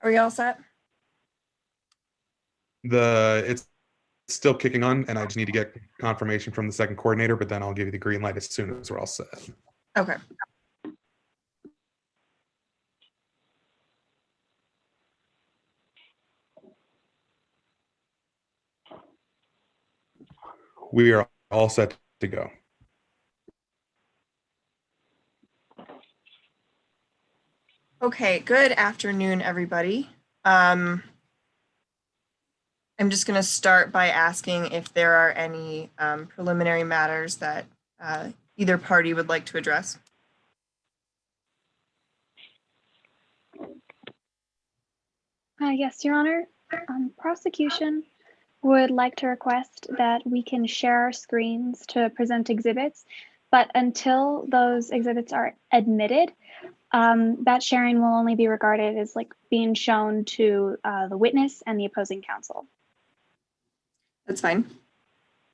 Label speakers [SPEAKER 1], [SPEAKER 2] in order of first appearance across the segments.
[SPEAKER 1] Are we all set?
[SPEAKER 2] It's still kicking on, and I just need to get confirmation from the second coordinator, but then I'll give you the green light as soon as we're all set.
[SPEAKER 1] Okay.
[SPEAKER 2] We are all set to go.
[SPEAKER 1] Okay, good afternoon, everybody. I'm just going to start by asking if there are any preliminary matters that either party would like to address.
[SPEAKER 3] Yes, Your Honor. Prosecution would like to request that we can share our screens to present exhibits, but until those exhibits are admitted, that sharing will only be regarded as like being shown to the witness and the opposing counsel.
[SPEAKER 1] That's fine.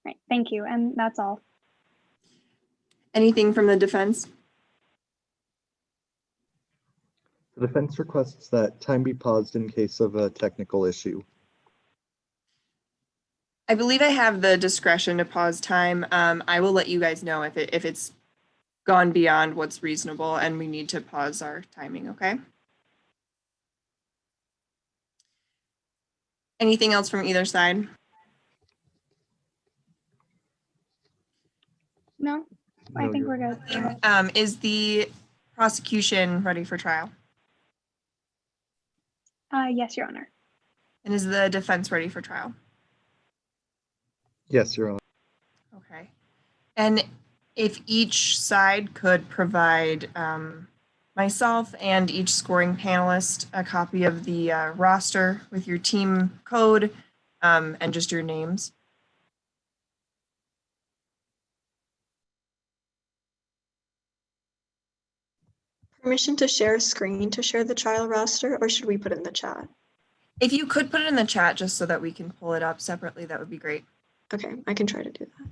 [SPEAKER 3] Right, thank you, and that's all.
[SPEAKER 1] Anything from the defense?
[SPEAKER 4] The defense requests that time be paused in case of a technical issue.
[SPEAKER 1] I believe I have the discretion to pause time. I will let you guys know if it's gone beyond what's reasonable and we need to pause our timing, okay? Anything else from either side?
[SPEAKER 3] No, I think we're good.
[SPEAKER 1] Is the prosecution ready for trial?
[SPEAKER 3] Yes, Your Honor.
[SPEAKER 1] And is the defense ready for trial?
[SPEAKER 4] Yes, Your Honor.
[SPEAKER 1] Okay. And if each side could provide myself and each scoring panelist a copy of the roster with your team code and just your names.
[SPEAKER 5] Permission to share a screen to share the trial roster, or should we put it in the chat?
[SPEAKER 1] If you could put it in the chat just so that we can pull it up separately, that would be great.
[SPEAKER 5] Okay, I can try to do that.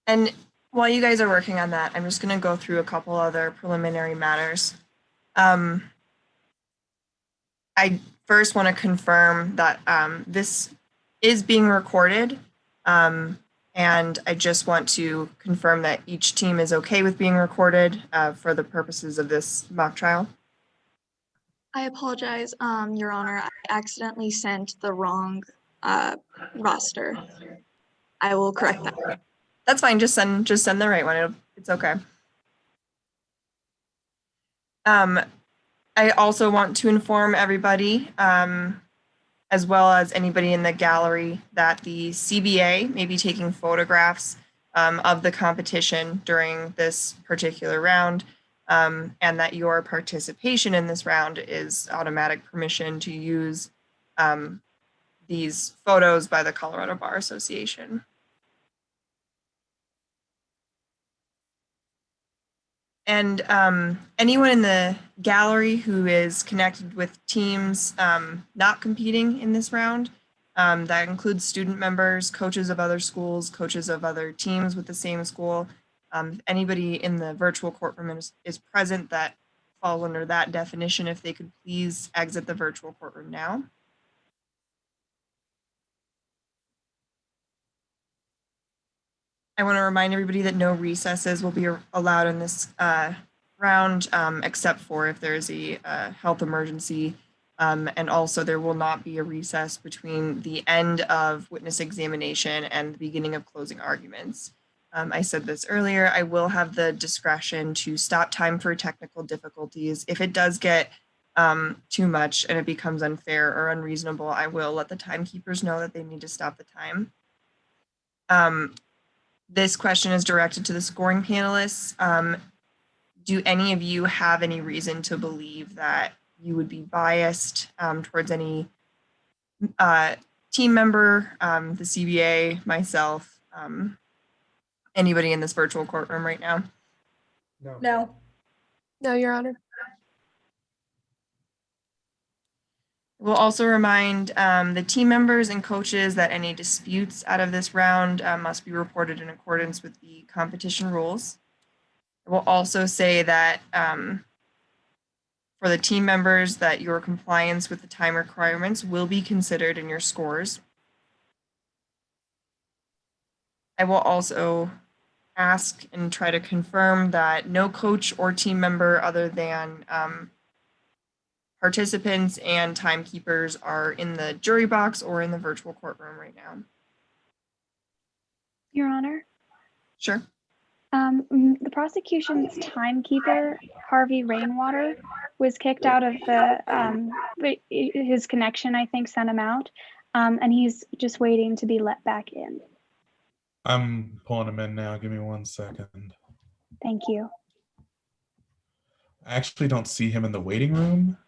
[SPEAKER 1] And while you guys are working on that, I'm just going to go through a couple other preliminary matters. I first want to confirm that this is being recorded. And I just want to confirm that each team is okay with being recorded for the purposes of this mock trial.
[SPEAKER 5] I apologize, Your Honor. I accidentally sent the wrong roster. I will correct that.
[SPEAKER 1] That's fine. Just send the right one. It's okay. I also want to inform everybody, as well as anybody in the gallery, that the CBA may be taking photographs of the competition during this particular round, and that your participation in this round is automatic permission to use these photos by the Colorado Bar Association. And anyone in the gallery who is connected with teams not competing in this round, that includes student members, coaches of other schools, coaches of other teams with the same school. If anybody in the virtual courtroom is present that fall under that definition, if they could please exit the virtual courtroom now. I want to remind everybody that no recesses will be allowed in this round, except for if there's a health emergency And also there will not be a recess between the end of witness examination and the beginning of closing arguments. I said this earlier, I will have the discretion to stop time for technical difficulties. If it does get too much and it becomes unfair or unreasonable, I will let the timekeepers know that they need to stop the time. This question is directed to the scoring panelists. Do any of you have any reason to believe that you would be biased towards any team member, the CBA, myself, anybody in this virtual courtroom right now?
[SPEAKER 6] No. No, Your Honor.
[SPEAKER 1] We'll also remind the team members and coaches that any disputes out of this round must be reported in accordance with the competition rules. We'll also say that for the team members that your compliance with the time requirements will be considered in your scores. I will also ask and try to confirm that no coach or team member other than participants and timekeepers are in the jury box or in the virtual courtroom right now.
[SPEAKER 3] Your Honor,
[SPEAKER 1] Sure.
[SPEAKER 3] the prosecution's timekeeper, Harvey Rainwater, was kicked out of his connection, I think, sent him out, and he's just waiting to be let back in.
[SPEAKER 2] I'm pulling him in now. Give me 1 second.
[SPEAKER 3] Thank you.
[SPEAKER 2] I actually don't see him in the waiting room.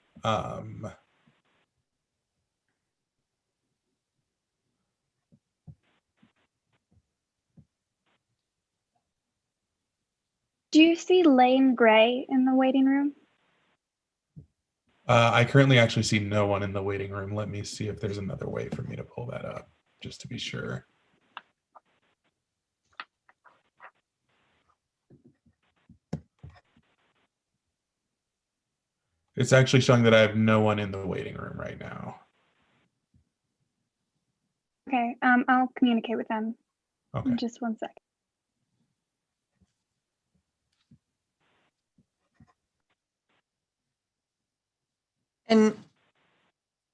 [SPEAKER 3] Do you see Lane Gray in the waiting room?
[SPEAKER 2] I currently actually see no one in the waiting room. Let me see if there's another way for me to pull that up, just to be sure. It's actually showing that I have no one in the waiting room right now.
[SPEAKER 3] Okay, I'll communicate with them
[SPEAKER 2] Okay.
[SPEAKER 3] in just 1 second.
[SPEAKER 1] And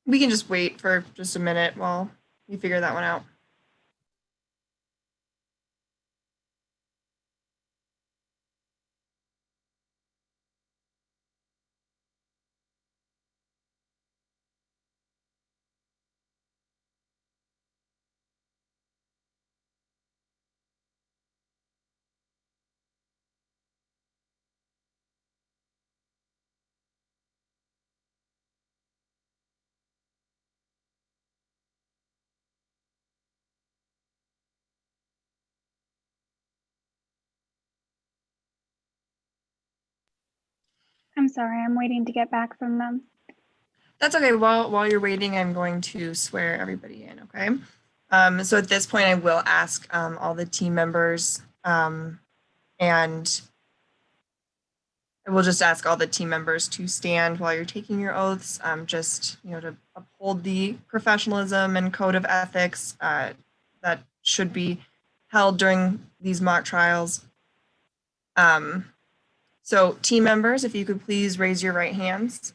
[SPEAKER 1] we can just wait for just a minute while we figure that one out.
[SPEAKER 3] I'm sorry, I'm waiting to get back from them.
[SPEAKER 1] That's okay. While you're waiting, I'm going to swear everybody in, okay? So at this point, I will ask all the team members, and I will just ask all the team members to stand while you're taking your oaths, just, to uphold the professionalism and code of ethics that should be held during these mock trials. So team members, if you could please raise your right hands.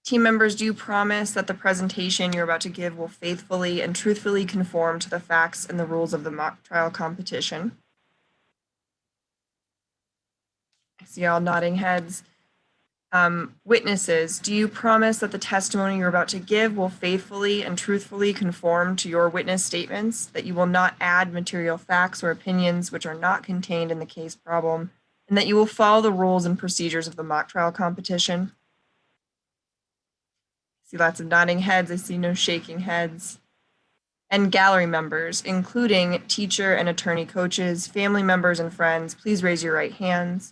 [SPEAKER 1] Team members, do you promise that the presentation you're about to give will faithfully and truthfully conform to the facts and the rules of the mock trial competition? I see all nodding heads. Witnesses, do you promise that the testimony you're about to give will faithfully and truthfully conform to your witness statements, that you will not add material facts or opinions which are not contained in the case problem, and that you will follow the rules and procedures of the mock trial competition? I see lots of nodding heads. I see no shaking heads. And gallery members, including teacher and attorney coaches, family members, and friends, please raise your right hands.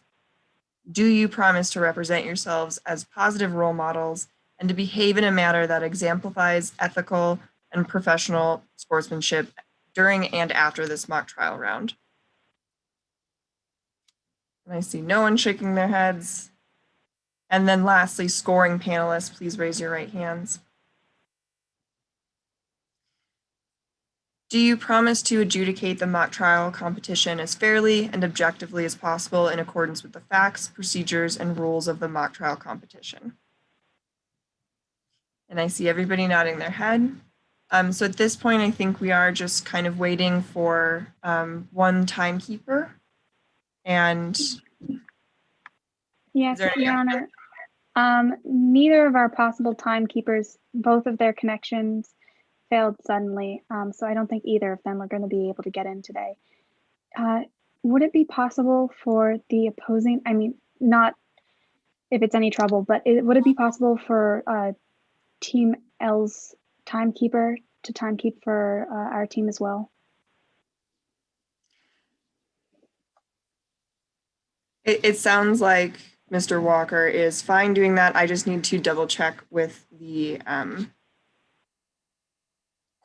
[SPEAKER 1] Do you promise to represent yourselves as positive role models and to behave in a manner that exemplifies ethical and professional sportsmanship during and after this mock trial round? And I see no one shaking their heads. And then lastly, scoring panelists, please raise your right hands. Do you promise to adjudicate the mock trial competition as fairly and objectively as possible in accordance with the facts, procedures, and rules of the mock trial competition? And I see everybody nodding their head. So at this point, I think we are just kind of waiting for one timekeeper. And
[SPEAKER 3] Yes,
[SPEAKER 1] there any-
[SPEAKER 3] Your Honor. Neither of our possible timekeepers, both of their connections failed suddenly. So I don't think either of them are going to be able to get in today. Would it be possible for the opposing, I mean, not if it's any trouble, but would it be possible for Team L's timekeeper to timekeep for our team as well?
[SPEAKER 1] it sounds like Mr. Walker is fine doing that. I just need to double check with the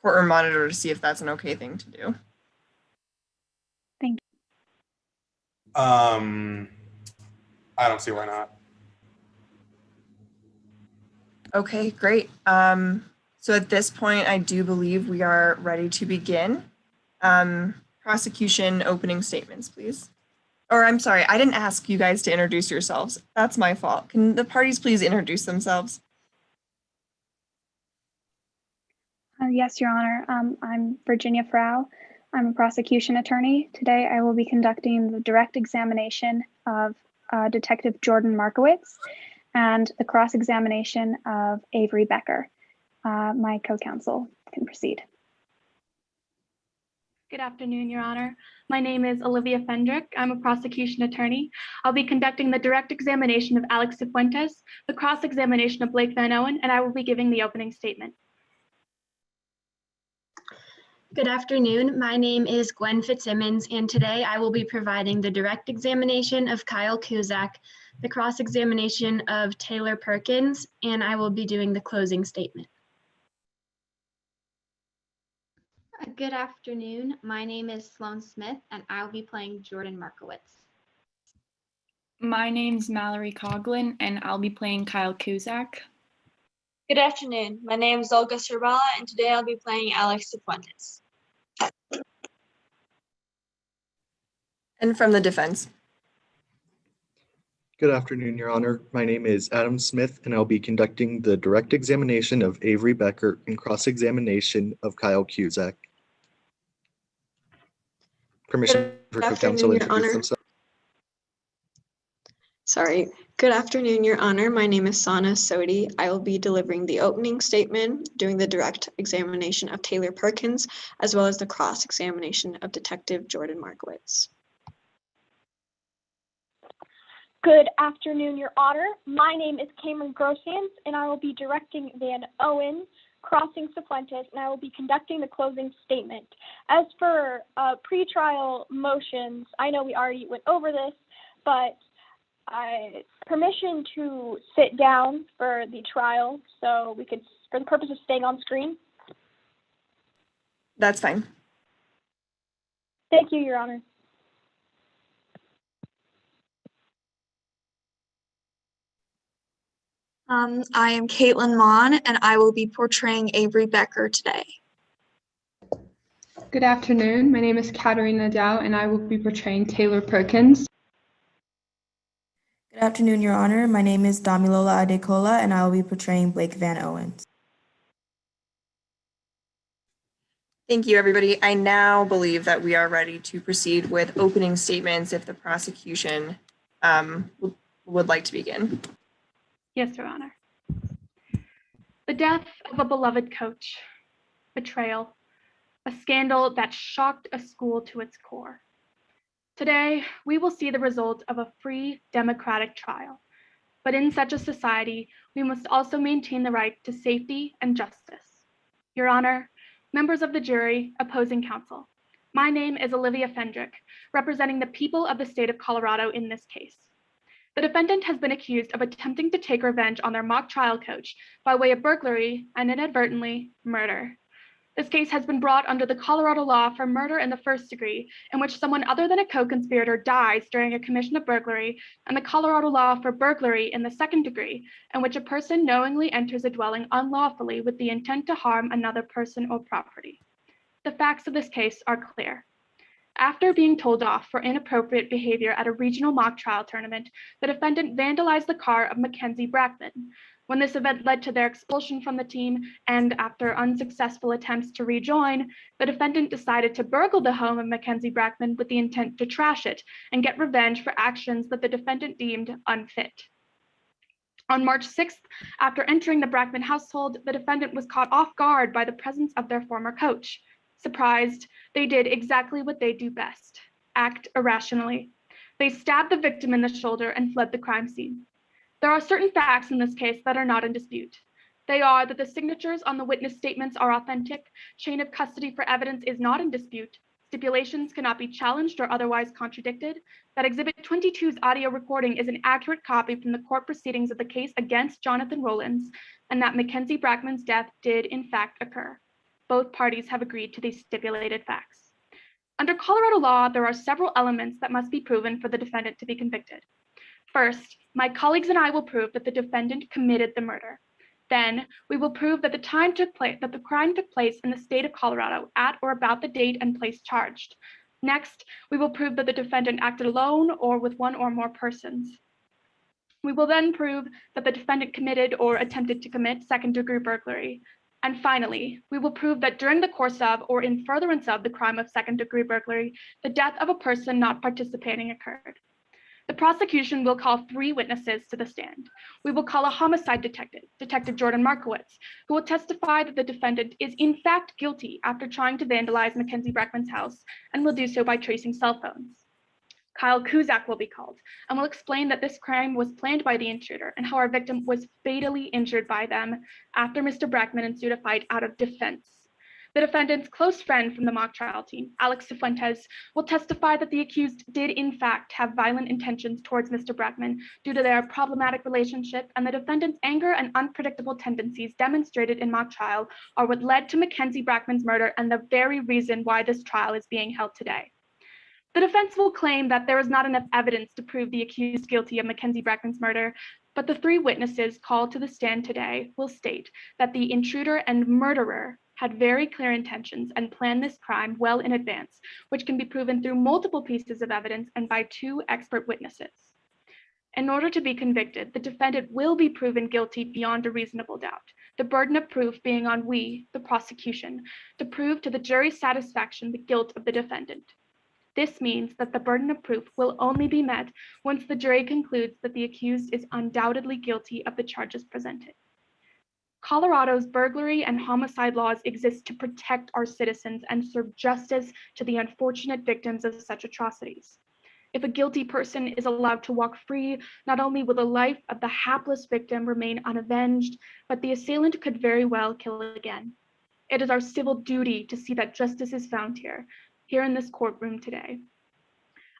[SPEAKER 1] courtroom monitor to see if that's an okay thing to do.
[SPEAKER 3] Thank you.
[SPEAKER 2] I don't see why not.
[SPEAKER 1] Okay, great. So at this point, I do believe we are ready to begin. Prosecution opening statements, please. Or I'm sorry, I didn't ask you guys to introduce yourselves. That's my fault. Can the parties please introduce themselves?
[SPEAKER 3] Yes, Your Honor. I'm Virginia Frau. I'm a prosecution attorney. Today I will be conducting the direct examination of Detective Jordan Markowitz and the cross-examination of Avery Becker. My co-counsel can proceed.
[SPEAKER 7] Good afternoon, Your Honor. My name is Olivia Fendrick. I'm a prosecution attorney. I'll be conducting the direct examination of Alex Cifuentes, the cross-examination of Blake Van Owen, and I will be giving the opening statement.
[SPEAKER 8] Good afternoon. My name is Gwen Fitzsimmons, and today I will be providing the direct examination of Kyle Cusack, the cross-examination of Taylor Perkins, and I will be doing the closing statement.
[SPEAKER 9] Good afternoon. My name is Sloan Smith, and I'll be playing Jordan Markowitz.
[SPEAKER 10] My name's Mallory Coughlin, and I'll be playing Kyle Cusack.
[SPEAKER 11] Good afternoon. My name is Olga Serbala, and today I'll be playing Alex Cifuentes.
[SPEAKER 1] And from the defense.
[SPEAKER 4] Good afternoon, Your Honor. My name is Adam Smith, and I'll be conducting the direct examination of Avery Becker and cross-examination of Kyle Cusack. Permission for co-counsel to introduce themselves.
[SPEAKER 5] Sorry. Good afternoon, Your Honor. My name is Sana Sodi. I will be delivering the opening statement, doing the direct examination of Taylor Perkins, as well as the cross-examination of Detective Jordan Markowitz.
[SPEAKER 12] Good afternoon, Your Honor. My name is Cameron Grosshands, and I will be directing Van Owen, crossing Cifuentes, and I will be conducting the closing statement. As for pretrial motions, I know we already went over this, but permission to sit down for the trial, so we could, for the purpose of staying on screen.
[SPEAKER 1] That's fine.
[SPEAKER 12] Thank you, Your Honor.
[SPEAKER 5] I am Caitlin Mon, and I will be portraying Avery Becker today.
[SPEAKER 10] Good afternoon. My name is Katarina Dow, and I will be portraying Taylor Perkins.
[SPEAKER 13] Good afternoon, Your Honor. My name is Damilola Adekola, and I will be portraying Blake Van Owen.
[SPEAKER 1] Thank you, everybody. I now believe that we are ready to proceed with opening statements if the prosecution would like to begin.
[SPEAKER 7] Yes, Your Honor. The death of a beloved coach, betrayal, a scandal that shocked a school to its core. Today, we will see the result of a free, democratic trial. But in such a society, we must also maintain the right to safety and justice. Your Honor, members of the jury, opposing counsel, my name is Olivia Fendrick, representing the people of the state of Colorado in this case. The defendant has been accused of attempting to take revenge on their mock trial coach by way of burglary and inadvertently murder. This case has been brought under the Colorado law for murder in the first degree, in which someone other than a co-conspirator dies during a commission of burglary, and the Colorado law for burglary in the second degree, in which a person knowingly enters a dwelling unlawfully with the intent to harm another person or property. The facts of this case are clear. After being told off for inappropriate behavior at a regional mock trial tournament, the defendant vandalized the car of Mackenzie Brackman. When this event led to their expulsion from the team, and after unsuccessful attempts to rejoin, the defendant decided to burgle the home of Mackenzie Brackman with the intent to trash it and get revenge for actions that the defendant deemed unfit. On March 6th, after entering the Brackman household, the defendant was caught off guard by the presence of their former coach. Surprised, they did exactly what they do best: act irrationally. They stabbed the victim in the shoulder and fled the crime scene. There are certain facts in this case that are not in dispute. They are that the signatures on the witness statements are authentic, chain of custody for evidence is not in dispute, stipulations cannot be challenged or otherwise contradicted, that Exhibit 22's audio recording is an accurate copy from the court proceedings of the case against Jonathan Rollins, and that Mackenzie Brackman's death did in fact occur. Both parties have agreed to these stipulated facts. Under Colorado law, there are several elements that must be proven for the defendant to be convicted. First, my colleagues and I will prove that the defendant committed the murder. Then, we will prove that the crime took place in the state of Colorado at or about the date and place charged. Next, we will prove that the defendant acted alone or with one or more persons. We will then prove that the defendant committed or attempted to commit second-degree burglary. And finally, we will prove that during the course of or in furtherance of the crime of second-degree burglary, the death of a person not participating occurred. The prosecution will call 3 witnesses to the stand. We will call a homicide detective, Detective Jordan Markowitz, who will testify that the defendant is in fact guilty after trying to vandalize Mackenzie Brackman's house and will do so by tracing cell phones. Kyle Kuzak will be called and will explain that this crime was planned by the intruder and how our victim was fatally injured by them after Mr. Brackman ensued a fight out of defense. The defendant's close friend from the mock trial team, Alex Cifuentes, will testify that the accused did in fact have violent intentions towards Mr. Brackman due to their problematic relationship, and the defendant's anger and unpredictable tendencies demonstrated in mock trial are what led to Mackenzie Brackman's murder and the very reason why this trial is being held today. The defense will claim that there is not enough evidence to prove the accused guilty of Mackenzie Brackman's murder, but the 3 witnesses called to the stand today will state that the intruder and murderer had very clear intentions and planned this crime well in advance, which can be proven through multiple pieces of evidence and by 2 expert witnesses. In order to be convicted, the defendant will be proven guilty beyond a reasonable doubt, the burden of proof being on we, the prosecution, to prove to the jury's satisfaction the guilt of the defendant. This means that the burden of proof will only be met once the jury concludes that the accused is undoubtedly guilty of the charges presented. Colorado's burglary and homicide laws exist to protect our citizens and serve justice to the unfortunate victims of such atrocities. If a guilty person is allowed to walk free, not only will the life of the hapless victim remain unavenged, but the assailant could very well kill again. It is our civil duty to see that justice is found here in this courtroom today.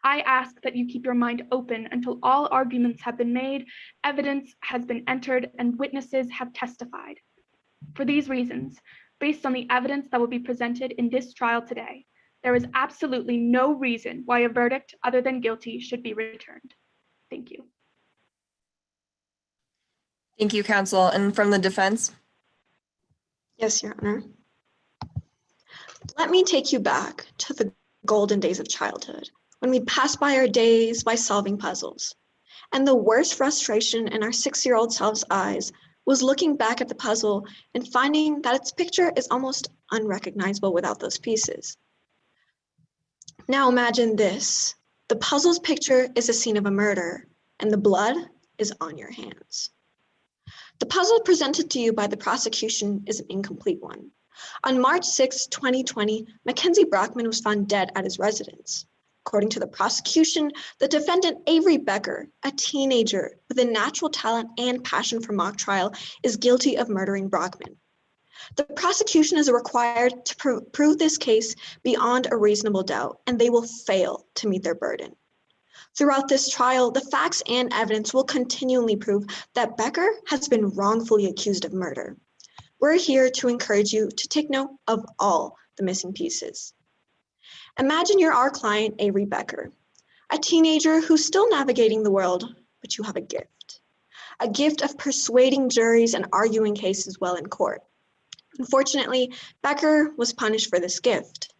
[SPEAKER 7] I ask that you keep your mind open until all arguments have been made, evidence has been entered, and witnesses have testified. For these reasons, based on the evidence that will be presented in this trial today, there is absolutely no reason why a verdict other than guilty should be returned. Thank you.
[SPEAKER 1] Thank you, counsel. And from the defense?
[SPEAKER 5] Yes, Your Honor. Let me take you back to the golden days of childhood, when we passed by our days by solving puzzles. And the worst frustration in our 6-year-old self's eyes was looking back at the puzzle and finding that its picture is almost unrecognizable without those pieces. Now imagine this. The puzzle's picture is a scene of a murder, and the blood is on your hands. The puzzle presented to you by the prosecution is an incomplete one. On March 6, 2020, Mackenzie Brackman was found dead at his residence. According to the prosecution, the defendant Avery Becker, a teenager with a natural talent and passion for mock trial, is guilty of murdering Brackman. The prosecution is required to prove this case beyond a reasonable doubt, and they will fail to meet their burden. Throughout this trial, the facts and evidence will continually prove that Becker has been wrongfully accused of murder. We're here to encourage you to take note of all the missing pieces. Imagine you're our client, Avery Becker, a teenager who's still navigating the world, but you have a gift of persuading juries and arguing cases well in court. Unfortunately, Becker was punished for this gift.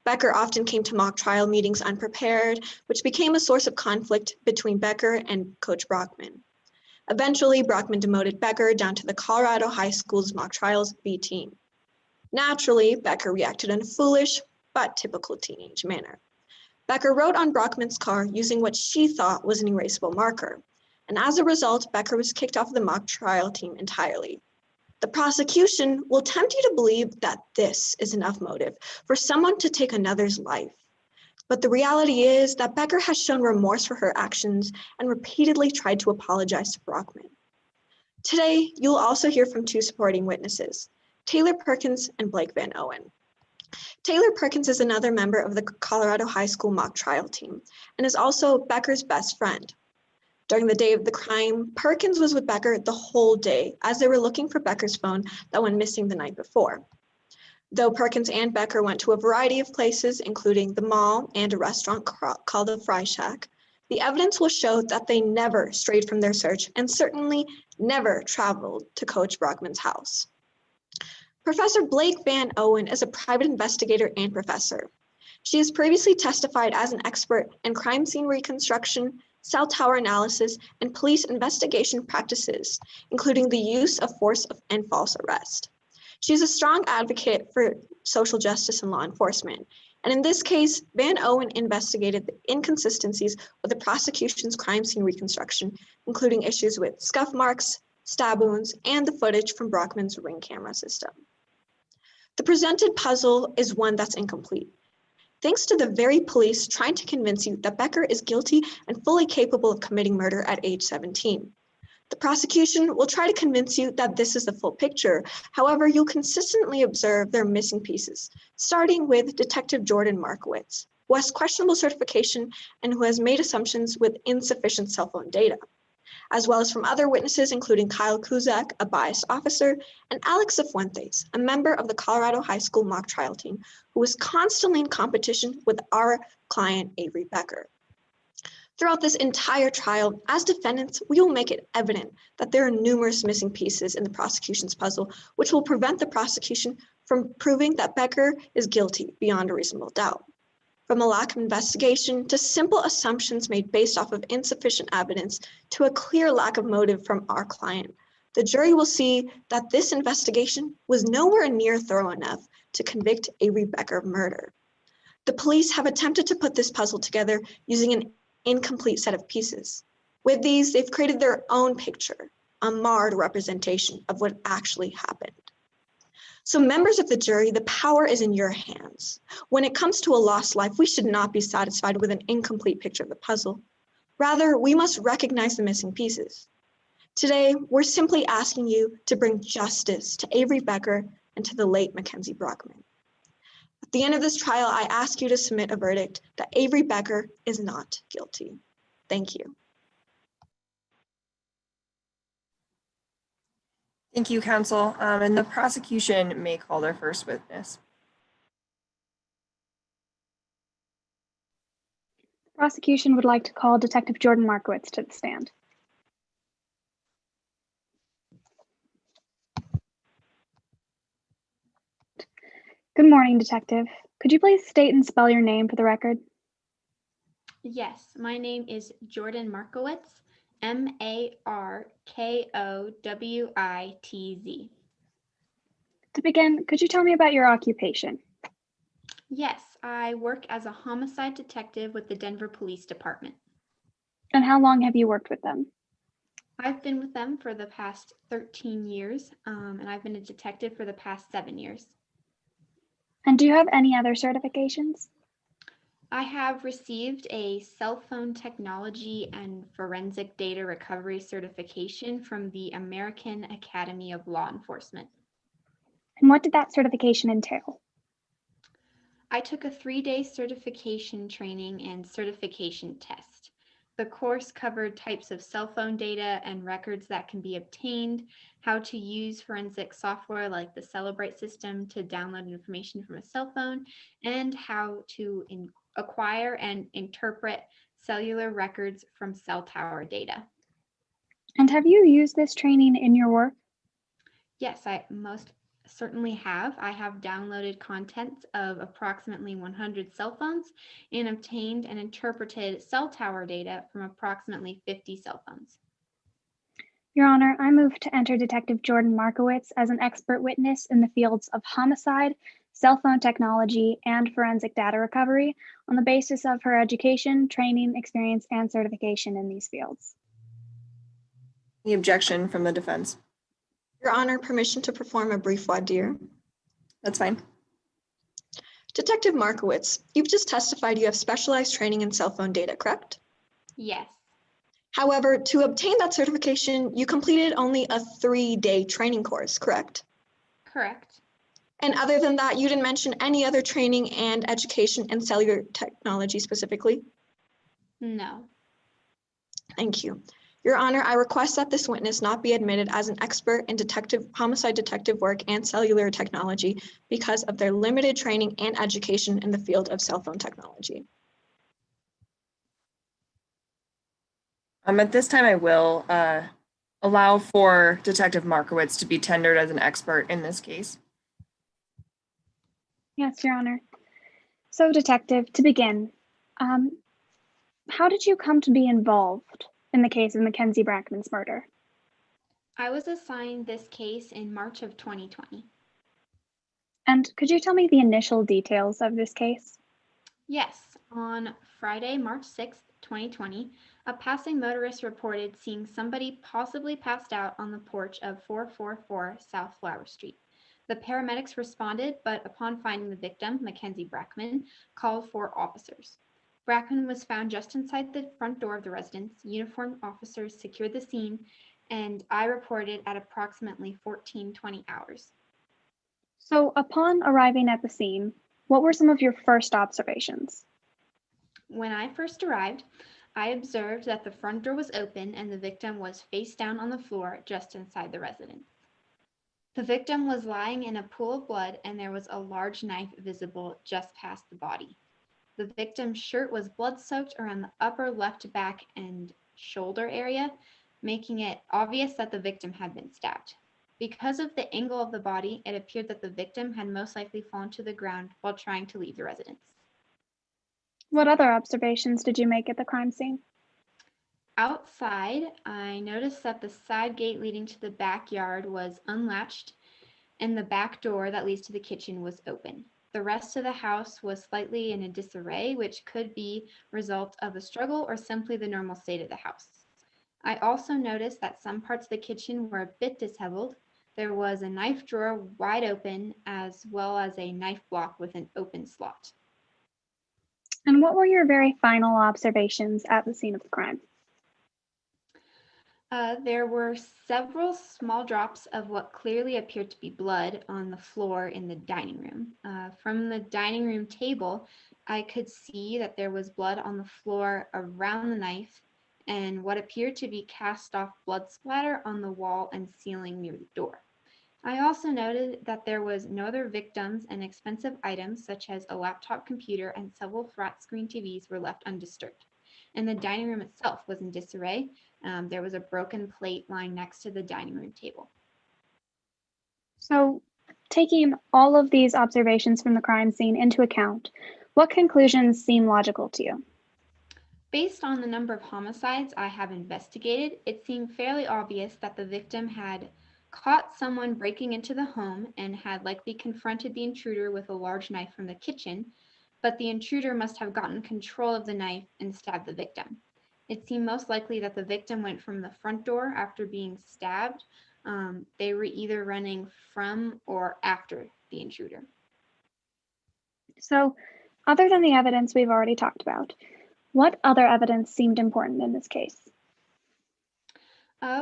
[SPEAKER 5] Becker often came to mock trial meetings unprepared, which became a source of conflict between Becker and Coach Brockman. Eventually, Brockman demoted Becker down to the Colorado High School's mock trials B team. Naturally, Becker reacted in a foolish but typical teenage manner. Becker wrote on Brockman's car using what she thought was an erasable marker, and as a result, Becker was kicked off the mock trial team entirely. The prosecution will tempt you to believe that this is enough motive for someone to take another's life. But the reality is that Becker has shown remorse for her actions and repeatedly tried to apologize to Brockman. Today, you'll also hear from two supporting witnesses, Taylor Perkins and Blake Van Owen. Taylor Perkins is another member of the Colorado High School mock trial team and is also Becker's best friend. During the day of the crime, Perkins was with Becker the whole day as they were looking for Becker's phone that went missing the night before. Though Perkins and Becker went to a variety of places, including the mall and a restaurant called the Fry Shack, the evidence will show that they never strayed from their search and certainly never traveled to Coach Brockman's house. Professor Blake Van Owen is a private investigator and professor. She has previously testified as an expert in crime scene reconstruction, cell tower analysis, and police investigation practices, including the use of force and false arrest. She's a strong advocate for social justice and law enforcement. And in this case, Van Owen investigated the inconsistencies with the prosecution's crime scene reconstruction, including issues with scuff marks, stab wounds, and the footage from Brockman's Ring camera system. The presented puzzle is one that's incomplete. Thanks to the very police trying to convince you that Becker is guilty and fully capable of committing murder at age 17. The prosecution will try to convince you that this is the full picture. However, you'll consistently observe their missing pieces, starting with Detective Jordan Markowitz, who has questionable certification and who has made assumptions with insufficient cell phone data, as well as from other witnesses, including Kyle Kuzak, a biased officer, and Alex Cifuentes, a member of the Colorado High School mock trial team, who was constantly in competition with our client, Avery Becker. Throughout this entire trial, as defendants, we will make it evident that there are numerous missing pieces in the prosecution's puzzle, which will prevent the prosecution from proving that Becker is guilty beyond a reasonable doubt. From a lack of investigation to simple assumptions made based off of insufficient evidence to a clear lack of motive from our client, the jury will see that this investigation was nowhere near thorough enough to convict Avery Becker of murder. The police have attempted to put this puzzle together using an incomplete set of pieces. With these, they've created their own picture, a marred representation of what actually happened. So members of the jury, the power is in your hands. When it comes to a lost life, we should not be satisfied with an incomplete picture of the puzzle. Rather, we must recognize the missing pieces. Today, we're simply asking you to bring justice to Avery Becker and to the late Mackenzie Brockman. At the end of this trial, I ask you to submit a verdict that Avery Becker is not guilty. Thank you.
[SPEAKER 1] Thank you, counsel. And the prosecution may call their first witness.
[SPEAKER 3] The prosecution would like to call Detective Jordan Markowitz to the stand. Good morning, Detective. Could you please state and spell your name for the record?
[SPEAKER 9] Yes, my name is Jordan Markowitz, Markowitz.
[SPEAKER 3] To begin, could you tell me about your occupation?
[SPEAKER 9] Yes, I work as a homicide detective with the Denver Police Department.
[SPEAKER 3] And how long have you worked with them?
[SPEAKER 9] I've been with them for the past 13 years, and I've been a detective for the past 7 years.
[SPEAKER 3] And do you have any other certifications?
[SPEAKER 9] I have received a cell phone technology and forensic data recovery certification from the American Academy of Law Enforcement.
[SPEAKER 3] And what did that certification entail?
[SPEAKER 9] I took a 3-day certification training and certification test. The course covered types of cell phone data and records that can be obtained, how to use forensic software like the Celebrate system to download information from a cell phone, and how to acquire and interpret cellular records from cell tower data.
[SPEAKER 3] And have you used this training in your work?
[SPEAKER 9] Yes, I most certainly have. I have downloaded contents of approximately 100 cell phones and obtained and interpreted cell tower data from approximately 50 cell phones.
[SPEAKER 3] Your Honor, I move to enter Detective Jordan Markowitz as an expert witness in the fields of homicide, cell phone technology, and forensic data recovery on the basis of her education, training, experience, and certification in these fields.
[SPEAKER 1] The objection from the defense.
[SPEAKER 5] Your Honor, permission to perform a brief voir dire.
[SPEAKER 1] That's fine.
[SPEAKER 5] Detective Markowitz, you've just testified you have specialized training in cell phone data, correct?
[SPEAKER 9] Yes.
[SPEAKER 5] However, to obtain that certification, you completed only a 3-day training course, correct?
[SPEAKER 9] Correct.
[SPEAKER 5] And other than that, you didn't mention any other training and education in cellular technology specifically?
[SPEAKER 9] No.
[SPEAKER 5] Thank you. Your Honor, I request that this witness not be admitted as an expert in homicide detective work and cellular technology because of their limited training and education in the field of cell phone technology.
[SPEAKER 1] At this time, I will allow for Detective Markowitz to be tendered as an expert in this case.
[SPEAKER 3] Yes, Your Honor. So, Detective, to begin, how did you come to be involved in the case of Mackenzie Brackman's murder?
[SPEAKER 9] I was assigned this case in March of 2020.
[SPEAKER 3] And could you tell me the initial details of this case?
[SPEAKER 9] Yes, on Friday, March 6th, 2020, a passing motorist reported seeing somebody possibly passed out on the porch of 444 South Flower Street. The paramedics responded, but upon finding the victim, Mackenzie Brackman, called for officers. Brackman was found just inside the front door of the residence. Uniformed officers secured the scene, and I reported at approximately 14:20 hours.
[SPEAKER 3] So, upon arriving at the scene, what were some of your first observations?
[SPEAKER 9] When I first arrived, I observed that the front door was open and the victim was face down on the floor just inside the residence. The victim was lying in a pool of blood and there was a large knife visible just past the body. The victim's shirt was blood-soaked around the upper left back and shoulder area, making it obvious that the victim had been stabbed. Because of the angle of the body, it appeared that the victim had most likely fallen to the ground while trying to leave the residence.
[SPEAKER 3] What other observations did you make at the crime scene?
[SPEAKER 9] Outside, I noticed that the side gate leading to the backyard was unlatched and the back door that leads to the kitchen was open. The rest of the house was slightly in a disarray, which could be a result of a struggle or simply the normal state of the house. I also noticed that some parts of the kitchen were a bit disheveled. There was a knife drawer wide open, as well as a knife block with an open slot.
[SPEAKER 3] And what were your very final observations at the scene of the crime?
[SPEAKER 9] There were several small drops of what clearly appeared to be blood on the floor in the dining room. From the dining room table, I could see that there was blood on the floor around the knife and what appeared to be cast off blood splatter on the wall and ceiling near the door. I also noted that there was no other victims and expensive items such as a laptop computer and several flat screen TVs were left undisturbed. And the dining room itself was in disarray. There was a broken plate lying next to the dining room table.
[SPEAKER 3] So, taking all of these observations from the crime scene into account, what conclusions seem logical to you?
[SPEAKER 9] Based on the number of homicides I have investigated, it seemed fairly obvious that the victim had caught someone breaking into the home and had likely confronted the intruder with a large knife from the kitchen, but the intruder must have gotten control of the knife and stabbed the victim. It seemed most likely that the victim went from the front door after being stabbed. They were either running from or after the intruder.
[SPEAKER 3] So, other than the evidence we've already talked about, what other evidence seemed important in this case?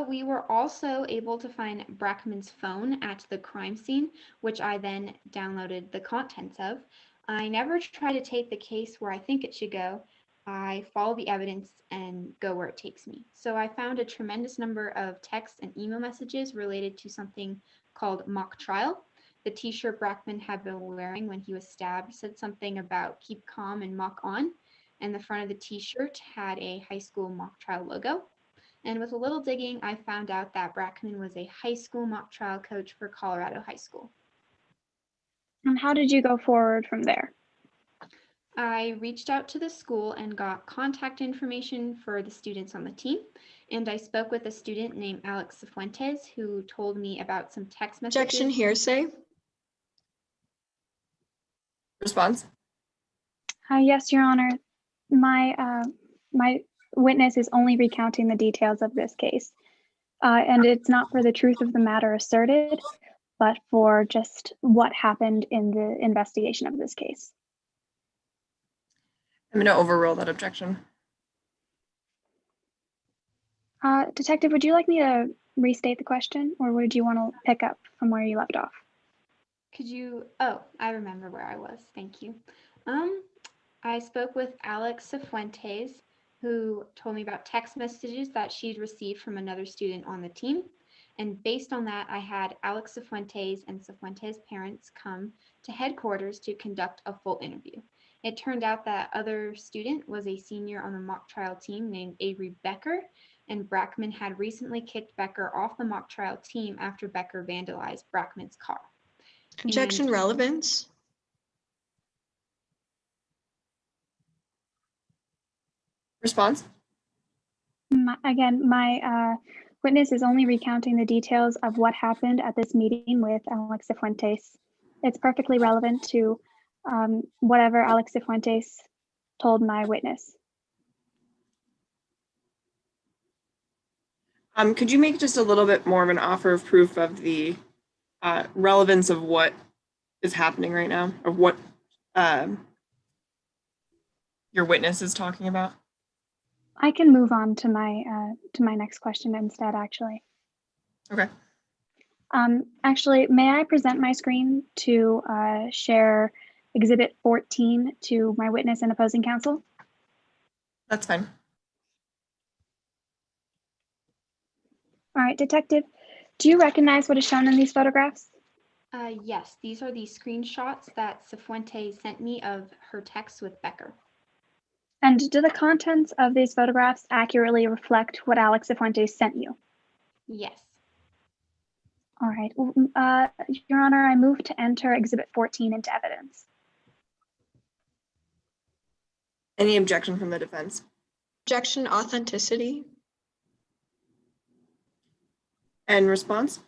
[SPEAKER 9] We were also able to find Brackman's phone at the crime scene, which I then downloaded the contents of. I never try to take the case where I think it should go. I follow the evidence and go where it takes me. So I found a tremendous number of text and email messages related to something called mock trial. The t-shirt Brackman had been wearing when he was stabbed said something about keep calm and mock on, and the front of the t-shirt had a high school mock trial logo. And with a little digging, I found out that Brackman was a high school mock trial coach for Colorado High School.
[SPEAKER 3] And how did you go forward from there?
[SPEAKER 9] I reached out to the school and got contact information for the students on the team. And I spoke with a student named Alex Cifuentes who told me about some text messages.
[SPEAKER 5] Objection, hearsay.
[SPEAKER 1] Response?
[SPEAKER 3] Yes, Your Honor. My witness is only recounting the details of this case. And it's not for the truth of the matter asserted, but for just what happened in the investigation of this case.
[SPEAKER 1] I'm going to overrule that objection.
[SPEAKER 3] Detective, would you like me to restate the question, or would you want to pick up from where you left off?
[SPEAKER 9] Could you, oh, I remember where I was. Thank you. I spoke with Alex Cifuentes, who told me about text messages that she'd received from another student on the team. And based on that, I had Alex Cifuentes and Cifuentes' parents come to headquarters to conduct a full interview. It turned out that other student was a senior on the mock trial team named Avery Becker, and Brackman had recently kicked Becker off the mock trial team after Becker vandalized Brackman's car.
[SPEAKER 5] Objection,
[SPEAKER 9] And
[SPEAKER 5] relevance.
[SPEAKER 1] Response?
[SPEAKER 3] My witness is only recounting the details of what happened at this meeting with Alex Cifuentes. It's perfectly relevant to whatever Alex Cifuentes told my witness.
[SPEAKER 1] Could you make just a little bit more of an offer of proof of the relevance of what is happening right now, of what your witness is talking about?
[SPEAKER 3] I can move on to my next question instead, actually.
[SPEAKER 1] Okay.
[SPEAKER 3] Actually, may I present my screen to share Exhibit 14 to my witness and opposing counsel?
[SPEAKER 1] That's fine.
[SPEAKER 3] All right, Detective, do you recognize what is shown in these photographs?
[SPEAKER 9] Yes, these are the screenshots that Cifuentes sent me of her text with Becker.
[SPEAKER 3] And do the contents of these photographs accurately reflect what Alex Cifuentes sent you?
[SPEAKER 9] Yes.
[SPEAKER 3] All right. Your Honor, I move to enter Exhibit 14 into evidence.
[SPEAKER 1] Any objection from the defense?
[SPEAKER 5] Objection, authenticity.
[SPEAKER 1] And response?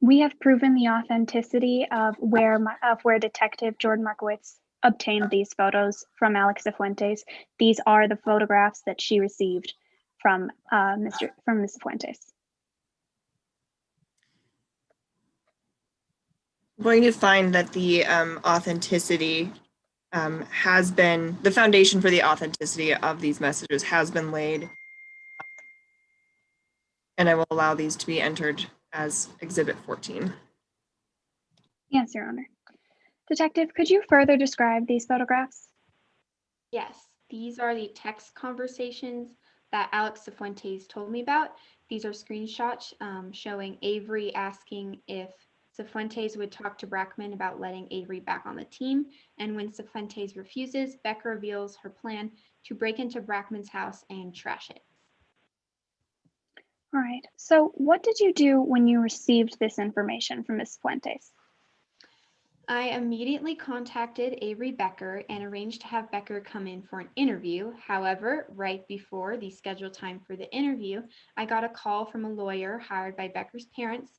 [SPEAKER 3] We have proven the authenticity of where Detective Jordan Markowitz obtained these photos from Alex Cifuentes. These are the photographs that she received from Ms. Cifuentes.
[SPEAKER 1] I'm going to find that the authenticity has been, the foundation for the authenticity of these messages has been laid, and I will allow these to be entered as Exhibit 14.
[SPEAKER 3] Yes, Your Honor. Detective, could you further describe these photographs?
[SPEAKER 9] Yes, these are the text conversations that Alex Cifuentes told me about. These are screenshots showing Avery asking if Cifuentes would talk to Brackman about letting Avery back on the team. And when Cifuentes refuses, Becker reveals her plan to break into Brackman's house and trash it.
[SPEAKER 3] All right. So what did you do when you received this information from Ms. Cifuentes?
[SPEAKER 9] I immediately contacted Avery Becker and arranged to have Becker come in for an interview. However, right before the scheduled time for the interview, I got a call from a lawyer hired by Becker's parents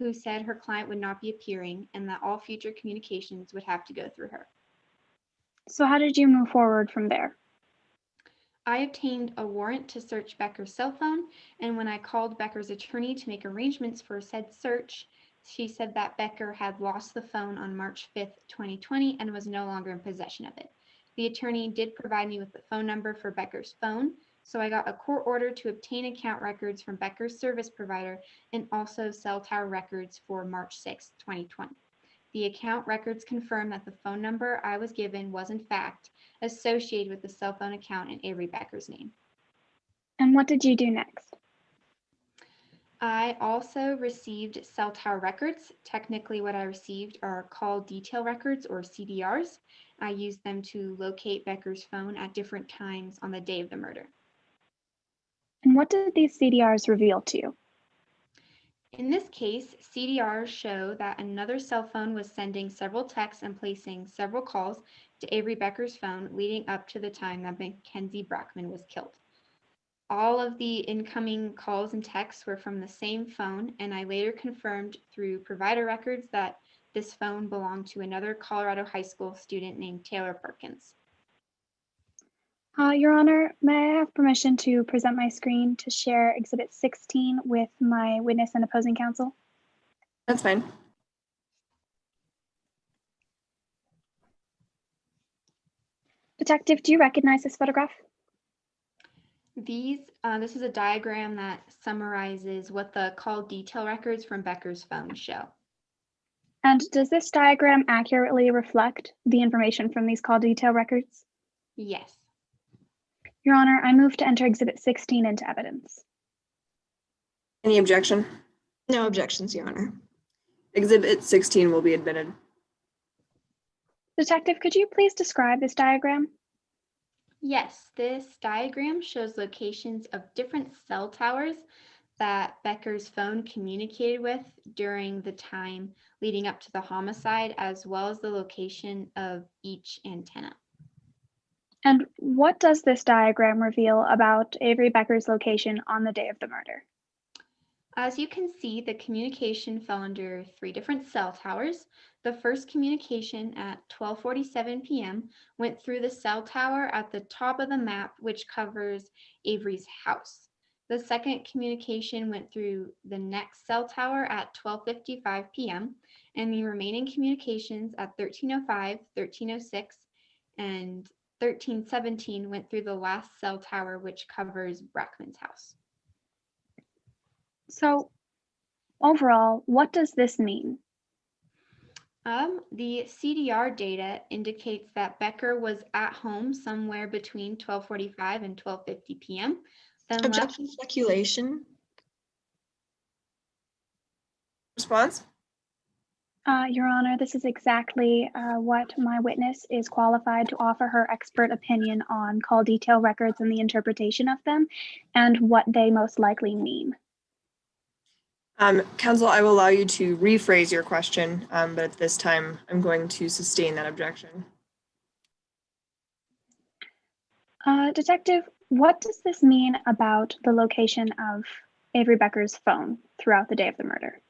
[SPEAKER 9] who said her client would not be appearing and that all future communications would have to go through her.
[SPEAKER 3] So how did you move forward from there?
[SPEAKER 9] I obtained a warrant to search Becker's cell phone, and when I called Becker's attorney to make arrangements for said search, she said that Becker had lost the phone on March 5th, 2020, and was no longer in possession of it. The attorney did provide me with the phone number for Becker's phone, so I got a court order to obtain account records from Becker's service provider and also cell tower records for March 6th, 2020. The account records confirm that the phone number I was given was in fact associated with the cell phone account in Avery Becker's name.
[SPEAKER 3] And what did you do next?
[SPEAKER 9] I also received cell tower records. Technically, what I received are call detail records, or CDRs. I used them to locate Becker's phone at different times on the day of the murder.
[SPEAKER 3] And what did these CDRs reveal to you?
[SPEAKER 9] In this case, CDRs show that another cell phone was sending several texts and placing several calls to Avery Becker's phone leading up to the time that Mackenzie Brackman was killed. All of the incoming calls and texts were from the same phone, and I later confirmed through provider records that this phone belonged to another Colorado high school student named Taylor Perkins.
[SPEAKER 3] Your Honor, may I have permission to present my screen to share Exhibit 16 with my witness and opposing counsel?
[SPEAKER 1] That's fine.
[SPEAKER 3] Detective, do you recognize this photograph?
[SPEAKER 9] This is a diagram that summarizes what the call detail records from Becker's phone show.
[SPEAKER 3] And does this diagram accurately reflect the information from these call detail records?
[SPEAKER 9] Yes.
[SPEAKER 3] Your Honor, I move to enter Exhibit 16 into evidence.
[SPEAKER 1] Any objection?
[SPEAKER 5] No objections, Your Honor.
[SPEAKER 1] Exhibit 16 will be admitted.
[SPEAKER 3] Detective, could you please describe this diagram?
[SPEAKER 9] Yes, this diagram shows locations of different cell towers that Becker's phone communicated with during the time leading up to the homicide, as well as the location of each antenna.
[SPEAKER 3] And what does this diagram reveal about Avery Becker's location on the day of the murder?
[SPEAKER 9] As you can see, the communication fell under 3 different cell towers. The first communication at 12:47 p.m. went through the cell tower at the top of the map, which covers Avery's house. The second communication went through the next cell tower at 12:55 p.m. and the remaining communications at 13:05, 13:06, and 13:17 went through the last cell tower, which covers Brackman's house.
[SPEAKER 3] So, overall, what does this mean?
[SPEAKER 9] The CDR data indicates that Becker was at home somewhere between 12:45 and 12:50 p.m. Then
[SPEAKER 5] Objection, speculation.
[SPEAKER 1] Response?
[SPEAKER 3] Your Honor, this is exactly what my witness is qualified to offer her expert opinion on call detail records and the interpretation of them and what they most likely mean.
[SPEAKER 1] Counsel, I will allow you to rephrase your question, but at this time, I'm going to sustain that objection.
[SPEAKER 3] Detective, what does this mean about the location of Avery Becker's phone throughout the day of the murder?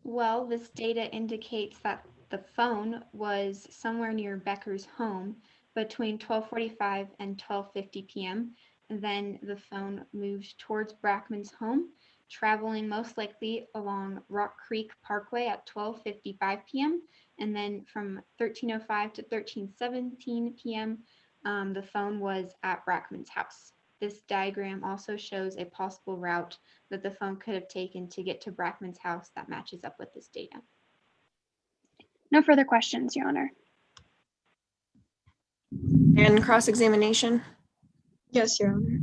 [SPEAKER 9] Well, this data indicates that the phone was somewhere near Becker's home between 12:45 and 12:50 p.m. And then the phone moved towards Brackman's home, traveling most likely along Rock Creek Parkway at 12:55 p.m. And then from 13:05 to 13:17 p.m., the phone was at Brackman's house. This diagram also shows a possible route that the phone could have taken to get to Brackman's house that matches up with this data.
[SPEAKER 3] No further questions, Your Honor.
[SPEAKER 1] And cross-examination?
[SPEAKER 5] Yes, Your Honor.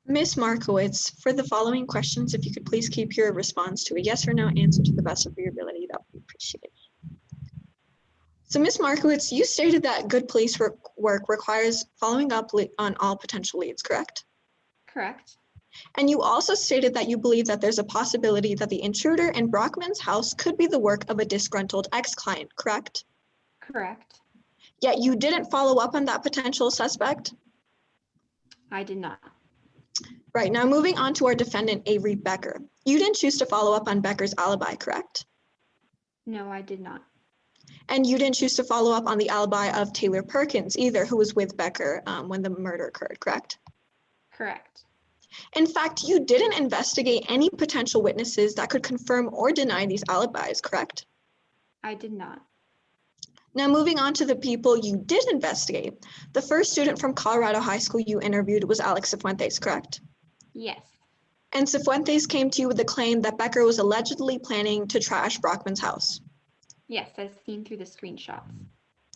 [SPEAKER 5] Ms. Markowitz, for the following questions, if you could please keep your response to a yes or no answer to the best of your ability, that would be appreciated. So Ms. Markowitz, you stated that good police work requires following up on all potential leads, correct?
[SPEAKER 9] Correct.
[SPEAKER 5] And you also stated that you believe that there's a possibility that the intruder in Brackman's house could be the work of a disgruntled ex-client, correct?
[SPEAKER 9] Correct.
[SPEAKER 5] Yet you didn't follow up on that potential suspect?
[SPEAKER 9] I did not.
[SPEAKER 5] Right, now moving on to our defendant, Avery Becker. You didn't choose to follow up on Becker's alibi, correct?
[SPEAKER 9] No, I did not.
[SPEAKER 5] And you didn't choose to follow up on the alibi of Taylor Perkins either, who was with Becker when the murder occurred, correct?
[SPEAKER 9] Correct.
[SPEAKER 5] In fact, you didn't investigate any potential witnesses that could confirm or deny these alibis, correct?
[SPEAKER 9] I did not.
[SPEAKER 5] Now moving on to the people you did investigate. The first student from Colorado High School you interviewed was Alex Cifuentes, correct?
[SPEAKER 9] Yes.
[SPEAKER 5] And Cifuentes came to you with the claim that Becker was allegedly planning to trash Brackman's house.
[SPEAKER 9] Yes, as seen through the screenshots.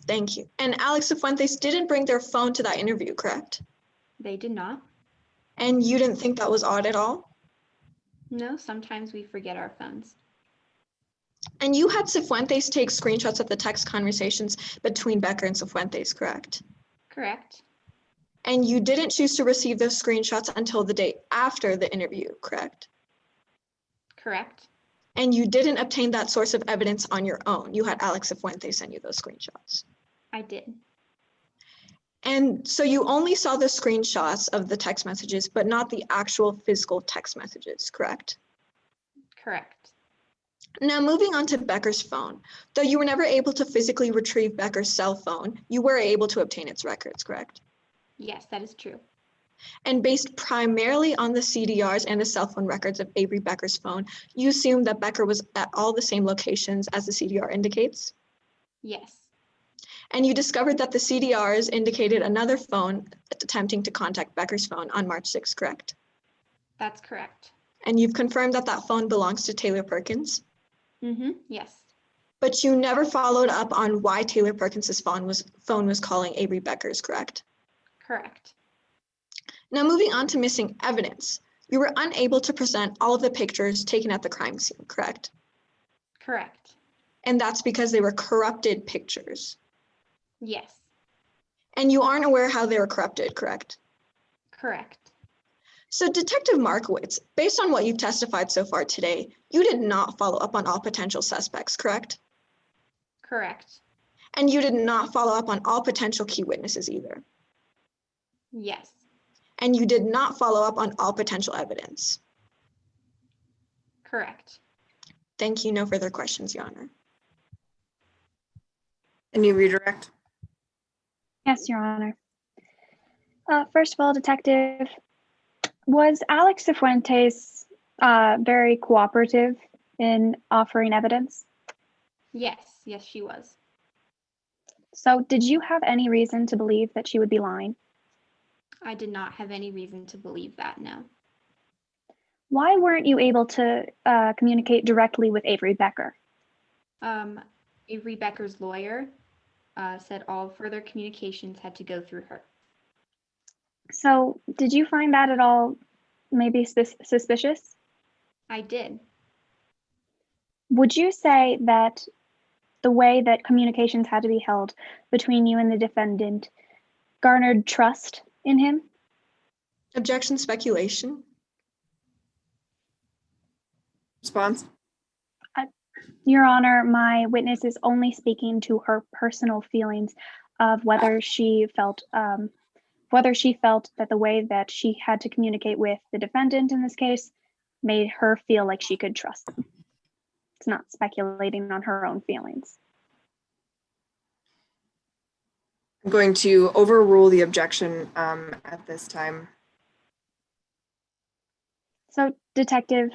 [SPEAKER 5] Thank you. And Alex Cifuentes didn't bring their phone to that interview, correct?
[SPEAKER 9] They did not.
[SPEAKER 5] And you didn't think that was odd at all?
[SPEAKER 9] No, sometimes we forget our phones.
[SPEAKER 5] And you had Cifuentes take screenshots of the text conversations between Becker and Cifuentes, correct?
[SPEAKER 9] Correct.
[SPEAKER 5] And you didn't choose to receive those screenshots until the day after the interview, correct?
[SPEAKER 9] Correct.
[SPEAKER 5] And you didn't obtain that source of evidence on your own. You had Alex Fuentes send you those screenshots.
[SPEAKER 9] I did.
[SPEAKER 5] And so you only saw the screenshots of the text messages, but not the actual physical text messages, correct?
[SPEAKER 9] Correct.
[SPEAKER 5] Now moving on to Becker's phone. Though you were never able to physically retrieve Becker's cell phone, you were able to obtain its records, correct?
[SPEAKER 9] Yes, that is true.
[SPEAKER 5] And based primarily on the CDRs and the cell phone records of Avery Becker's phone, you assume that Becker was at all the same locations as the CDR indicates?
[SPEAKER 9] Yes.
[SPEAKER 5] And you discovered that the CDRs indicated another phone attempting to contact Becker's phone on March 6th, correct?
[SPEAKER 9] That's correct.
[SPEAKER 5] And you've confirmed that that phone belongs to Taylor Perkins?
[SPEAKER 9] Yes.
[SPEAKER 5] But you never followed up on why Taylor Perkins's phone was calling Avery Becker's, correct?
[SPEAKER 9] Correct.
[SPEAKER 5] Now moving on to missing evidence. You were unable to present all of the pictures taken at the crime scene, correct?
[SPEAKER 9] Correct.
[SPEAKER 5] And that's because they were corrupted pictures.
[SPEAKER 9] Yes.
[SPEAKER 5] And you aren't aware how they were corrupted, correct?
[SPEAKER 9] Correct.
[SPEAKER 5] So Detective Markowitz, based on what you've testified so far today, you did not follow up on all potential suspects, correct?
[SPEAKER 9] Correct.
[SPEAKER 5] And you did not follow up on all potential key witnesses either.
[SPEAKER 9] Yes.
[SPEAKER 5] And you did not follow up on all potential evidence.
[SPEAKER 9] Correct.
[SPEAKER 5] Thank you. No further questions, Your Honor.
[SPEAKER 1] Can you redirect?
[SPEAKER 3] Yes, Your Honor. First of all, Detective, was Alex Cifuentes very cooperative in offering evidence?
[SPEAKER 9] Yes. Yes, she was.
[SPEAKER 3] So did you have any reason to believe that she would be lying?
[SPEAKER 9] I did not have any reason to believe that, no.
[SPEAKER 3] Why weren't you able to communicate directly with Avery Becker?
[SPEAKER 9] Avery Becker's lawyer said all further communications had to go through her.
[SPEAKER 3] So did you find that at all maybe suspicious?
[SPEAKER 9] I did.
[SPEAKER 3] Would you say that the way that communications had to be held between you and the defendant garnered trust in him?
[SPEAKER 5] Objection, speculation.
[SPEAKER 1] Response?
[SPEAKER 3] Your Honor, my witness is only speaking to her personal feelings of whether she felt that the way that she had to communicate with the defendant in this case made her feel like she could trust them. It's not speculating on her own feelings.
[SPEAKER 1] I'm going to overrule the objection at this time.
[SPEAKER 3] So, Detective,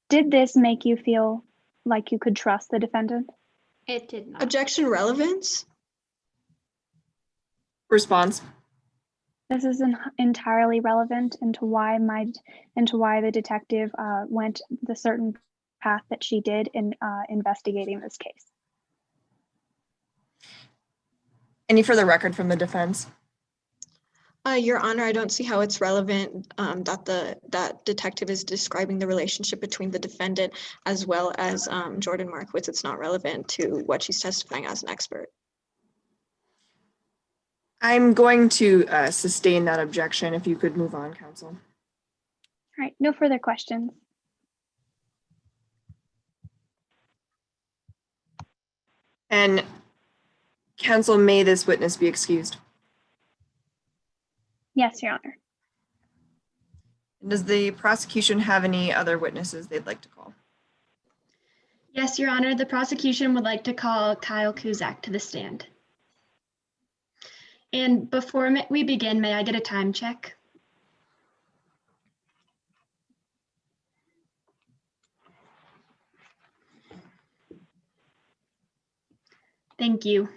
[SPEAKER 3] did this make you feel like you could trust the defendant?
[SPEAKER 9] It did not.
[SPEAKER 5] Objection, relevance.
[SPEAKER 1] Response?
[SPEAKER 3] This is entirely relevant into why the detective went the certain path that she did in investigating this case.
[SPEAKER 1] Any further record from the defense?
[SPEAKER 5] Your Honor, I don't see how it's relevant that detective is describing the relationship between the defendant as well as Jordan Markowitz. It's not relevant to what she's testifying as an expert.
[SPEAKER 1] I'm going to sustain that objection. If you could move on, counsel.
[SPEAKER 3] All right, no further questions.
[SPEAKER 1] And counsel, may this witness be excused?
[SPEAKER 3] Yes, Your Honor.
[SPEAKER 1] Does the prosecution have any other witnesses they'd like to call?
[SPEAKER 8] Yes, Your Honor, the prosecution would like to call Kyle Kuzak to the stand. And before we begin, may I get a time check? Thank you.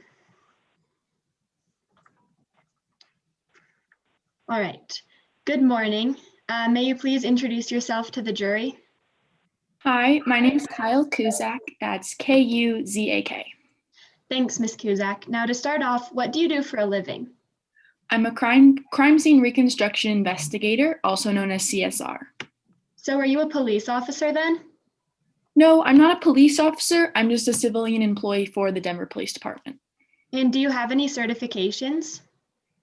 [SPEAKER 8] All right. Good morning. May you please introduce yourself to the jury?
[SPEAKER 10] Hi, my name is Kyle Kuzak. That's Kuzak.
[SPEAKER 8] Thanks, Ms. Kuzak. Now to start off, what do you do for a living?
[SPEAKER 10] I'm a crime scene reconstruction investigator, also known as CSR.
[SPEAKER 8] So are you a police officer then?
[SPEAKER 10] No, I'm not a police officer. I'm just a civilian employee for the Denver Police Department.
[SPEAKER 8] And do you have any certifications?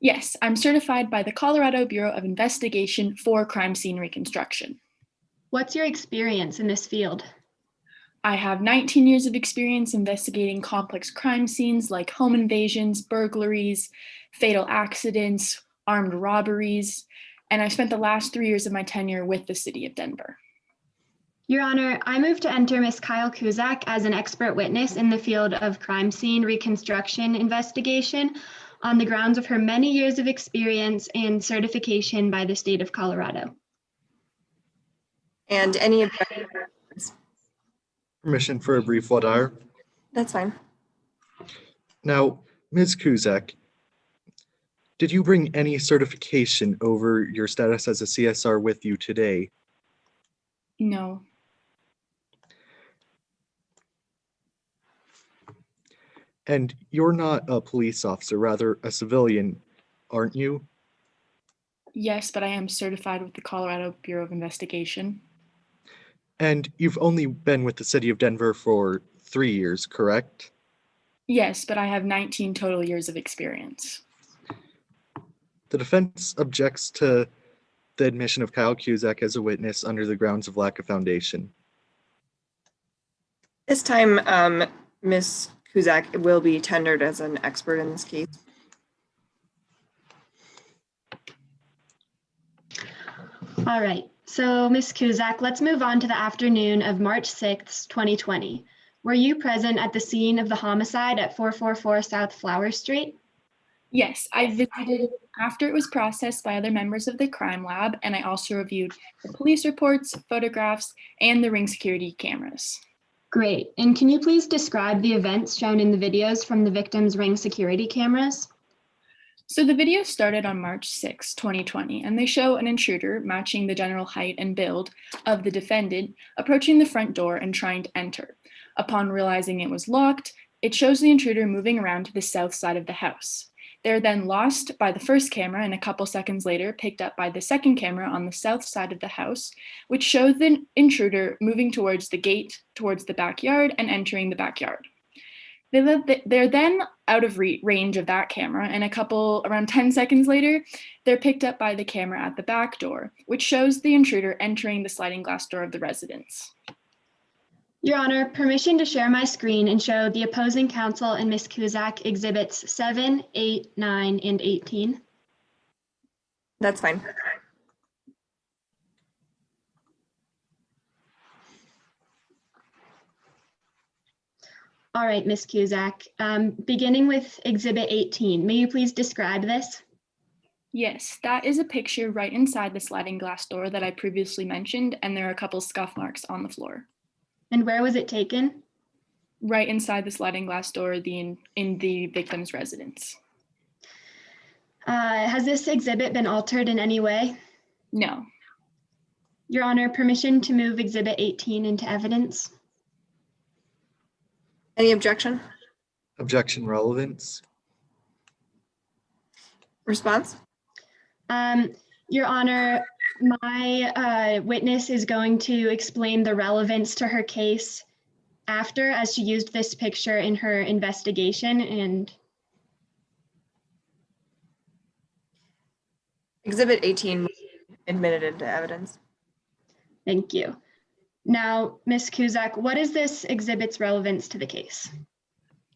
[SPEAKER 10] Yes, I'm certified by the Colorado Bureau of Investigation for crime scene reconstruction.
[SPEAKER 8] What's your experience in this field?
[SPEAKER 10] I have 19 years of experience investigating complex crime scenes like home invasions, burglaries, fatal accidents, armed robberies, and I spent the last 3 years of my tenure with the City of Denver.
[SPEAKER 8] Your Honor, I move to enter Ms. Kyle Kuzak as an expert witness in the field of crime scene reconstruction investigation on the grounds of her many years of experience and certification by the state of Colorado.
[SPEAKER 1] And any objections?
[SPEAKER 4] Permission for a brief voir dire.
[SPEAKER 1] That's fine.
[SPEAKER 4] Now, Ms. Kuzak, did you bring any certification over your status as a CSR with you today?
[SPEAKER 10] No.
[SPEAKER 4] And you're not a police officer, rather a civilian, aren't you?
[SPEAKER 10] Yes, but I am certified with the Colorado Bureau of Investigation.
[SPEAKER 4] And you've only been with the City of Denver for 3 years, correct?
[SPEAKER 10] Yes, but I have 19 total years of experience.
[SPEAKER 4] The defense objects to the admission of Kyle Kuzak as a witness under the grounds of lack of foundation.
[SPEAKER 1] This time, Ms. Kuzak will be tendered as an expert in this case.
[SPEAKER 8] All right, so Ms. Kuzak, let's move on to the afternoon of March 6th, 2020. Were you present at the scene of the homicide at 444 South Flower Street?
[SPEAKER 10] Yes, I visited after it was processed by other members of the crime lab, and I also reviewed the police reports, photographs, and the ring security cameras.
[SPEAKER 8] Great, and can you please describe the events shown in the videos from the victim's ring security cameras?
[SPEAKER 10] So the video started on March 6, 2020, and they show an intruder matching the general height and build of the defendant approaching the front door and trying to enter. Upon realizing it was locked, it shows the intruder moving around to the south side of the house. They're then lost by the first camera and a couple seconds later picked up by the second camera on the south side of the house, which shows the intruder moving towards the gate, towards the backyard, and entering the backyard. They're then out of range of that camera, and around 10 seconds later, they're picked up by the camera at the back door, which shows the intruder entering the sliding glass door of the residence.
[SPEAKER 8] Your Honor, permission to share my screen and show the opposing counsel and Ms. Kuzak exhibits 7, 8, 9, and 18.
[SPEAKER 1] That's fine.
[SPEAKER 8] All right, Ms. Kuzak, beginning with exhibit 18, may you please describe this?
[SPEAKER 10] Yes, that is a picture right inside the sliding glass door that I previously mentioned, and there are a couple scuff marks on the floor.
[SPEAKER 8] And where was it taken?
[SPEAKER 10] Right inside the sliding glass door in the victim's residence.
[SPEAKER 8] Has this exhibit been altered in any way?
[SPEAKER 10] No.
[SPEAKER 8] Your Honor, permission to move exhibit 18 into evidence.
[SPEAKER 1] Any objection?
[SPEAKER 4] Objection relevance.
[SPEAKER 1] Response?
[SPEAKER 8] Your Honor, my witness is going to explain the relevance to her case after, as she used this picture in her investigation. And
[SPEAKER 1] Exhibit 18 admitted into evidence.
[SPEAKER 8] Thank you. Now, Ms. Kuzak, what is this exhibit's relevance to the case?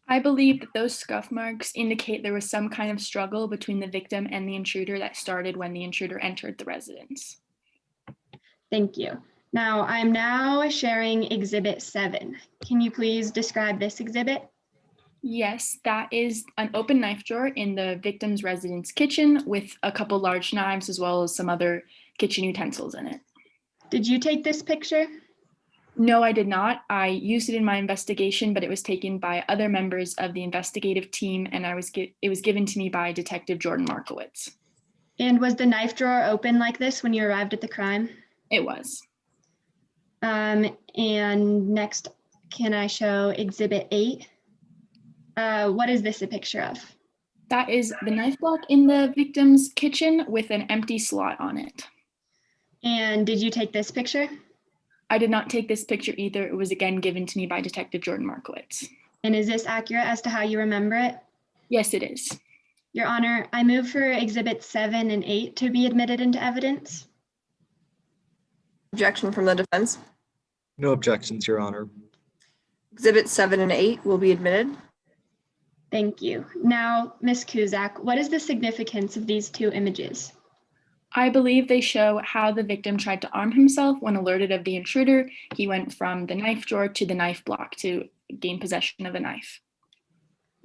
[SPEAKER 10] I believe that those scuff marks indicate there was some kind of struggle between the victim and the intruder that started when the intruder entered the residence.
[SPEAKER 8] Thank you. Now, I'm now sharing exhibit 7. Can you please describe this exhibit?
[SPEAKER 10] Yes, that is an open knife drawer in the victim's residence kitchen with a couple large knives as well as some other kitchen utensils in it.
[SPEAKER 8] Did you take this picture?
[SPEAKER 10] No, I did not. I used it in my investigation, but it was taken by other members of the investigative team, and it was given to me by Detective Jordan Markowitz.
[SPEAKER 8] And was the knife drawer open like this when you arrived at the crime?
[SPEAKER 10] It was.
[SPEAKER 8] And next, can I show exhibit 8? What is this a picture of?
[SPEAKER 10] That is the knife block in the victim's kitchen with an empty slot on it.
[SPEAKER 8] And did you take this picture?
[SPEAKER 10] I did not take this picture either. It was again given to me by Detective Jordan Markowitz.
[SPEAKER 8] And is this accurate as to how you remember it?
[SPEAKER 10] Yes, it is.
[SPEAKER 8] Your Honor, I move for Exhibits 7 and 8 to be admitted into evidence.
[SPEAKER 1] Objection from the defense.
[SPEAKER 4] No objections, Your Honor.
[SPEAKER 1] Exhibits 7 and 8 will be admitted.
[SPEAKER 8] Thank you. Now, Ms. Kuzak, what is the significance of these two images?
[SPEAKER 10] I believe they show how the victim tried to arm himself when alerted of the intruder. He went from the knife drawer to the knife block to gain possession of the knife.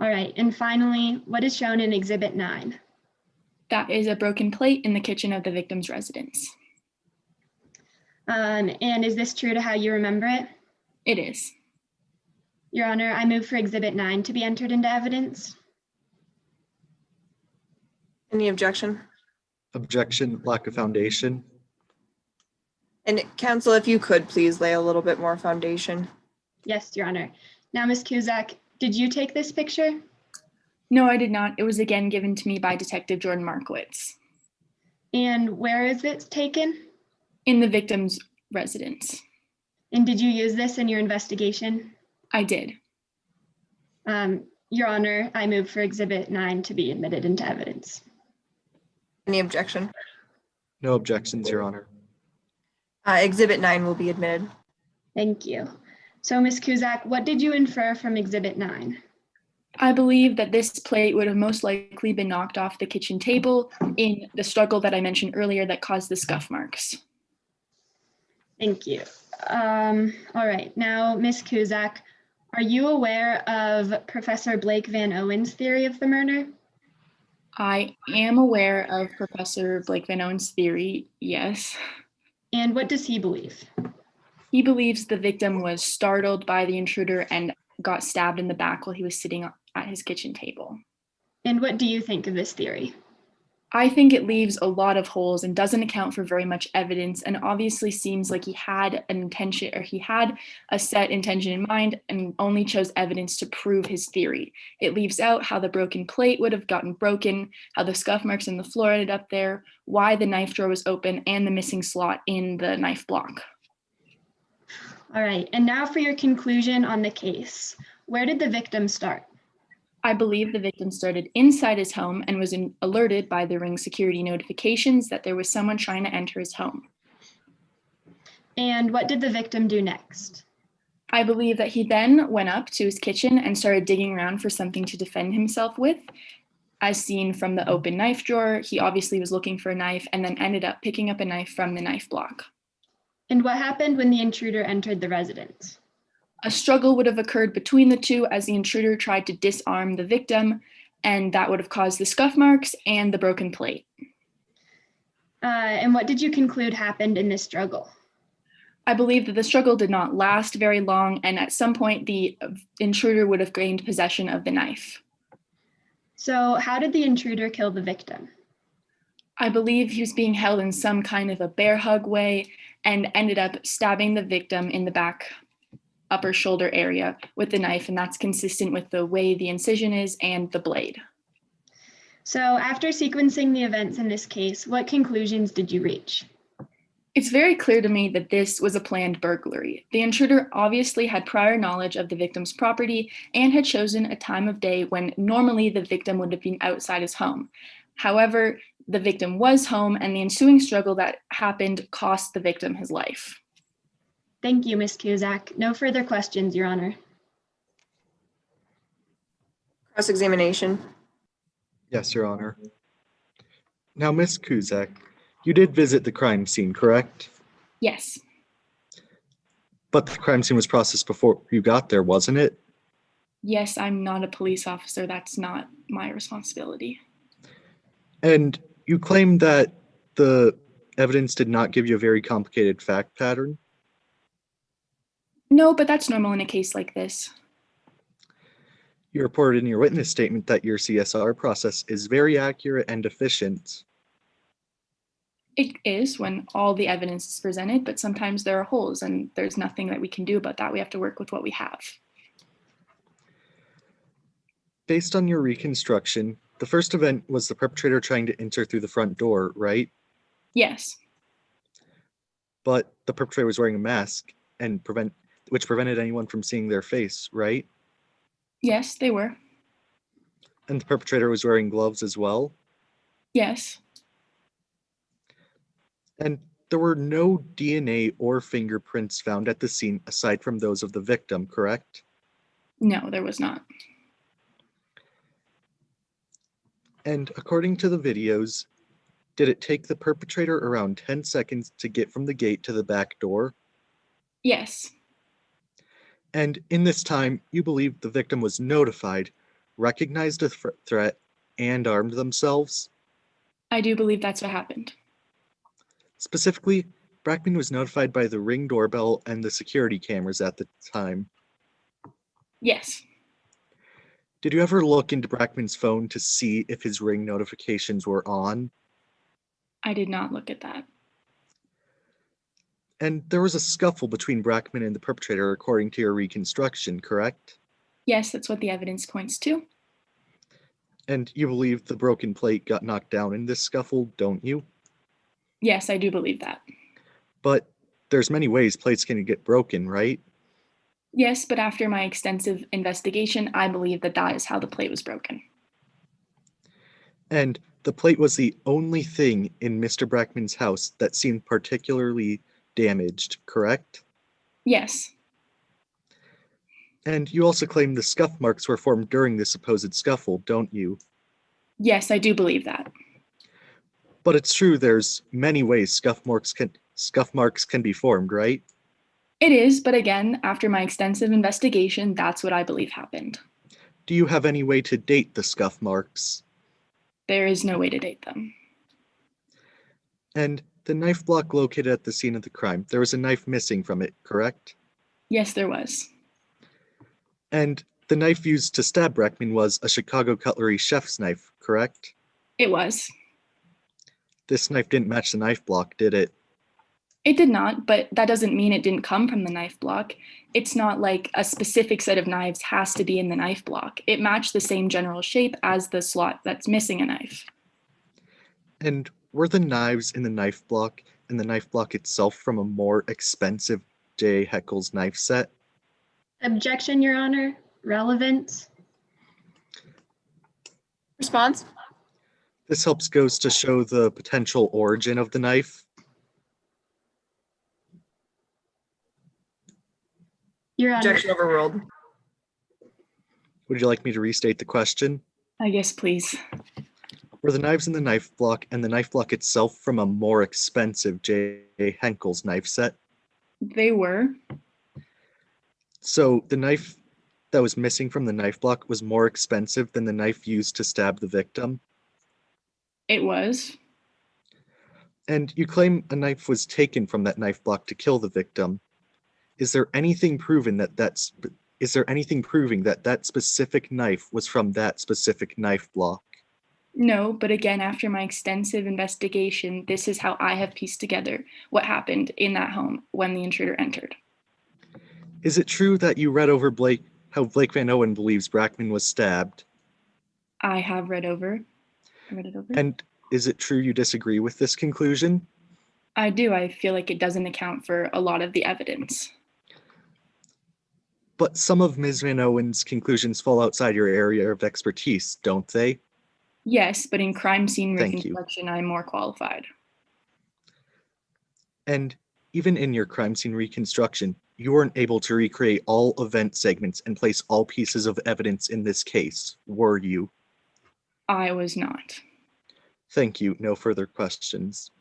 [SPEAKER 8] All right, and finally, what is shown in Exhibit 9?
[SPEAKER 10] That is a broken plate in the kitchen of the victim's residence.
[SPEAKER 8] And is this true to how you remember it?
[SPEAKER 10] It is.
[SPEAKER 8] Your Honor, I move for Exhibit 9 to be entered into evidence.
[SPEAKER 1] Any objection?
[SPEAKER 4] Objection, lack of foundation.
[SPEAKER 1] And counsel, if you could please lay a little bit more foundation.
[SPEAKER 8] Yes, Your Honor. Now, Ms. Kuzak, did you take this picture?
[SPEAKER 10] No, I did not. It was again given to me by Detective Jordan Markowitz.
[SPEAKER 8] And where is it taken?
[SPEAKER 10] In the victim's residence.
[SPEAKER 8] And did you use this in your investigation?
[SPEAKER 10] I did.
[SPEAKER 8] Your Honor, I move for Exhibit 9 to be admitted into evidence.
[SPEAKER 1] Any objection?
[SPEAKER 4] No objections, Your Honor.
[SPEAKER 1] Exhibit 9 will be admitted.
[SPEAKER 8] Thank you. So, Ms. Kuzak, what did you infer from Exhibit 9?
[SPEAKER 10] I believe that this plate would have most likely been knocked off the kitchen table in the struggle that I mentioned earlier that caused the scuff marks.
[SPEAKER 8] Thank you. All right, now, Ms. Kuzak, are you aware of Professor Blake Van Owen's theory of the murder?
[SPEAKER 10] I am aware of Professor Blake Van Owen's theory, yes.
[SPEAKER 8] And what does he believe?
[SPEAKER 10] He believes the victim was startled by the intruder and got stabbed in the back while he was sitting at his kitchen table.
[SPEAKER 8] And what do you think of this theory?
[SPEAKER 10] I think it leaves a lot of holes and doesn't account for very much evidence, and obviously seems like he had an intention, or he had a set intention in mind and only chose evidence to prove his theory. It leaves out how the broken plate would have gotten broken, how the scuff marks in the floor ended up there, why the knife drawer was open, and the missing slot in the knife block.
[SPEAKER 8] All right, and now for your conclusion on the case. Where did the victim start?
[SPEAKER 10] I believe the victim started inside his home and was alerted by the Ring security notifications that there was someone trying to enter his home.
[SPEAKER 8] And what did the victim do next?
[SPEAKER 10] I believe that he then went up to his kitchen and started digging around for something to defend himself with. As seen from the open knife drawer, he obviously was looking for a knife and then ended up picking up a knife from the knife block.
[SPEAKER 8] And what happened when the intruder entered the residence?
[SPEAKER 10] A struggle would have occurred between the two as the intruder tried to disarm the victim, and that would have caused the scuff marks and the broken plate.
[SPEAKER 8] And what did you conclude happened in this struggle?
[SPEAKER 10] I believe that the struggle did not last very long, and at some point the intruder would have gained possession of the knife.
[SPEAKER 8] So how did the intruder kill the victim?
[SPEAKER 10] I believe he was being held in some kind of a bear hug way and ended up stabbing the victim in the back upper shoulder area with the knife, and that's consistent with the way the incision is and the blade.
[SPEAKER 8] So after sequencing the events in this case, what conclusions did you reach?
[SPEAKER 10] It's very clear to me that this was a planned burglary. The intruder obviously had prior knowledge of the victim's property and had chosen a time of day when normally the victim would have been outside his home. However, the victim was home, and the ensuing struggle that happened cost the victim his life.
[SPEAKER 8] Thank you, Ms. Kuzak. No further questions, Your Honor.
[SPEAKER 1] Cross-examination.
[SPEAKER 4] Yes, Your Honor. Now, Ms. Kuzak, you did visit the crime scene, correct?
[SPEAKER 10] Yes.
[SPEAKER 4] But the crime scene was processed before you got there, wasn't it?
[SPEAKER 10] Yes, I'm not a police officer. That's not my responsibility.
[SPEAKER 4] And you claim that the evidence did not give you a very complicated fact pattern?
[SPEAKER 10] No, but that's normal in a case like this.
[SPEAKER 4] You reported in your witness statement that your CSR process is very accurate and efficient.
[SPEAKER 10] It is when all the evidence is presented, but sometimes there are holes and there's nothing that we can do about that. We have to work with what we have.
[SPEAKER 4] Based on your reconstruction, the first event was the perpetrator trying to enter through the front door, right?
[SPEAKER 10] Yes.
[SPEAKER 4] But the perpetrator was wearing a mask and which prevented anyone from seeing their face, right?
[SPEAKER 10] Yes, they were.
[SPEAKER 4] And the perpetrator was wearing gloves as well?
[SPEAKER 10] Yes.
[SPEAKER 4] And there were no DNA or fingerprints found at the scene aside from those of the victim, correct?
[SPEAKER 10] No, there was not.
[SPEAKER 4] And according to the videos, did it take the perpetrator around 10 seconds to get from the gate to the back door?
[SPEAKER 10] Yes.
[SPEAKER 4] And in this time, you believe the victim was notified, recognized a threat, and armed themselves?
[SPEAKER 10] I do believe that's what happened.
[SPEAKER 4] Specifically, Brackman was notified by the Ring doorbell and the security cameras at the time.
[SPEAKER 10] Yes.
[SPEAKER 4] Did you ever look into Brackman's phone to see if his Ring notifications were on?
[SPEAKER 10] I did not look at that.
[SPEAKER 4] And there was a scuffle between Brackman and the perpetrator according to your reconstruction, correct?
[SPEAKER 10] Yes, that's what the evidence points to.
[SPEAKER 4] And you believe the broken plate got knocked down in this scuffle, don't you?
[SPEAKER 10] Yes, I do believe that.
[SPEAKER 4] But there's many ways plates can get broken, right?
[SPEAKER 10] Yes, but after my extensive investigation, I believe that that is how the plate was broken.
[SPEAKER 4] And the plate was the only thing in Mr. Brackman's house that seemed particularly damaged, correct?
[SPEAKER 10] Yes.
[SPEAKER 4] And you also claim the scuff marks were formed during this supposed scuffle, don't you?
[SPEAKER 10] Yes, I do believe that.
[SPEAKER 4] But it's true there's many ways scuff marks can be formed, right?
[SPEAKER 10] It is, but again, after my extensive investigation, that's what I believe happened.
[SPEAKER 4] Do you have any way to date the scuff marks?
[SPEAKER 10] There is no way to date them.
[SPEAKER 4] And the knife block located at the scene of the crime, there was a knife missing from it, correct?
[SPEAKER 10] Yes, there was.
[SPEAKER 4] And the knife used to stab Brackman was a Chicago cutlery chef's knife, correct?
[SPEAKER 10] It was.
[SPEAKER 4] This knife didn't match the knife block, did it?
[SPEAKER 10] It did not, but that doesn't mean it didn't come from the knife block. It's not like a specific set of knives has to be in the knife block. It matched the same general shape as the slot that's missing a knife.
[SPEAKER 4] And were the knives in the knife block and the knife block itself from a more expensive J. Heckles knife set?
[SPEAKER 8] Objection, Your Honor. Relevance.
[SPEAKER 1] Response?
[SPEAKER 4] This goes to show the potential origin of the knife.
[SPEAKER 8] Your Honor.
[SPEAKER 1] Objection overruled.
[SPEAKER 4] Would you like me to restate the question?
[SPEAKER 10] Yes, please.
[SPEAKER 4] Were the knives in the knife block and the knife block itself from a more expensive J. Henkel's knife set?
[SPEAKER 10] They were.
[SPEAKER 4] So the knife that was missing from the knife block was more expensive than the knife used to stab the victim?
[SPEAKER 10] It was.
[SPEAKER 4] And you claim a knife was taken from that knife block to kill the victim. Is there anything proving that that specific knife was from that specific knife block?
[SPEAKER 10] No, but again, after my extensive investigation, this is how I have pieced together what happened in that home when the intruder entered.
[SPEAKER 4] Is it true that you read over how Blake Van Owen believes Brackman was stabbed?
[SPEAKER 10] I have read it over.
[SPEAKER 4] And is it true you disagree with this conclusion?
[SPEAKER 10] I do. I feel like it doesn't account for a lot of the evidence.
[SPEAKER 4] But some of Ms. Van Owen's conclusions fall outside your area of expertise, don't they?
[SPEAKER 10] Yes, but in crime scene
[SPEAKER 4] Thank
[SPEAKER 10] reconstruction, I'm more qualified.
[SPEAKER 4] And even in your crime scene reconstruction, you weren't able to recreate all event segments and place all pieces of evidence in this case, were you?
[SPEAKER 10] I was not.
[SPEAKER 4] Thank you. No further questions.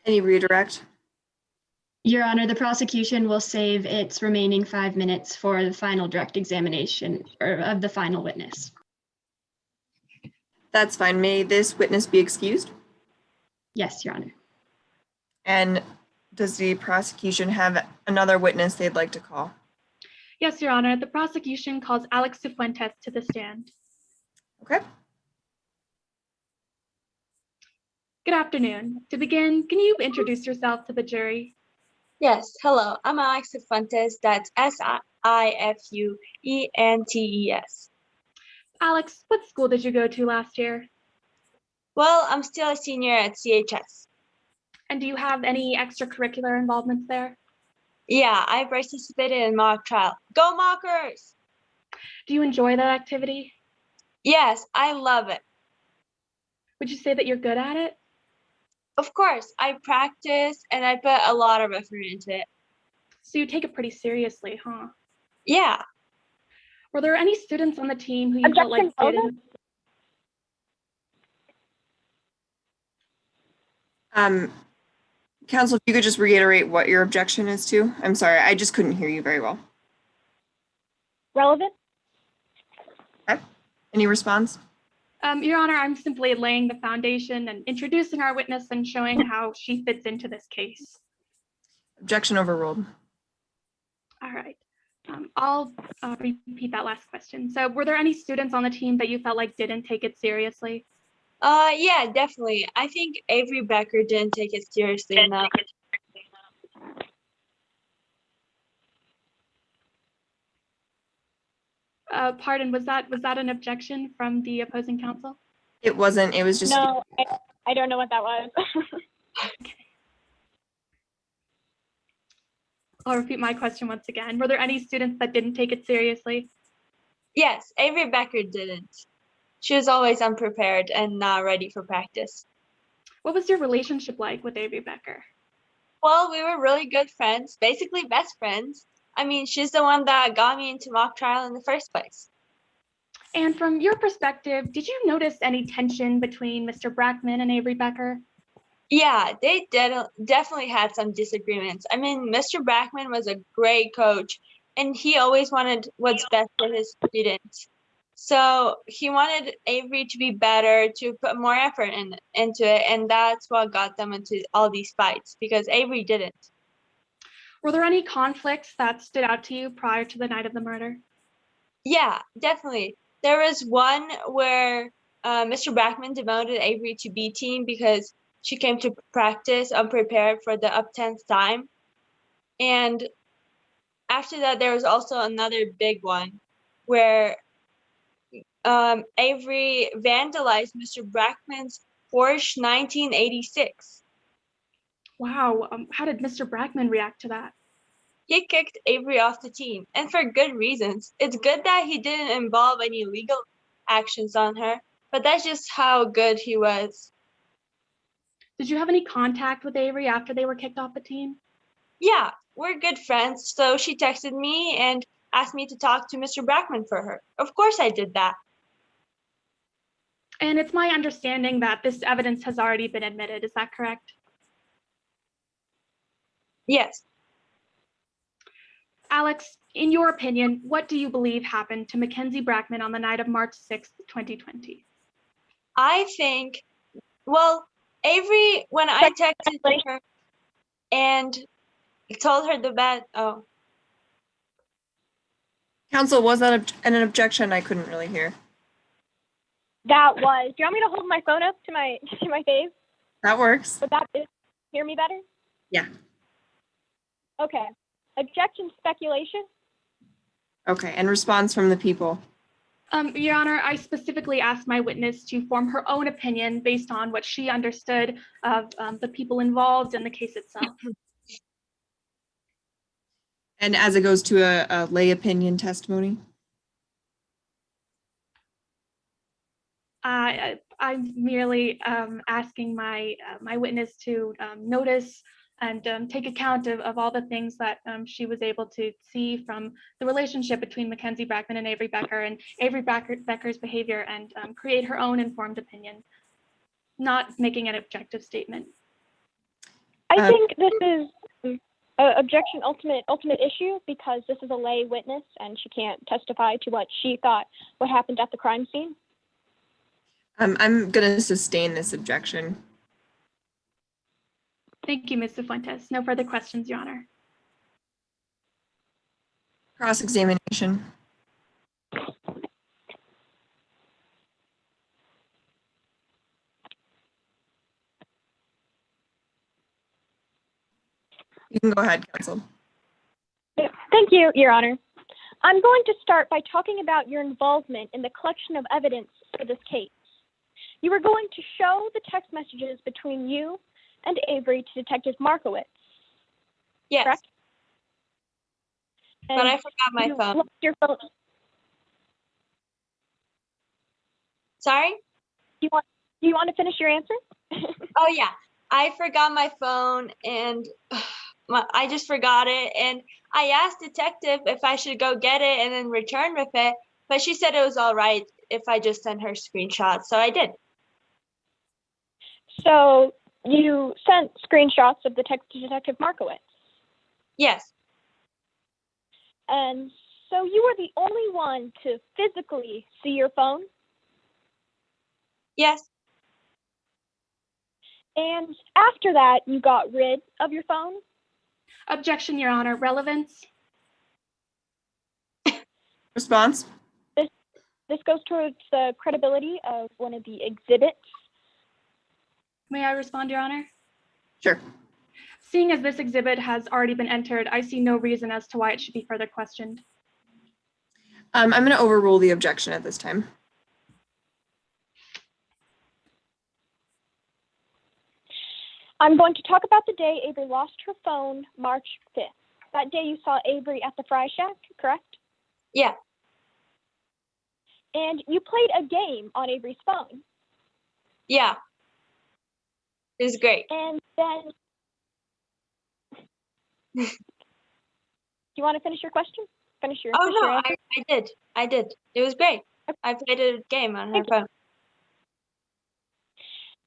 [SPEAKER 1] Any redirect?
[SPEAKER 8] Your Honor, the prosecution will save its remaining 5 minutes for the final direct examination of the final witness.
[SPEAKER 1] That's fine. May this witness be excused?
[SPEAKER 8] Yes, Your Honor.
[SPEAKER 1] And does the prosecution have another witness they'd like to call?
[SPEAKER 7] Yes, Your Honor. The prosecution calls Alex Cifuentes to the stand.
[SPEAKER 1] Okay.
[SPEAKER 7] Good afternoon. To begin, can you introduce yourself to the jury?
[SPEAKER 11] Yes, hello. I'm Alex Cifuentes. That's Sifuentes.
[SPEAKER 7] Alex, what school did you go to last year?
[SPEAKER 11] Well, I'm still a senior at CHS.
[SPEAKER 7] And do you have any extracurricular involvements there?
[SPEAKER 11] Yeah, I participated in mock trial. Go Mockers!
[SPEAKER 7] Do you enjoy that activity?
[SPEAKER 11] Yes, I love it.
[SPEAKER 7] Would you say that you're good at it?
[SPEAKER 11] Of course, I practice and I put a lot of effort into it.
[SPEAKER 7] So you take it pretty seriously, huh?
[SPEAKER 11] Yeah.
[SPEAKER 7] Were there any students on the team who you felt like didn't?
[SPEAKER 1] Counsel, if you could just reiterate what your objection is to. I'm sorry, I just couldn't hear you very well.
[SPEAKER 12] Relevant?
[SPEAKER 1] Okay. Any response?
[SPEAKER 7] Your Honor, I'm simply laying the foundation and introducing our witness and showing how she fits into this case.
[SPEAKER 1] Objection overruled.
[SPEAKER 7] All right. I'll repeat that last question. So were there any students on the team that you felt like didn't take it seriously?
[SPEAKER 11] Yeah, definitely. I think Avery Becker didn't take it seriously enough.
[SPEAKER 7] Pardon, was that an objection from the opposing counsel?
[SPEAKER 1] It wasn't, it was just.
[SPEAKER 12] No, I don't know what that was.
[SPEAKER 7] Okay. I'll repeat my question once again. Were there any students that didn't take it seriously?
[SPEAKER 11] Yes, Avery Becker didn't. She was always unprepared and not ready for practice.
[SPEAKER 7] What was your relationship like with Avery Becker?
[SPEAKER 11] Well, we were really good friends, basically best friends. I mean, she's the one that got me into mock trial in the first place.
[SPEAKER 7] And from your perspective, did you notice any tension between Mr. Brackman and Avery Becker?
[SPEAKER 11] Yeah, they definitely had some disagreements. I mean, Mr. Brackman was a great coach, and he always wanted what's best for his students. So he wanted Avery to be better, to put more effort into it, and that's what got them into all these fights, because Avery didn't.
[SPEAKER 7] Were there any conflicts that stood out to you prior to the night of the murder?
[SPEAKER 11] Yeah, definitely. There was one where Mr. Brackman demoted Avery to B team because she came to practice unprepared for the up 10th time. And after that, there was also another big one where Avery vandalized Mr. Brackman's Porsche 1986.
[SPEAKER 7] Wow, how did Mr. Brackman react to that?
[SPEAKER 11] He kicked Avery off the team, and for good reasons. It's good that he didn't involve any legal actions on her, but that's just how good he was.
[SPEAKER 7] Did you have any contact with Avery after they were kicked off the team?
[SPEAKER 11] Yeah, we're good friends, so she texted me and asked me to talk to Mr. Brackman for her. Of course I did that.
[SPEAKER 7] And it's my understanding that this evidence has already been admitted. Is that correct?
[SPEAKER 11] Yes.
[SPEAKER 7] Alex, in your opinion, what do you believe happened to Mackenzie Brackman on the night of March 6th, 2020?
[SPEAKER 11] I think, well, Avery, when I texted her and told her the bad, oh.
[SPEAKER 1] Counsel, was that an objection? I couldn't really hear.
[SPEAKER 12] That was. Do you want me to hold my phone up to my face?
[SPEAKER 1] That works.
[SPEAKER 12] Would that hear me better?
[SPEAKER 1] Yeah.
[SPEAKER 12] Okay. Objection, speculation.
[SPEAKER 1] Okay, and response from the people.
[SPEAKER 7] Your Honor, I specifically asked my witness to form her own opinion based on what she understood of the people involved in the case itself.
[SPEAKER 1] And as it goes to a lay opinion testimony?
[SPEAKER 7] I'm merely asking my witness to notice and take account of all the things that she was able to see from the relationship between Mackenzie Brackman and Avery Becker and Avery Becker's behavior, and create her own informed opinion, not making an objective statement.
[SPEAKER 12] I think this is objection ultimate issue, because this is a lay witness and she can't testify to what she thought what happened at the crime scene.
[SPEAKER 1] I'm going to sustain this objection.
[SPEAKER 7] Thank you, Ms. Fuentes. No further questions, Your Honor.
[SPEAKER 1] Cross-examination. You can go ahead, counsel.
[SPEAKER 12] Thank you, Your Honor. I'm going to start by talking about your involvement in the collection of evidence for this case. You were going to show the text messages between you and Avery to Detective Markowitz.
[SPEAKER 11] Yes.
[SPEAKER 12] Correct?
[SPEAKER 11] But I forgot my phone.
[SPEAKER 12] Your phone.
[SPEAKER 11] Sorry?
[SPEAKER 12] Do you want to finish your answer?
[SPEAKER 11] Oh yeah, I forgot my phone and I just forgot it. And I asked detective if I should go get it and then return with it, but she said it was all right if I just sent her screenshots. So I did.
[SPEAKER 12] So you sent screenshots of the text to Detective Markowitz.
[SPEAKER 11] Yes.
[SPEAKER 12] And so you were the only one to physically see your phone?
[SPEAKER 11] Yes.
[SPEAKER 12] And after that, you got rid of your phone?
[SPEAKER 7] Objection, Your Honor. Relevance?
[SPEAKER 1] Response?
[SPEAKER 12] This goes towards the credibility of one of the exhibits.
[SPEAKER 7] May I respond, Your Honor?
[SPEAKER 1] Sure.
[SPEAKER 7] Seeing as this exhibit has already been entered, I see no reason as to why it should be further questioned.
[SPEAKER 1] I'm going to overrule the objection at this time.
[SPEAKER 12] I'm going to talk about the day Avery lost her phone, March 5th. That day you saw Avery at the Fry Shack, correct?
[SPEAKER 11] Yeah.
[SPEAKER 12] And you played a game on Avery's phone.
[SPEAKER 11] Yeah. It was great.
[SPEAKER 12] And then, do you want to finish your question? Finish your answer?
[SPEAKER 11] I did. It was great. I played a game on her phone.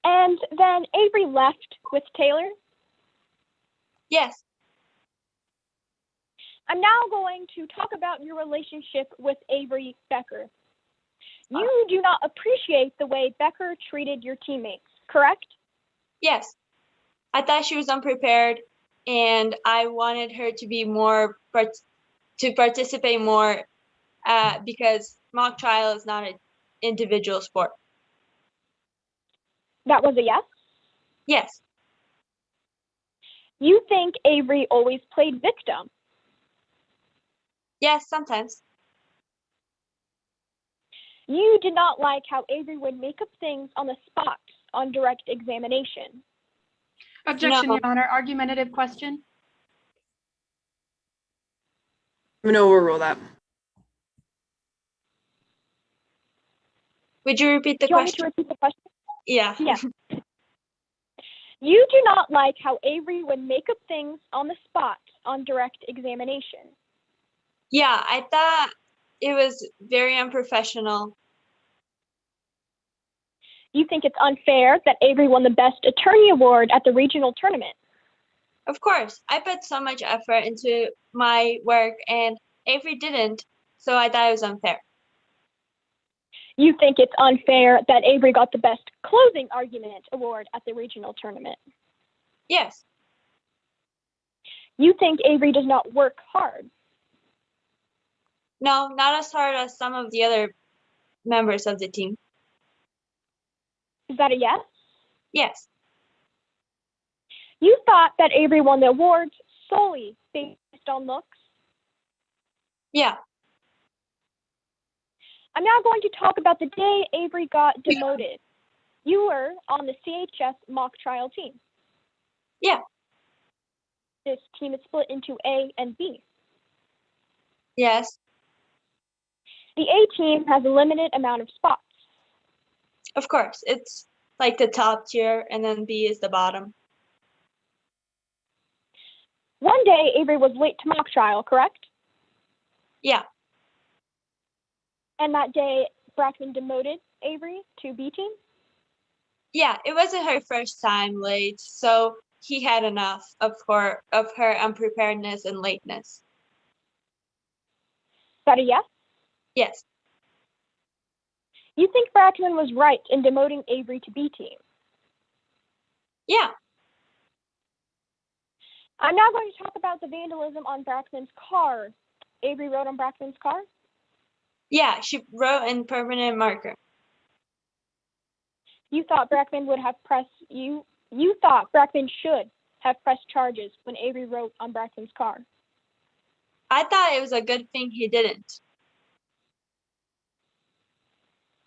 [SPEAKER 12] And then Avery left with Taylor?
[SPEAKER 11] Yes.
[SPEAKER 12] I'm now going to talk about your relationship with Avery Becker. You do not appreciate the way Becker treated your teammates, correct?
[SPEAKER 11] Yes. I thought she was unprepared and I wanted her to be more, to participate more because mock trial is not an individual sport.
[SPEAKER 12] That was a yes?
[SPEAKER 11] Yes.
[SPEAKER 12] You think Avery always played victim?
[SPEAKER 11] Yes, sometimes.
[SPEAKER 12] You did not like how Avery would make up things on the spot on direct examination.
[SPEAKER 7] Objection,
[SPEAKER 11] No.
[SPEAKER 7] Your Honor. Argumentative question?
[SPEAKER 1] I'm going to overrule that.
[SPEAKER 11] Would you repeat the
[SPEAKER 12] Do you want me to
[SPEAKER 11] question?
[SPEAKER 12] repeat the question?
[SPEAKER 11] Yeah.
[SPEAKER 12] Yes. You do not like how Avery would make up things on the spot on direct examination.
[SPEAKER 11] Yeah, I thought it was very unprofessional.
[SPEAKER 12] You think it's unfair that Avery won the Best Attorney Award at the regional tournament.
[SPEAKER 11] Of course, I put so much effort into my work and Avery didn't, so I thought it was unfair.
[SPEAKER 12] You think it's unfair that Avery got the Best Closing Argument Award at the regional tournament.
[SPEAKER 11] Yes.
[SPEAKER 12] You think Avery does not work hard.
[SPEAKER 11] No, not as hard as some of the other members of the team.
[SPEAKER 12] Is that a yes?
[SPEAKER 11] Yes.
[SPEAKER 12] You thought that Avery won the awards solely based on looks.
[SPEAKER 11] Yeah.
[SPEAKER 12] I'm now going to talk about the day Avery got demoted. You were on the CHS mock trial team.
[SPEAKER 11] Yeah.
[SPEAKER 12] This team is split into A and B.
[SPEAKER 11] Yes.
[SPEAKER 12] The A team has a limited amount of spots.
[SPEAKER 11] Of course, it's like the top tier and then B is the bottom.
[SPEAKER 12] One day, Avery was late to mock trial, correct?
[SPEAKER 11] Yeah.
[SPEAKER 12] And that day, Brackman demoted Avery to B team?
[SPEAKER 11] Yeah, it wasn't her first time late, so he had enough of her unpreparedness and lateness.
[SPEAKER 12] Is that a yes?
[SPEAKER 11] Yes.
[SPEAKER 12] You think Brackman was right in demoting Avery to B team?
[SPEAKER 11] Yeah.
[SPEAKER 12] I'm now going to talk about the vandalism on Brackman's car. Avery wrote on Brackman's car?
[SPEAKER 11] Yeah, she wrote in permanent marker.
[SPEAKER 12] You thought Brackman would have pressed you thought Brackman should have pressed charges when Avery wrote on Brackman's car.
[SPEAKER 11] I thought it was a good thing he didn't.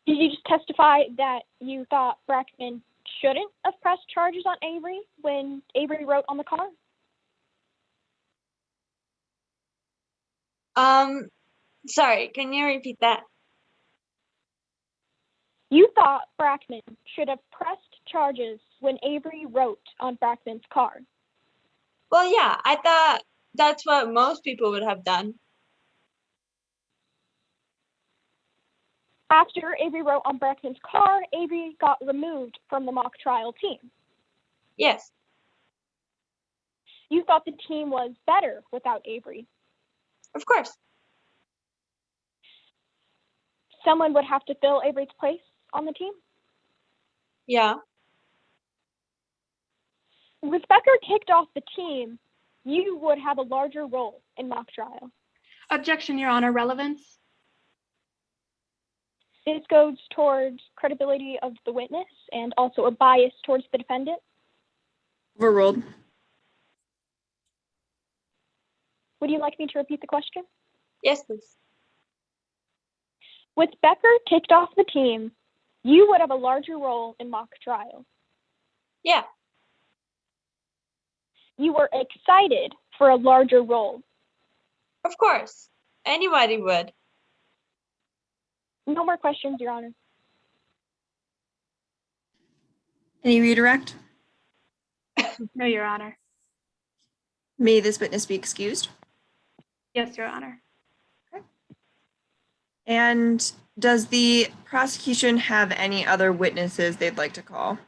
[SPEAKER 12] Did you just testify that you thought Brackman shouldn't have pressed charges on Avery when Avery wrote on the car?
[SPEAKER 11] Sorry, can you repeat that?
[SPEAKER 12] You thought Brackman should have pressed charges when Avery wrote on Brackman's card.
[SPEAKER 11] Well, yeah, I thought that's what most people would have done.
[SPEAKER 12] After Avery wrote on Brackman's card, Avery got removed from the mock trial team.
[SPEAKER 11] Yes.
[SPEAKER 12] You thought the team was better without Avery.
[SPEAKER 11] Of course.
[SPEAKER 12] Someone would have to fill Avery's place on the team.
[SPEAKER 11] Yeah.
[SPEAKER 12] With Becker kicked off the team, you would have a larger role in mock trial.
[SPEAKER 7] Objection, Your Honor. Relevance?
[SPEAKER 12] This goes towards credibility of the witness and also a bias towards the defendant.
[SPEAKER 1] Overruled.
[SPEAKER 12] Would you like me to repeat the question?
[SPEAKER 11] Yes, please.
[SPEAKER 12] With Becker kicked off the team, you would have a larger role in mock trial.
[SPEAKER 11] Yeah.
[SPEAKER 12] You were excited for a larger role.
[SPEAKER 11] Of course. Anybody would.
[SPEAKER 12] No more questions, Your Honor.
[SPEAKER 1] Any redirect?
[SPEAKER 7] No, Your Honor.
[SPEAKER 1] May this witness be excused?
[SPEAKER 7] Yes, Your Honor.
[SPEAKER 1] And does the prosecution have any other witnesses they'd like to call?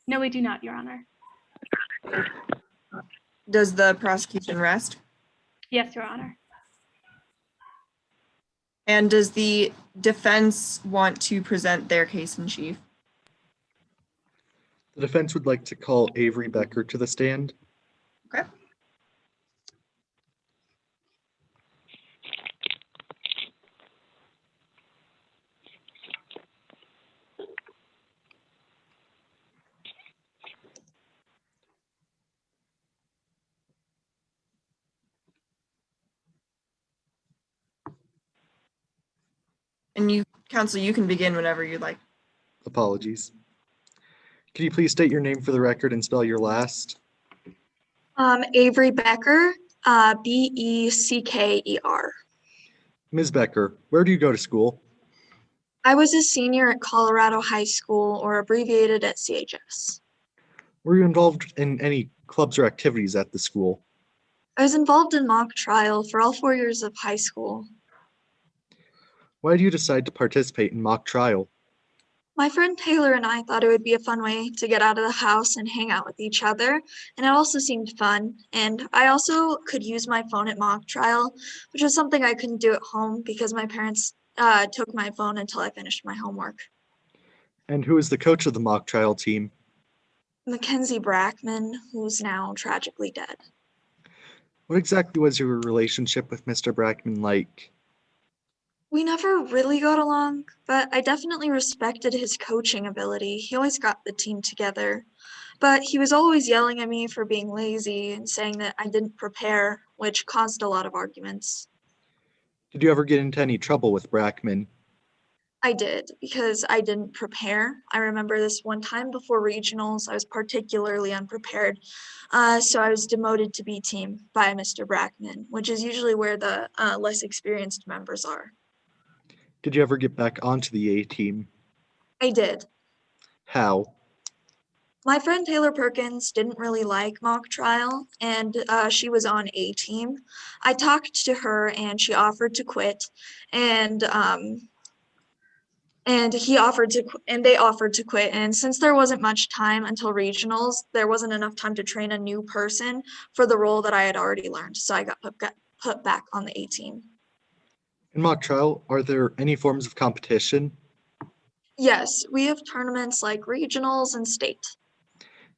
[SPEAKER 7] No, we do not, Your Honor.
[SPEAKER 1] Does the prosecution rest?
[SPEAKER 7] Yes, Your Honor.
[SPEAKER 1] And does the defense want to present their case in chief?
[SPEAKER 4] The defense would like to call Avery Becker to the stand.
[SPEAKER 1] Okay. And you, counsel, you can begin whenever you'd like.
[SPEAKER 4] Apologies. Can you please state your name for the record and spell your last?
[SPEAKER 5] Avery Becker, Becker.
[SPEAKER 4] Ms. Becker, where do you go to school?
[SPEAKER 5] I was a senior at Colorado High School, or abbreviated at CHS.
[SPEAKER 4] Were you involved in any clubs or activities at the school?
[SPEAKER 5] I was involved in mock trial for all 4 years of high school.
[SPEAKER 4] Why did you decide to participate in mock trial?
[SPEAKER 5] My friend Taylor and I thought it would be a fun way to get out of the house and hang out with each other, and it also seemed fun. And I also could use my phone at mock trial, which was something I couldn't do at home because my parents took my phone until I finished my homework.
[SPEAKER 4] And who is the coach of the mock trial team?
[SPEAKER 5] Mackenzie Brackman, who's now tragically dead.
[SPEAKER 4] What exactly was your relationship with Mr. Brackman like?
[SPEAKER 5] We never really got along, but I definitely respected his coaching ability. He always got the team together, but he was always yelling at me for being lazy and saying that I didn't prepare, which caused a lot of arguments.
[SPEAKER 4] Did you ever get into any trouble with Brackman?
[SPEAKER 5] I did, because I didn't prepare. I remember this one time before regionals, I was particularly unprepared. So I was demoted to B team by Mr. Brackman, which is usually where the less experienced members are.
[SPEAKER 4] Did you ever get back onto the A team?
[SPEAKER 5] I did.
[SPEAKER 4] How?
[SPEAKER 5] My friend Taylor Perkins didn't really like mock trial, and she was on A team. I talked to her, and she offered to quit, and they offered to quit. And since there wasn't much time until regionals, there wasn't enough time to train a new person for the role that I had already learned. So I got put back on the A team.
[SPEAKER 4] In mock trial, are there any forms of competition?
[SPEAKER 5] Yes, we have tournaments like regionals and state.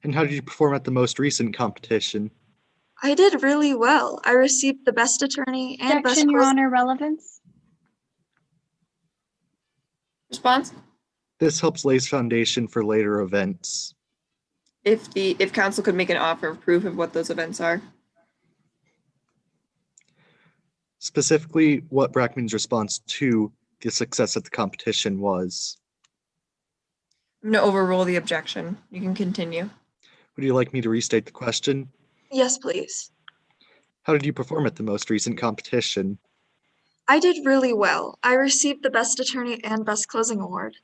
[SPEAKER 4] And how did you perform at the most recent competition?
[SPEAKER 5] I did really well. I received the best attorney and best
[SPEAKER 3] Objection, Your
[SPEAKER 5] closing.
[SPEAKER 3] Honor, relevance.
[SPEAKER 1] Response?
[SPEAKER 4] This helps lay foundation for later events.
[SPEAKER 1] If counsel could make an offer of proof of what those events are.
[SPEAKER 4] Specifically, what Brackman's response to the success at the competition was.
[SPEAKER 1] I'm going to overrule the objection. You can continue.
[SPEAKER 4] Would you like me to restate the question?
[SPEAKER 5] Yes, please.
[SPEAKER 4] How did you perform at the most recent competition?
[SPEAKER 5] I did really well. I received the best attorney and best closing award.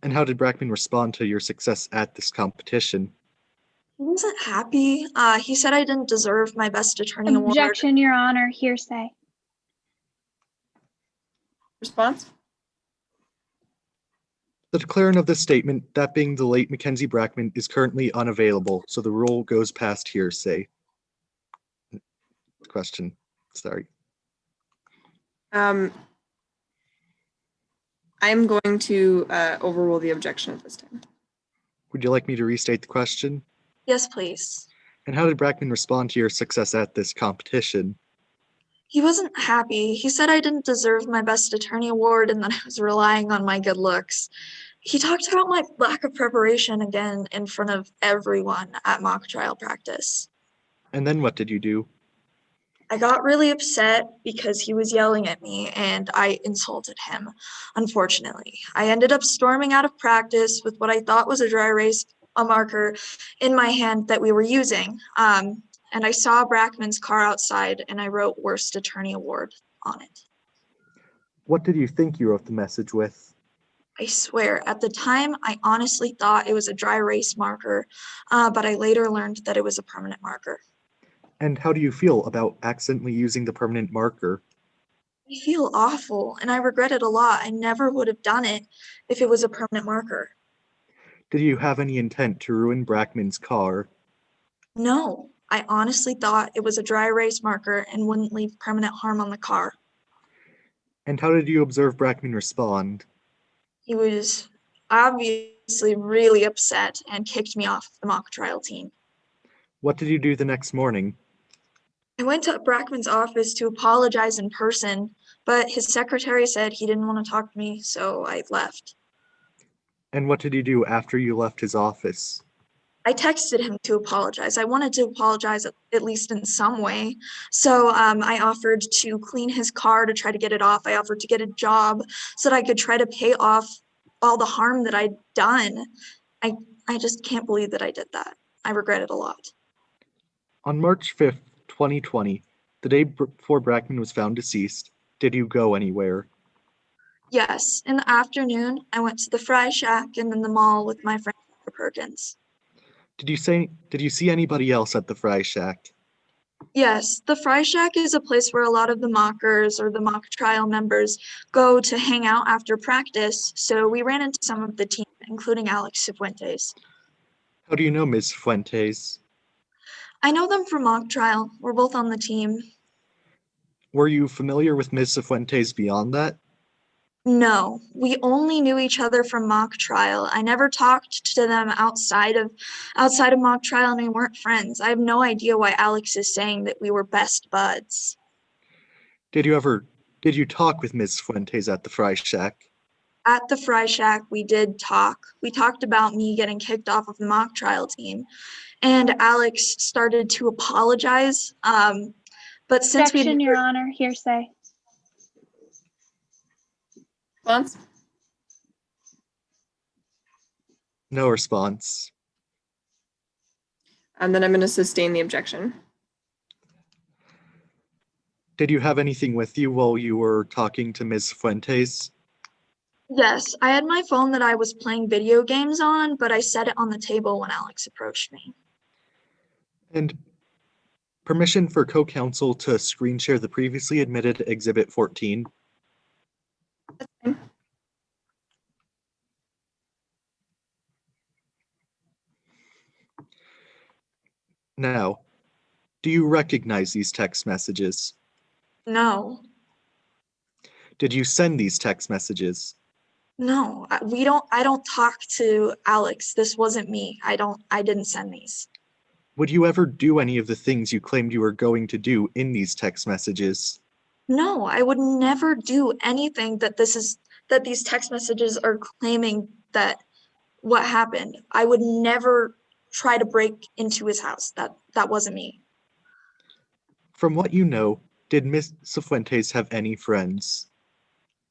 [SPEAKER 4] And how did Brackman respond to your success at this competition?
[SPEAKER 14] He wasn't happy. He said I didn't deserve my best attorney award.
[SPEAKER 3] Objection, Your Honor, hearsay.
[SPEAKER 1] Response?
[SPEAKER 4] The declarant of this statement, that being the late Mackenzie Brackman, is currently unavailable, so the rule goes past hearsay. Question, sorry.
[SPEAKER 1] I'm going to overrule the objection at this time.
[SPEAKER 4] Would you like me to restate the question?
[SPEAKER 14] Yes, please.
[SPEAKER 4] And how did Brackman respond to your success at this competition?
[SPEAKER 14] He wasn't happy. He said I didn't deserve my best attorney award and that I was relying on my good looks. He talked about my lack of preparation again in front of everyone at mock trial practice.
[SPEAKER 4] And then what did you do?
[SPEAKER 14] I got really upset because he was yelling at me and I insulted him, unfortunately. I ended up storming out of practice with what I thought was a dry erase marker in my hand that we were using. And I saw Brackman's car outside and I wrote worst attorney award on it.
[SPEAKER 4] What did you think you wrote the message with?
[SPEAKER 14] I swear, at the time, I honestly thought it was a dry erase marker, but I later learned that it was a permanent marker.
[SPEAKER 4] And how do you feel about accidentally using the permanent marker?
[SPEAKER 14] I feel awful, and I regret it a lot. I never would have done it if it was a permanent marker.
[SPEAKER 4] Did you have any intent to ruin Brackman's car?
[SPEAKER 14] No, I honestly thought it was a dry erase marker and wouldn't leave permanent harm on the car.
[SPEAKER 4] And how did you observe Brackman respond?
[SPEAKER 14] He was obviously really upset and kicked me off the mock trial team.
[SPEAKER 4] What did you do the next morning?
[SPEAKER 14] I went to Brackman's office to apologize in person, but his secretary said he didn't want to talk to me, so I left.
[SPEAKER 4] And what did you do after you left his office?
[SPEAKER 14] I texted him to apologize. I wanted to apologize at least in some way. So I offered to clean his car to try to get it off. I offered to get a job so that I could try to pay off all the harm that I'd done. I just can't believe that I did that. I regret it a lot.
[SPEAKER 4] On March 5th, 2020, the day before Brackman was found deceased, did you go anywhere?
[SPEAKER 14] Yes, in the afternoon, I went to the Fry Shack and then the mall with my friend Perkins.
[SPEAKER 4] Did you see anybody else at the Fry Shack?
[SPEAKER 14] Yes, the Fry Shack is a place where a lot of the mockers or the mock trial members go to hang out after practice, so we ran into some of the team, including Alex Cifuentes.
[SPEAKER 4] How do you know Ms. Fuentes?
[SPEAKER 14] I know them from mock trial. We're both on the team.
[SPEAKER 4] Were you familiar with Ms. Cifuentes beyond that?
[SPEAKER 14] No, we only knew each other from mock trial. I never talked to them outside of mock trial, and we weren't friends. I have no idea why Alex is saying that we were best buds.
[SPEAKER 4] Did you talk with Ms. Fuentes at the Fry Shack?
[SPEAKER 14] At the Fry Shack, we did talk. We talked about me getting kicked off of the mock trial team, and Alex started to apologize. But since
[SPEAKER 3] Objection, Your Honor, hearsay.
[SPEAKER 1] Response?
[SPEAKER 4] No response.
[SPEAKER 1] And then I'm going to sustain the objection.
[SPEAKER 4] Did you have anything with you while you were talking to Ms. Fuentes?
[SPEAKER 14] Yes, I had my phone that I was playing video games on, but I set it on the table when Alex approached me.
[SPEAKER 4] And permission for co-counsel to screen share the previously admitted Exhibit 14.
[SPEAKER 1] That's fine.
[SPEAKER 4] Now, do you recognize these text messages?
[SPEAKER 14] No,
[SPEAKER 4] Did you send these text messages?
[SPEAKER 14] no, I don't talk to Alex. This wasn't me. I didn't send these.
[SPEAKER 4] Would you ever do any of the things you claimed you were going to do in these text messages?
[SPEAKER 14] No, I would never do anything that these text messages are claiming that what happened. I would never try to break into his house. That wasn't me.
[SPEAKER 4] From what you know, did Ms. Cifuentes have any friends?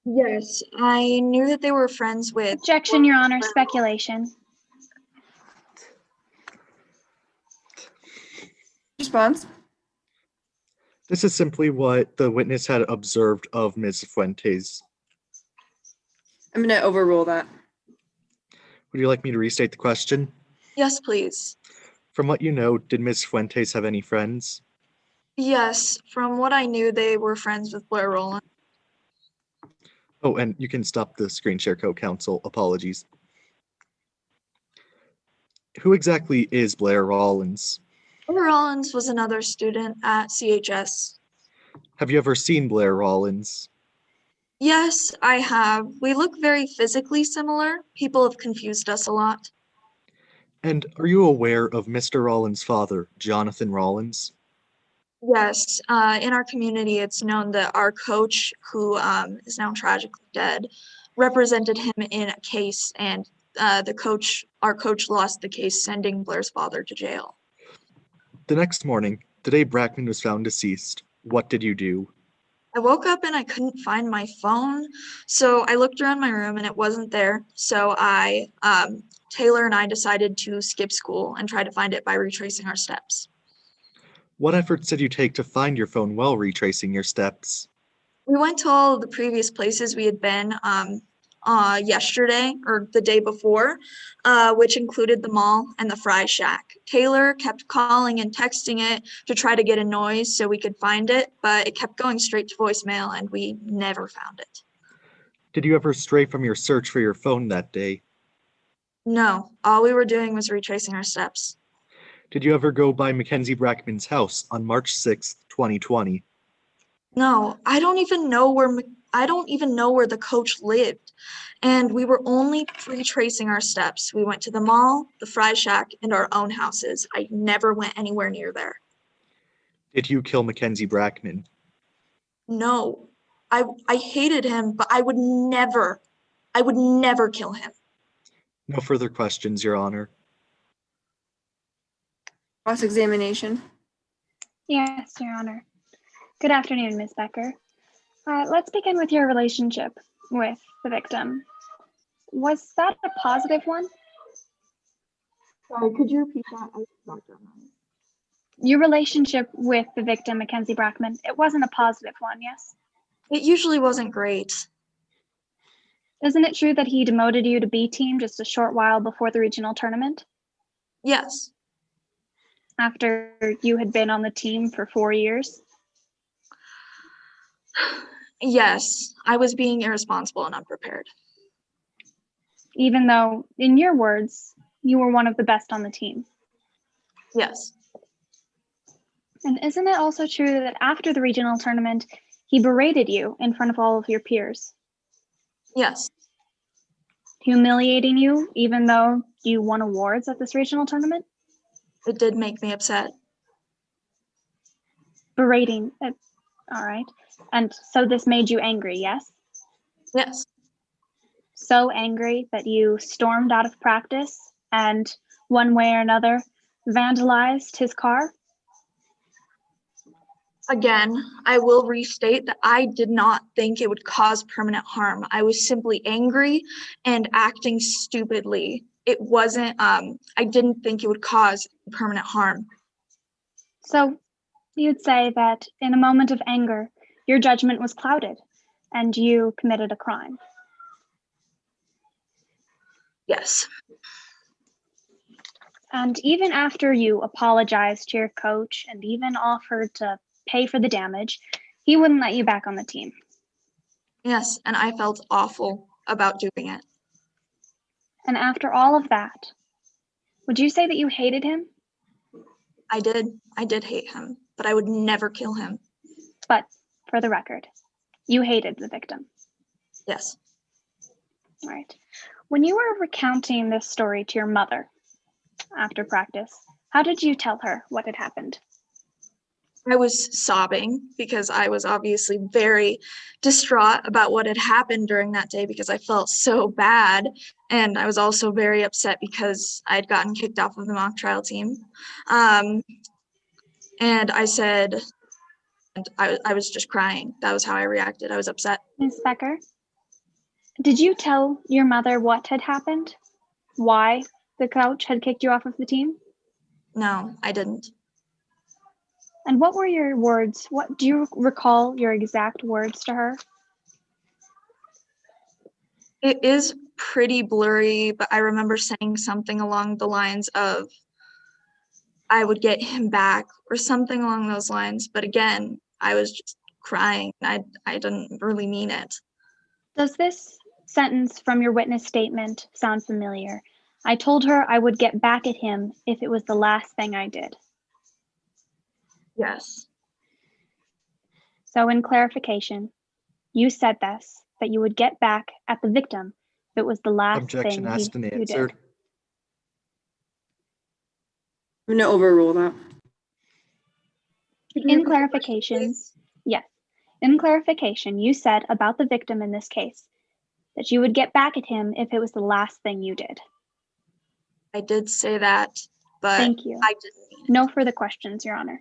[SPEAKER 14] Yes, I knew that they were friends with.
[SPEAKER 3] Objection, Your Honor, speculation.
[SPEAKER 1] Response?
[SPEAKER 4] This is simply what the witness had observed of Ms. Fuentes.
[SPEAKER 1] I'm going to overrule that.
[SPEAKER 4] Would you like me to restate the question?
[SPEAKER 14] Yes, please.
[SPEAKER 4] From what you know, did Ms. Fuentes have any friends?
[SPEAKER 14] Yes, from what I knew, they were friends with Blair Rowland.
[SPEAKER 4] Oh, and you can stop the screen share, co-counsel. Apologies. Who exactly is Blair Rollins?
[SPEAKER 14] Blair Rollins was another student at CHS.
[SPEAKER 4] Have you ever seen Blair Rollins?
[SPEAKER 14] Yes, I have. We look very physically similar. People have confused us a lot.
[SPEAKER 4] And are you aware of Mr. Rollins' father, Jonathan Rollins?
[SPEAKER 14] Yes, in our community, it's known that our coach, who is now tragically dead, represented him in a case, and our coach lost the case, sending Blair's father to jail.
[SPEAKER 4] The next morning, the day Brackman was found deceased, what did you do?
[SPEAKER 14] I woke up and I couldn't find my phone, so I looked around my room and it wasn't there. So Taylor and I decided to skip school and try to find it by retracing our steps.
[SPEAKER 4] What efforts did you take to find your phone while retracing your steps?
[SPEAKER 14] We went to all of the previous places we had been yesterday or the day before, which included the mall and the Fry Shack. Taylor kept calling and texting it to try to get a noise so we could find it, but it kept going straight to voicemail and we never found it.
[SPEAKER 4] Did you ever stray from your search for your phone that day?
[SPEAKER 14] No, all we were doing was retracing our steps.
[SPEAKER 4] Did you ever go by Mackenzie Brackman's house on March 6th, 2020?
[SPEAKER 14] No, I don't even know where the coach lived. And we were only retracing our steps. We went to the mall, the Fry Shack, and our own houses. I never went anywhere near there.
[SPEAKER 4] Did you kill Mackenzie Brackman?
[SPEAKER 14] No, I hated him, but I would never kill him.
[SPEAKER 4] No further questions, Your Honor.
[SPEAKER 1] Cross-examination.
[SPEAKER 3] Yes, Your Honor. Good afternoon, Ms. Becker. Let's begin with your relationship with the victim. Was that a positive one?
[SPEAKER 14] Sorry, could you repeat that? I forgot your name.
[SPEAKER 3] Your relationship with the victim, Mackenzie Brackman, it wasn't a positive one, yes?
[SPEAKER 14] It usually wasn't great.
[SPEAKER 3] Isn't it true that he demoted you to B team just a short while before the regional tournament?
[SPEAKER 14] Yes.
[SPEAKER 3] After you had been on the team for 4 years?
[SPEAKER 14] Yes, I was being irresponsible and unprepared.
[SPEAKER 3] Even though, in your words, you were one of the best on the team.
[SPEAKER 14] Yes.
[SPEAKER 3] And isn't it also true that after the regional tournament, he berated you in front of all of your peers?
[SPEAKER 14] Yes.
[SPEAKER 3] Humiliating you, even though you won awards at this regional tournament?
[SPEAKER 14] It did make me upset.
[SPEAKER 3] Berating, all right. And so this made you angry, yes?
[SPEAKER 14] Yes.
[SPEAKER 3] So angry that you stormed out of practice and, one way or another, vandalized his car?
[SPEAKER 14] Again, I will restate that I did not think it would cause permanent harm. I was simply angry and acting stupidly. It wasn't, I didn't think it would cause permanent harm.
[SPEAKER 3] So you'd say that in a moment of anger, your judgment was clouded and you committed a crime.
[SPEAKER 14] Yes.
[SPEAKER 3] And even after you apologized to your coach and even offered to pay for the damage, he wouldn't let you back on the team.
[SPEAKER 14] Yes, and I felt awful about doing it.
[SPEAKER 3] And after all of that, would you say that you hated him?
[SPEAKER 14] I did hate him, but I would never kill him.
[SPEAKER 3] But for the record, you hated the victim.
[SPEAKER 14] Yes.
[SPEAKER 3] All right. When you were recounting this story to your mother after practice, how did you tell her what had happened?
[SPEAKER 14] I was sobbing because I was obviously very distraught about what had happened during that day because I felt so bad. And I was also very upset because I had gotten kicked off of the mock trial team. And I said, and I was just crying. That was how I reacted. I was upset.
[SPEAKER 3] Ms. Becker, did you tell your mother what had happened? Why the coach had kicked you off of the team?
[SPEAKER 14] No, I didn't.
[SPEAKER 3] And what were your words? What do you recall your exact words to her?
[SPEAKER 14] It is pretty blurry, but I remember saying something along the lines of I would get him back or something along those lines. But again, I was just crying. I didn't really mean it.
[SPEAKER 3] Does this sentence from your witness statement sound familiar? I told her I would get back at him if it was the last thing I did.
[SPEAKER 14] Yes.
[SPEAKER 3] So in clarification, you said this, that you would get back at the victim if it was the last
[SPEAKER 4] Objection
[SPEAKER 3] thing
[SPEAKER 4] asked and
[SPEAKER 3] you
[SPEAKER 4] answered.
[SPEAKER 3] did.
[SPEAKER 6] I'm going to overrule that.
[SPEAKER 3] In clarification, yes. In clarification, you said about the victim in this case that you would get back at him if it was the last thing you did.
[SPEAKER 14] I did say that, but
[SPEAKER 3] Thank you.
[SPEAKER 14] I didn't mean it.
[SPEAKER 3] No further questions, Your Honor.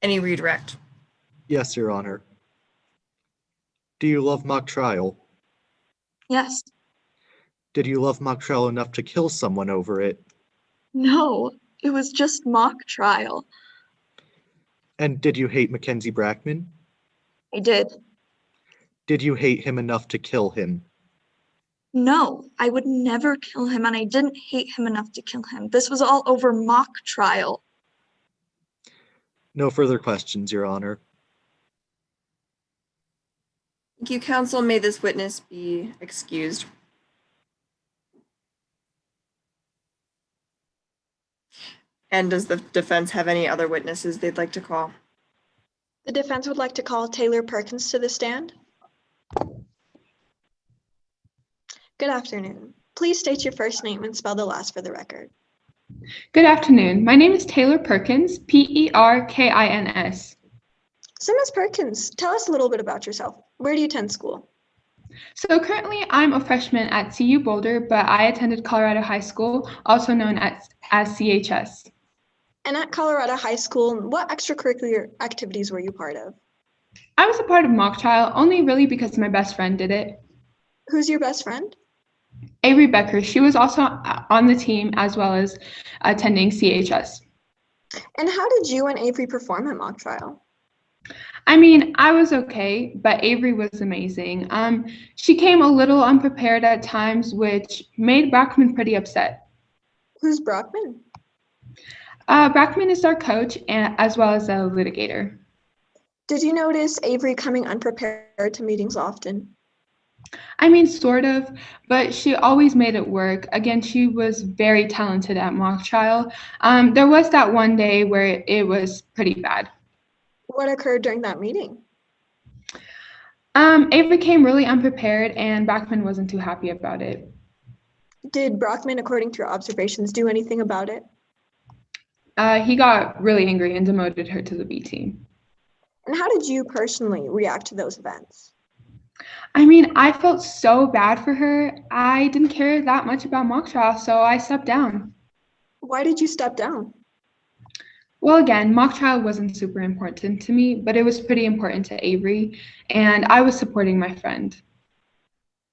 [SPEAKER 1] Any redirect?
[SPEAKER 4] Yes, Your Honor. Do you love mock trial?
[SPEAKER 14] Yes.
[SPEAKER 4] Did you love mock trial enough to kill someone over it?
[SPEAKER 14] No, it was just mock trial.
[SPEAKER 4] And did you hate Mackenzie Brackman?
[SPEAKER 14] I did.
[SPEAKER 4] Did you hate him enough to kill him?
[SPEAKER 14] No, I would never kill him, and I didn't hate him enough to kill him. This was all over mock trial.
[SPEAKER 4] No further questions, Your Honor.
[SPEAKER 1] Thank you, counsel. May this witness be excused. And does the defense have any other witnesses they'd like to call?
[SPEAKER 5] The defense would like to call Taylor Perkins to the stand. Good afternoon. Please state your first name and spell the last for the record.
[SPEAKER 10] Good afternoon. My name is Taylor Perkins, Perkins.
[SPEAKER 5] So Ms. Perkins, tell us a little bit about yourself. Where do you attend school?
[SPEAKER 10] So currently I'm a freshman at CU Boulder, but I attended Colorado High School, also known as CHS.
[SPEAKER 5] And at Colorado High School, what extracurricular activities were you part of?
[SPEAKER 10] I was a part of mock trial, only really because my best friend did it.
[SPEAKER 5] Who's your best friend?
[SPEAKER 10] Avery Becker. She was also on the team as well as attending CHS.
[SPEAKER 5] And how did you and Avery perform at mock trial?
[SPEAKER 10] I mean, I was okay, but Avery was amazing. She came a little unprepared at times, which made Brackman pretty upset.
[SPEAKER 5] Who's Brackman?
[SPEAKER 10] Brackman is our coach and as well as a litigator.
[SPEAKER 5] Did you notice Avery coming unprepared to meetings often?
[SPEAKER 10] I mean, sort of, but she always made it work. Again, she was very talented at mock trial. There was that one day where it was pretty bad.
[SPEAKER 5] What occurred during that meeting?
[SPEAKER 10] Avery came really unprepared and Brackman wasn't too happy about it.
[SPEAKER 5] Did Brackman, according to your observations, do anything about it?
[SPEAKER 10] He got really angry and demoted her to the B team.
[SPEAKER 5] And how did you personally react to those events?
[SPEAKER 10] I mean, I felt so bad for her. I didn't care that much about mock trial, so I stepped down.
[SPEAKER 5] Why did you step down?
[SPEAKER 10] Well, again, mock trial wasn't super important to me, but it was pretty important to Avery, and I was supporting my friend.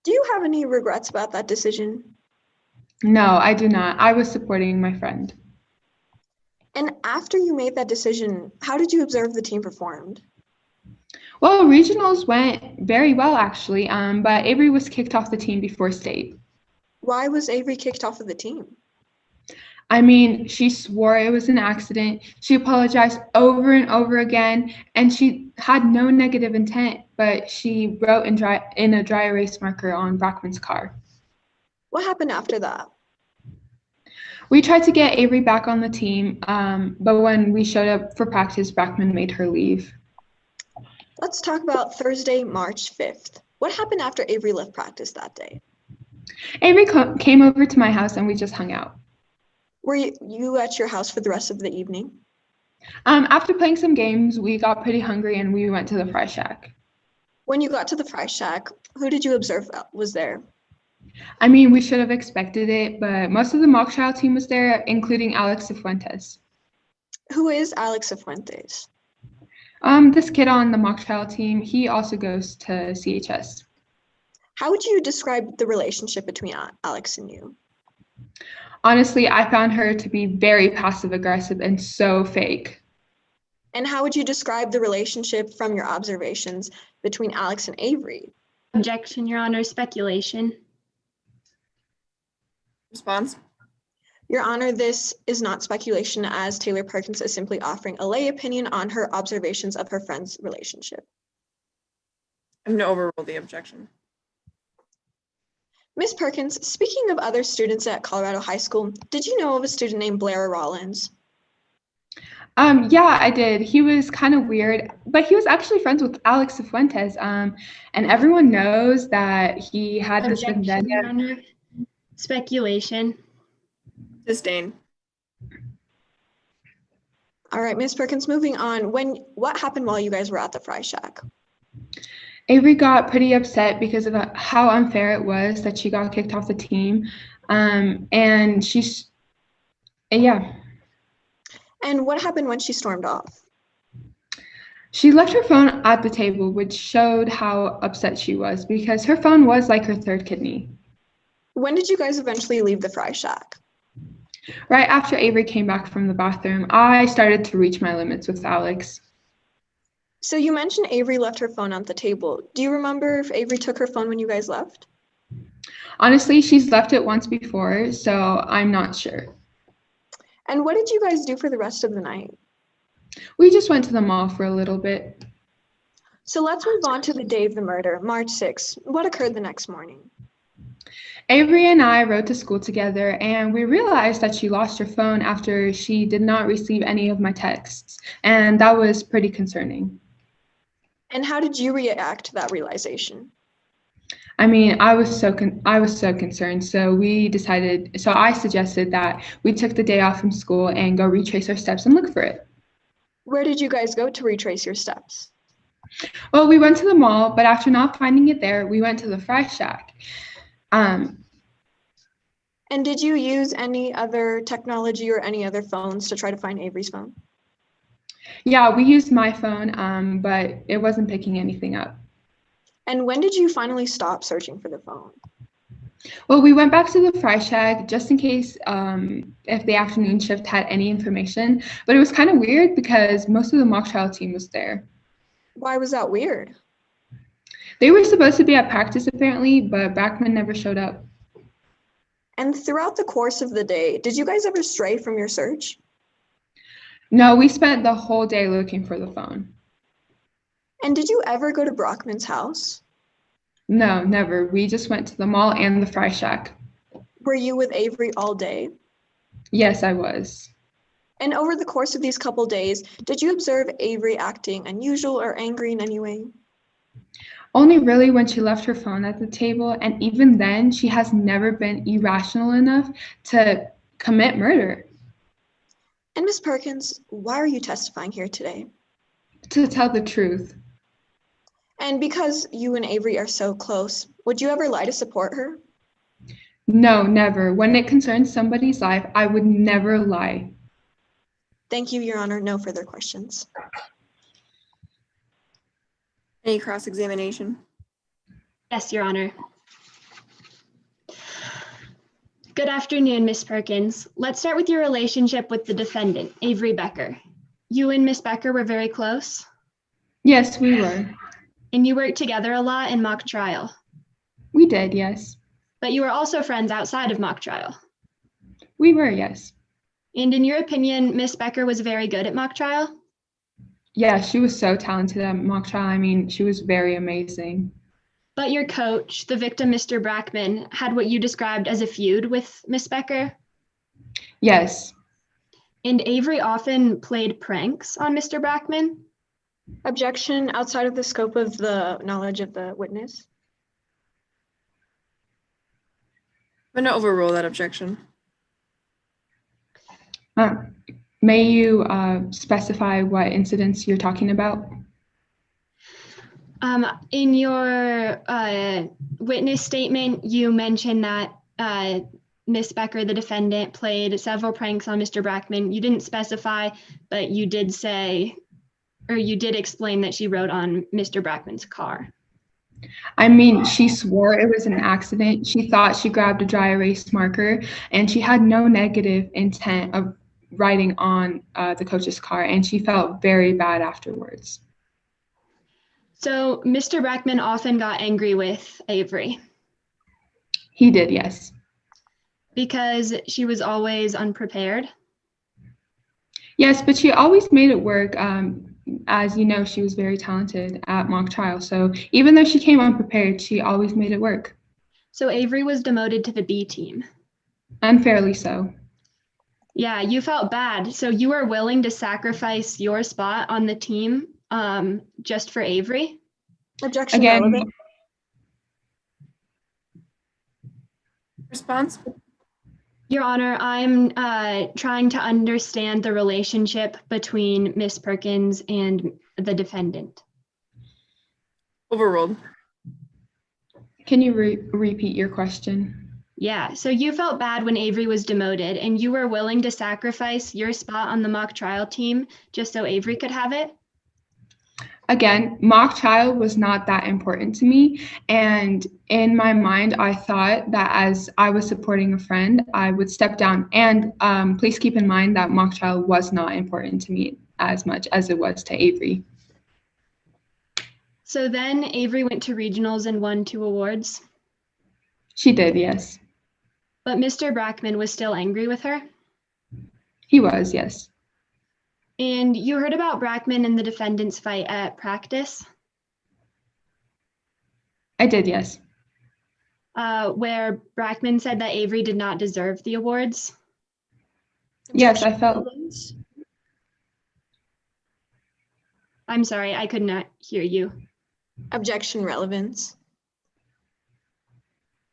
[SPEAKER 5] Do you have any regrets about that decision?
[SPEAKER 10] No, I do not. I was supporting my friend.
[SPEAKER 5] And after you made that decision, how did you observe the team performed?
[SPEAKER 10] Well, regionals went very well, actually, but Avery was kicked off the team before state.
[SPEAKER 5] Why was Avery kicked off of the team?
[SPEAKER 10] I mean, she swore it was an accident. She apologized over and over again, and she had no negative intent, but she wrote in a dry erase marker on Brackman's car.
[SPEAKER 5] What happened after that?
[SPEAKER 10] We tried to get Avery back on the team, but when we showed up for practice, Brackman made her leave.
[SPEAKER 5] Let's talk about Thursday, March 5th. What happened after Avery left practice that day?
[SPEAKER 10] Avery came over to my house and we just hung out.
[SPEAKER 5] Were you at your house for the rest of the evening?
[SPEAKER 10] After playing some games, we got pretty hungry and we went to the Fry Shack.
[SPEAKER 5] When you got to the Fry Shack, who did you observe was there?
[SPEAKER 10] I mean, we should have expected it, but most of the mock trial team was there, including Alex Cifuentes.
[SPEAKER 5] Who is Alex Cifuentes?
[SPEAKER 10] This kid on the mock trial team, he also goes to CHS.
[SPEAKER 5] How would you describe the relationship between Alex and you?
[SPEAKER 10] Honestly, I found her to be very passive-aggressive and so fake.
[SPEAKER 5] And how would you describe the relationship from your observations between Alex and Avery?
[SPEAKER 8] Objection, Your Honor, speculation.
[SPEAKER 1] Response?
[SPEAKER 5] Your Honor, this is not speculation, as Taylor Perkins is simply offering a lay opinion on her observations of her friend's relationship.
[SPEAKER 1] I'm going to overrule the objection.
[SPEAKER 5] Ms. Perkins, speaking of other students at Colorado High School, did you know of a student named Blair Rollins?
[SPEAKER 15] Yeah, I did. He was kind of weird, but he was actually friends with Alex Cifuentes. And everyone knows that he had this
[SPEAKER 8] Objection, Your
[SPEAKER 15] vendetta.
[SPEAKER 8] Honor, speculation.
[SPEAKER 1] Disdain.
[SPEAKER 5] All right, Ms. Perkins, moving on. What happened while you guys were at the Fry Shack?
[SPEAKER 15] Avery got pretty upset because of how unfair it was that she got kicked off the team. And yeah.
[SPEAKER 5] And what happened when she stormed off?
[SPEAKER 15] She left her phone at the table, which showed how upset she was because her phone was like her third kidney.
[SPEAKER 5] When did you guys eventually leave the Fry Shack?
[SPEAKER 15] Right after Avery came back from the bathroom, I started to reach my limits with Alex.
[SPEAKER 5] So you mentioned Avery left her phone on the table. Do you remember if Avery took her phone when you guys left?
[SPEAKER 15] Honestly, she's left it once before, so I'm not sure.
[SPEAKER 5] And what did you guys do for the rest of the night?
[SPEAKER 15] We just went to the mall for a little bit.
[SPEAKER 5] So let's move on to the day of the murder, March 6th. What occurred the next morning?
[SPEAKER 15] Avery and I rode to school together, and we realized that she lost her phone after she did not receive any of my texts, and that was pretty concerning.
[SPEAKER 5] And how did you react to that realization?
[SPEAKER 15] I mean, I was so concerned, so I suggested that we took the day off from school and go retrace our steps and look for it.
[SPEAKER 5] Where did you guys go to retrace your steps?
[SPEAKER 15] Well, we went to the mall, but after not finding it there, we went to the Fry Shack.
[SPEAKER 5] And did you use any other technology or any other phones to try to find Avery's phone?
[SPEAKER 15] Yeah, we used my phone, but it wasn't picking anything up.
[SPEAKER 5] And when did you finally stop searching for the phone?
[SPEAKER 15] Well, we went back to the Fry Shack just in case if the afternoon shift had any information, but it was kind of weird because most of the mock trial team was there.
[SPEAKER 5] Why was that weird?
[SPEAKER 15] They were supposed to be at practice apparently, but Brackman never showed up.
[SPEAKER 5] And throughout the course of the day, did you guys ever stray from your search?
[SPEAKER 15] No, we spent the whole day looking for the phone.
[SPEAKER 5] And did you ever go to Brockman's house?
[SPEAKER 15] No, never. We just went to the mall and the Fry Shack.
[SPEAKER 5] Were you with Avery all day?
[SPEAKER 15] Yes, I was.
[SPEAKER 5] And over the course of these couple days, did you observe Avery acting unusual or angry in any way?
[SPEAKER 15] Only really when she left her phone at the table, and even then, she has never been irrational enough to commit murder.
[SPEAKER 5] And Ms. Perkins, why are you testifying here today?
[SPEAKER 15] To tell the truth.
[SPEAKER 5] And because you and Avery are so close, would you ever lie to support her?
[SPEAKER 15] No, never. When it concerns somebody's life, I would never lie.
[SPEAKER 5] Thank you, Your Honor. No further questions.
[SPEAKER 1] Any cross-examination?
[SPEAKER 8] Yes, Your Honor. Good afternoon, Ms. Perkins. Let's start with your relationship with the defendant, Avery Becker. You and Ms. Becker were very close?
[SPEAKER 15] Yes, we were.
[SPEAKER 8] And you worked together a lot in mock trial?
[SPEAKER 15] We did, yes.
[SPEAKER 8] But you were also friends outside of mock trial?
[SPEAKER 15] We were, yes.
[SPEAKER 8] And in your opinion, Ms. Becker was very good at mock trial?
[SPEAKER 15] Yeah, she was so talented at mock trial. I mean, she was very amazing.
[SPEAKER 8] But your coach, the victim, Mr. Brackman, had what you described as a feud with Ms. Becker?
[SPEAKER 15] Yes.
[SPEAKER 8] And Avery often played pranks on Mr. Brackman?
[SPEAKER 5] Objection outside of the scope of the knowledge of the witness.
[SPEAKER 1] I'm going to overrule that objection.
[SPEAKER 15] May you specify what incidents you're talking about?
[SPEAKER 8] In your witness statement, you mentioned that Ms. Becker, the defendant, played several pranks on Mr. Brackman. You didn't specify, but you did say, or you did explain that she rode on Mr. Brackman's car.
[SPEAKER 15] I mean, she swore it was an accident. She thought she grabbed a dry erase marker, and she had no negative intent of riding on the coach's car, and she felt very bad afterwards.
[SPEAKER 8] So Mr. Brackman often got angry with Avery
[SPEAKER 15] He did, yes.
[SPEAKER 8] because she was always unprepared.
[SPEAKER 15] Yes, but she always made it work. As you know, she was very talented at mock trial. So even though she came unprepared, she always made it work.
[SPEAKER 8] So Avery was demoted to the B team.
[SPEAKER 15] Unfairly so.
[SPEAKER 8] Yeah, you felt bad. So you were willing to sacrifice your spot on the team just for Avery?
[SPEAKER 14] Objection
[SPEAKER 15] Again,
[SPEAKER 14] relevant.
[SPEAKER 1] Response?
[SPEAKER 8] Your Honor, I'm trying to understand the relationship between Miss Perkins and the defendant.
[SPEAKER 1] Overruled.
[SPEAKER 15] can you repeat your question?
[SPEAKER 8] Yeah, so you felt bad when Avery was demoted and you were willing to sacrifice your spot on the mock trial team just so Avery could have it?
[SPEAKER 15] Again, mock trial was not that important to me. And in my mind, I thought that as I was supporting a friend, I would step down. And please keep in mind that mock trial was not important to me as much as it was to Avery.
[SPEAKER 8] So then Avery went to regionals and won 2 awards.
[SPEAKER 15] She did, yes.
[SPEAKER 8] But Mr. Brackman was still angry with her?
[SPEAKER 15] He was, yes.
[SPEAKER 8] And you heard about Brackman and the defendant's fight at practice?
[SPEAKER 15] I did, yes.
[SPEAKER 8] Where Brackman said that Avery did not deserve the awards?
[SPEAKER 15] Yes, I felt.
[SPEAKER 8] I'm sorry, I could not hear you.
[SPEAKER 5] Objection relevance.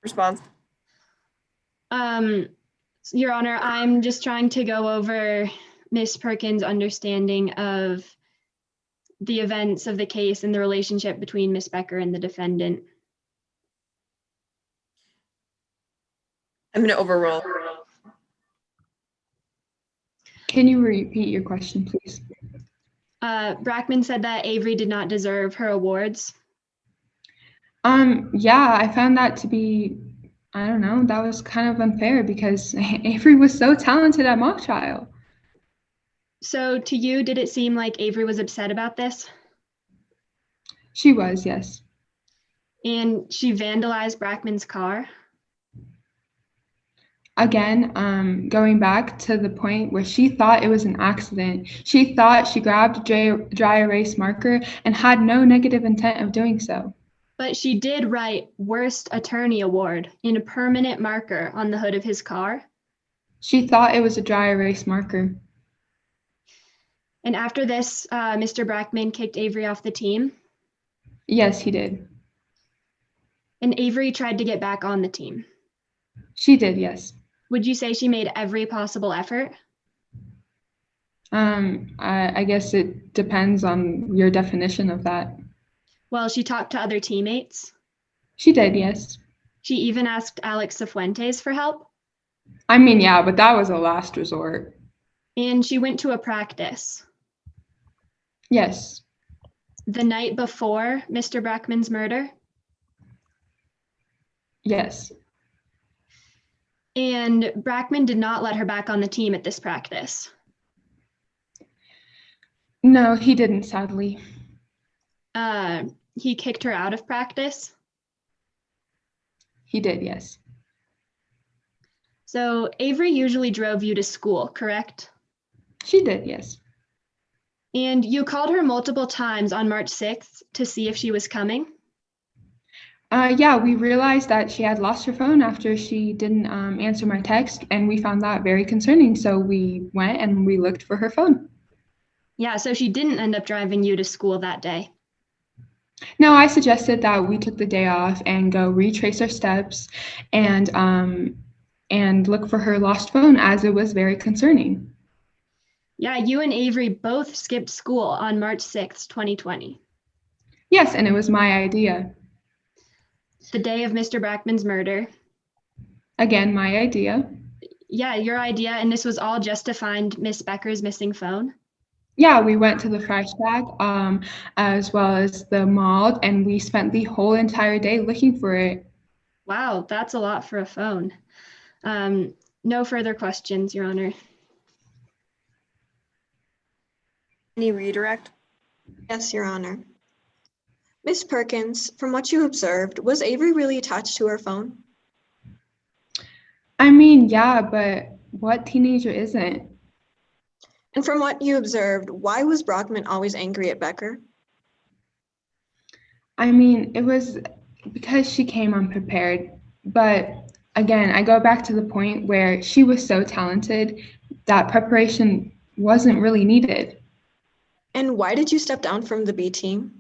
[SPEAKER 1] Response.
[SPEAKER 8] Your Honor, I'm just trying to go over Ms. Perkins' understanding of the events of the case and the relationship between Ms. Becker and the defendant.
[SPEAKER 1] I'm going to overrule.
[SPEAKER 15] Can you repeat your question, please?
[SPEAKER 8] Brackman said that Avery did not deserve her awards.
[SPEAKER 15] Yeah, I found that to be, I don't know, that was kind of unfair because Avery was so talented at mock trial.
[SPEAKER 8] So to you, did it seem like Avery was upset about this?
[SPEAKER 15] She was, yes.
[SPEAKER 8] And she vandalized Brackman's car?
[SPEAKER 15] Again, going back to the point where she thought it was an accident. She thought she grabbed a dry erase marker and had no negative intent of doing so.
[SPEAKER 8] But she did write Worst Attorney Award in a permanent marker on the hood of his car.
[SPEAKER 15] She thought it was a dry erase marker.
[SPEAKER 8] And after this, Mr. Brackman kicked Avery off the team?
[SPEAKER 15] Yes, he did.
[SPEAKER 8] And Avery tried to get back on the team?
[SPEAKER 15] She did, yes.
[SPEAKER 8] Would you say she made every possible effort?
[SPEAKER 15] I guess it depends on your definition of that.
[SPEAKER 8] Well, she talked to other teammates?
[SPEAKER 15] She did, yes.
[SPEAKER 8] She even asked Alex Cifuentes for help?
[SPEAKER 15] I mean, yeah, but that was a last resort.
[SPEAKER 8] And she went to a practice?
[SPEAKER 15] Yes.
[SPEAKER 8] The night before Mr. Brackman's murder?
[SPEAKER 15] Yes.
[SPEAKER 8] And Brackman did not let her back on the team at this practice?
[SPEAKER 15] No, he didn't, sadly.
[SPEAKER 8] He kicked her out of practice?
[SPEAKER 15] He did, yes.
[SPEAKER 8] So Avery usually drove you to school, correct?
[SPEAKER 15] She did, yes.
[SPEAKER 8] And you called her multiple times on March 6th to see if she was coming?
[SPEAKER 15] Yeah, we realized that she had lost her phone after she didn't answer my text, and we found that very concerning. So we went and we looked for her phone.
[SPEAKER 8] Yeah, so she didn't end up driving you to school that day?
[SPEAKER 15] No, I suggested that we took the day off and go retrace our steps and look for her lost phone, as it was very concerning.
[SPEAKER 8] Yeah, you and Avery both skipped school on March 6th, 2020.
[SPEAKER 15] Yes, and it was my idea.
[SPEAKER 8] The day of Mr. Brackman's murder.
[SPEAKER 15] Again, my idea.
[SPEAKER 8] Yeah, your idea, and this was all just to find Miss Becker's missing phone?
[SPEAKER 15] Yeah, we went to the Fresh Shack as well as the mall, and we spent the whole entire day looking for it.
[SPEAKER 8] Wow, that's a lot for a phone. No further questions, Your Honor.
[SPEAKER 1] Any redirect?
[SPEAKER 5] Yes, Your Honor. Miss Perkins, from what you observed, was Avery really attached to her phone?
[SPEAKER 15] I mean, yeah, but what teenager isn't?
[SPEAKER 5] And from what you observed, why was Brockman always angry at Becker?
[SPEAKER 15] I mean, it was because she came unprepared. But again, I go back to the point where she was so talented that preparation wasn't really needed.
[SPEAKER 5] And why did you step down from the B team?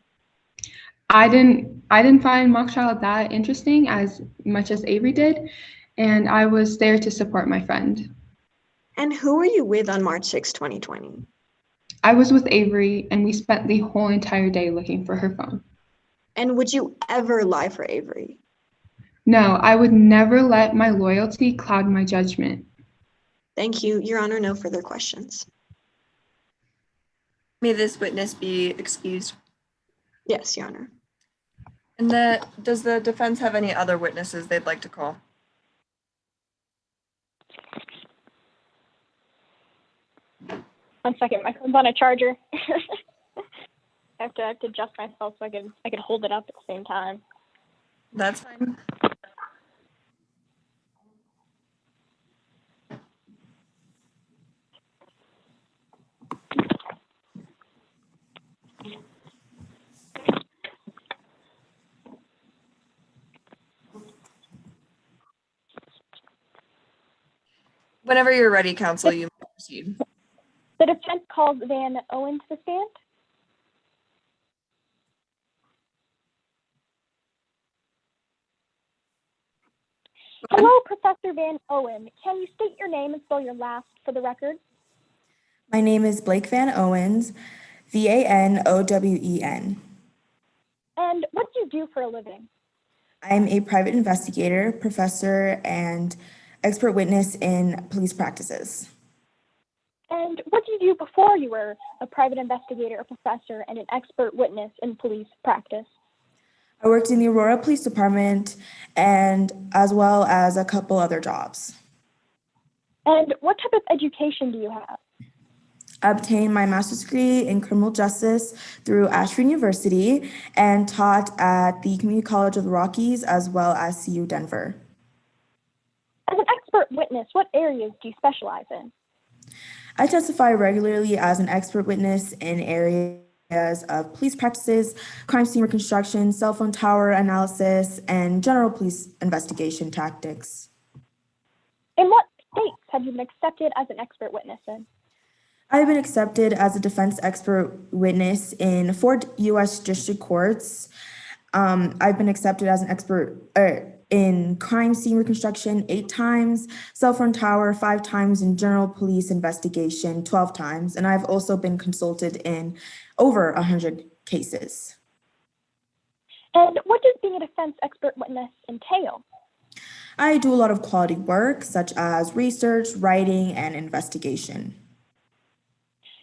[SPEAKER 15] I didn't find mock trial that interesting as much as Avery did, and I was there to support my friend.
[SPEAKER 5] And who were you with on March 6, 2020?
[SPEAKER 15] I was with Avery, and we spent the whole entire day looking for her phone.
[SPEAKER 5] And would you ever lie for Avery?
[SPEAKER 15] No, I would never let my loyalty cloud my judgment.
[SPEAKER 5] Thank you, Your Honor. No further questions.
[SPEAKER 1] May this witness be excused?
[SPEAKER 5] Yes, Your Honor.
[SPEAKER 1] And does the defense have any other witnesses they'd like to call?
[SPEAKER 12] One second, my phone's on a charger. I have to adjust myself so I can hold it up at the same time.
[SPEAKER 1] That's fine. Whenever you're ready, counsel, you may proceed.
[SPEAKER 12] The defense calls Van Owen to the stand. Hello, Professor Van Owen. Can you state your name and spell your last for the record?
[SPEAKER 13] My name is Blake Van Owens, Vanowen.
[SPEAKER 12] And what do you do for a living?
[SPEAKER 13] I'm a private investigator, professor, and expert witness in police practices.
[SPEAKER 12] And what did you do before you were a private investigator, a professor, and an expert witness in police practice?
[SPEAKER 13] I worked in the Aurora Police Department and as well as a couple other jobs.
[SPEAKER 12] And what type of education do you have?
[SPEAKER 13] I obtained my master's degree in criminal justice through Ashford University and taught at the Community College of the Rockies as well as CU Denver.
[SPEAKER 12] As an expert witness, what areas do you specialize in?
[SPEAKER 13] I testify regularly as an expert witness in areas of police practices, crime scene reconstruction, cell phone tower analysis, and general police investigation tactics.
[SPEAKER 12] In what states have you been accepted as an expert witness in?
[SPEAKER 13] I've been accepted as a defense expert witness in 4 U.S. district courts. I've been accepted as an expert in crime scene reconstruction 8 times, cell phone tower 5 times, and general police investigation 12 times. And I've also been consulted in over 100 cases.
[SPEAKER 12] And what does being a defense expert witness entail?
[SPEAKER 13] I do a lot of quality work, such as research, writing, and investigation.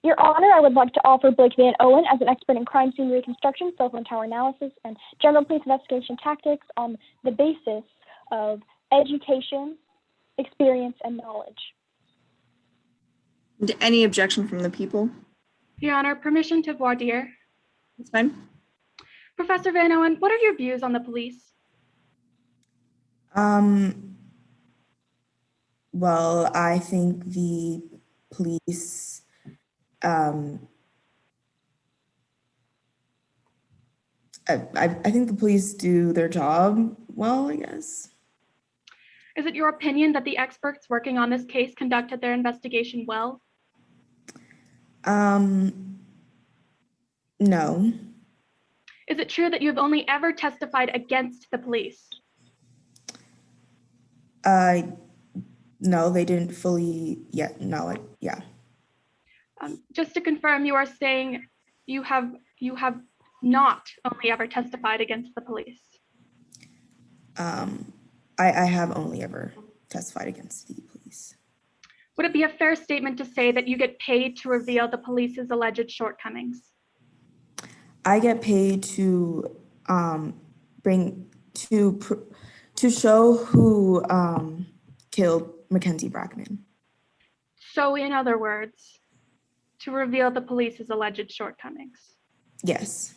[SPEAKER 12] Your Honor, I would like to offer Blake Van Owen as an expert in crime scene reconstruction, cell phone tower analysis, and general police investigation tactics on the basis of education, experience, and knowledge.
[SPEAKER 1] Any objection from the people?
[SPEAKER 7] Your Honor, permission to voir dire.
[SPEAKER 1] That's fine.
[SPEAKER 7] Professor Van Owen, what are your views on the police?
[SPEAKER 13] Well, I think the police I think the police do their job well, I guess.
[SPEAKER 7] Is it your opinion that the experts working on this case conducted their investigation well?
[SPEAKER 13] No.
[SPEAKER 7] Is it true that you have only ever testified against the police?
[SPEAKER 13] No, they didn't fully, yeah.
[SPEAKER 7] Just to confirm, you are saying you have not only ever testified against the police?
[SPEAKER 13] I have only ever testified against the police.
[SPEAKER 7] Would it be a fair statement to say that you get paid to reveal the police's alleged shortcomings?
[SPEAKER 13] I get paid to to show who killed Mackenzie Brackman.
[SPEAKER 7] So in other words, to reveal the police's alleged shortcomings?
[SPEAKER 13] Yes.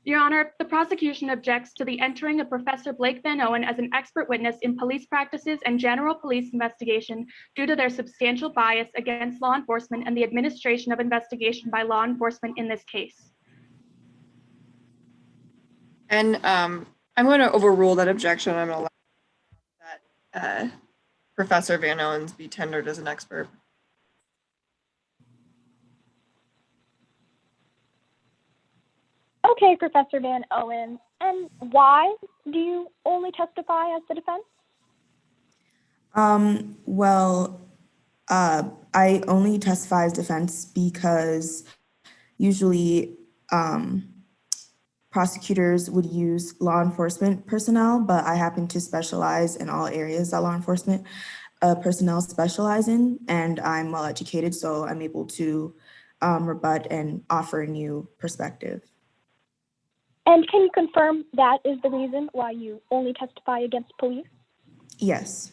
[SPEAKER 7] Your Honor, the prosecution objects to the entering of Professor Blake Van Owen as an expert witness in police practices and general police investigation due to their substantial bias against law enforcement and the administration of investigation by law enforcement in this case.
[SPEAKER 1] And I'm going to overrule that objection. I'm going to allow that Professor Van Owens be tendered as an expert.
[SPEAKER 12] Okay, Professor Van Owen. And why do you only testify as the defense?
[SPEAKER 13] I only testify as defense because usually prosecutors would use law enforcement personnel, but I happen to specialize in all areas that law enforcement personnel specialize in, and I'm well educated, so I'm able to rebut and offer a new perspective.
[SPEAKER 12] And can you confirm that is the reason why you only testify against police?
[SPEAKER 13] Yes.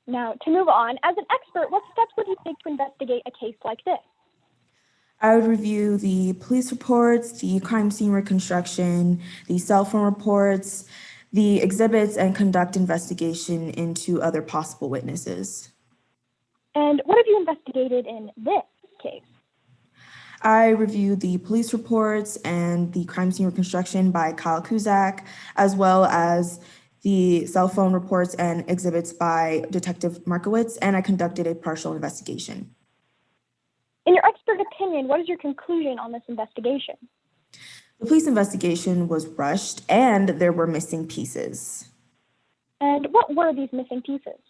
[SPEAKER 12] Now, to move on, as an expert, what steps would you take to investigate a case like this?
[SPEAKER 13] I would review the police reports, the crime scene reconstruction, the cell phone reports, the exhibits, and conduct investigation into other possible witnesses.
[SPEAKER 12] And what have you investigated in this case?
[SPEAKER 13] I reviewed the police reports and the crime scene reconstruction by Kyle Kuzak, as well as the cell phone reports and exhibits by Detective Markowitz, and I conducted a partial investigation.
[SPEAKER 12] In your expert opinion, what is your conclusion on this investigation?
[SPEAKER 13] The police investigation was rushed and there were missing pieces.
[SPEAKER 12] And what were these missing pieces?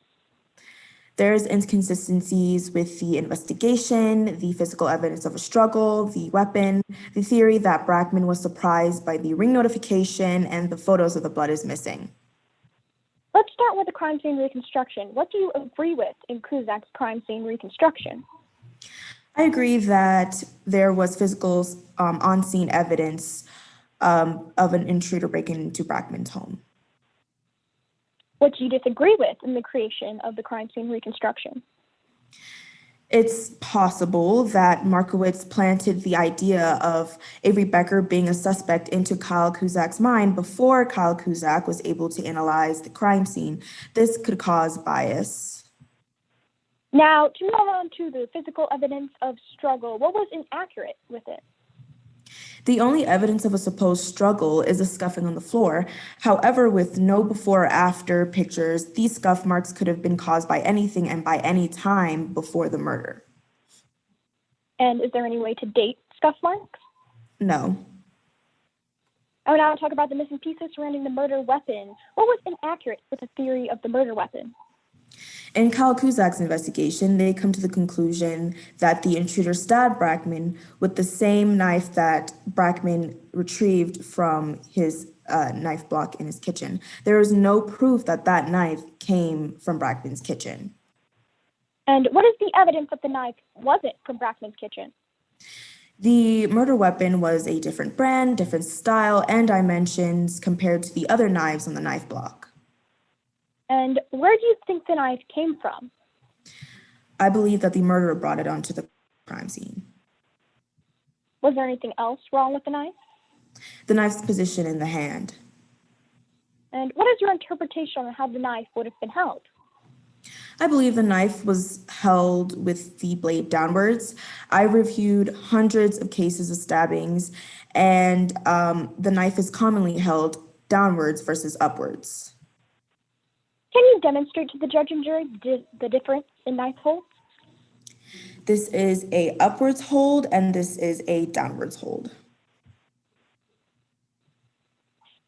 [SPEAKER 13] There's inconsistencies with the investigation, the physical evidence of a struggle, the weapon, the theory that Brackman was surprised by the ring notification, and the photos of the blood is missing.
[SPEAKER 12] Let's start with the crime scene reconstruction. What do you agree with in Kuzak's crime scene reconstruction?
[SPEAKER 13] I agree that there was physical on-scene evidence of an intruder breaking into Brackman's home.
[SPEAKER 12] What do you disagree with in the creation of the crime scene reconstruction?
[SPEAKER 13] It's possible that Markowitz planted the idea of Avery Becker being a suspect into Kyle Kuzak's mind before Kyle Kuzak was able to analyze the crime scene. This could cause bias.
[SPEAKER 12] Now, to move on to the physical evidence of struggle, what was inaccurate with it?
[SPEAKER 13] The only evidence of a supposed struggle is a scuffing on the floor. However, with no before or after pictures, these scuff marks could have been caused by anything and by any time before the murder.
[SPEAKER 12] And is there any way to date scuff marks?
[SPEAKER 13] No.
[SPEAKER 12] I will now talk about the missing pieces surrounding the murder weapon. What was inaccurate with the theory of the murder weapon?
[SPEAKER 13] In Kyle Kuzak's investigation, they come to the conclusion that the intruder stabbed Brackman with the same knife that Brackman retrieved from his knife block in his kitchen. There is no proof that that knife came from Brackman's kitchen.
[SPEAKER 12] And what is the evidence that the knife wasn't from Brackman's kitchen?
[SPEAKER 13] The murder weapon was a different brand, different style, and dimensions compared to the other knives on the knife block.
[SPEAKER 12] And where do you think the knife came from?
[SPEAKER 13] I believe that the murderer brought it onto the crime scene.
[SPEAKER 12] Was there anything else wrong with the knife?
[SPEAKER 13] The knife's position in the hand.
[SPEAKER 12] And what is your interpretation on how the knife would have been held?
[SPEAKER 13] I believe the knife was held with the blade downwards. I reviewed hundreds of cases of stabbings, and the knife is commonly held downwards versus upwards.
[SPEAKER 12] Can you demonstrate to the judge and jury the difference in knife holds?
[SPEAKER 13] This is a upwards hold, and this is a downwards hold.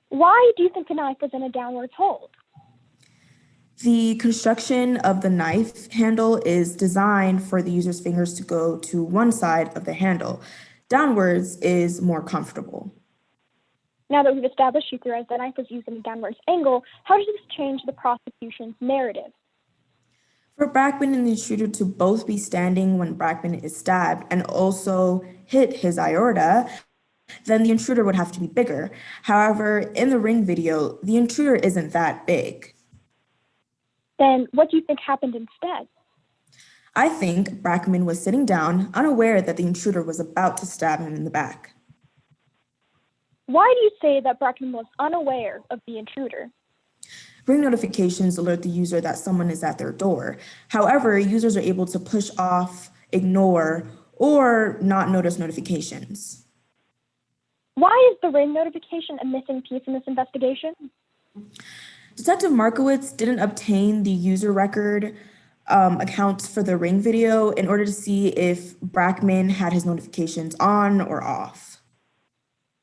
[SPEAKER 12] Why do you think the knife was in a downwards hold?
[SPEAKER 13] The construction of the knife handle is designed for the user's fingers to go to one side of the handle. Downwards is more comfortable.
[SPEAKER 12] Now that we've established you theorize the knife was used in a downwards angle, how does this change the prosecution's narrative?
[SPEAKER 13] For Brackman and the intruder to both be standing when Brackman is stabbed and also hit his aorta, then the intruder would have to be bigger. However, in the ring video, the intruder isn't that big.
[SPEAKER 12] Then what do you think happened instead?
[SPEAKER 13] I think Brackman was sitting down, unaware that the intruder was about to stab him in the back.
[SPEAKER 12] Why do you say that Brackman was unaware of the intruder?
[SPEAKER 13] Ring notifications alert the user that someone is at their door. However, users are able to push off, ignore, or not notice notifications.
[SPEAKER 12] Why is the ring notification a missing piece in this investigation?
[SPEAKER 13] Detective Markowitz didn't obtain the user record accounts for the ring video in order to see if Brackman had his notifications on or off.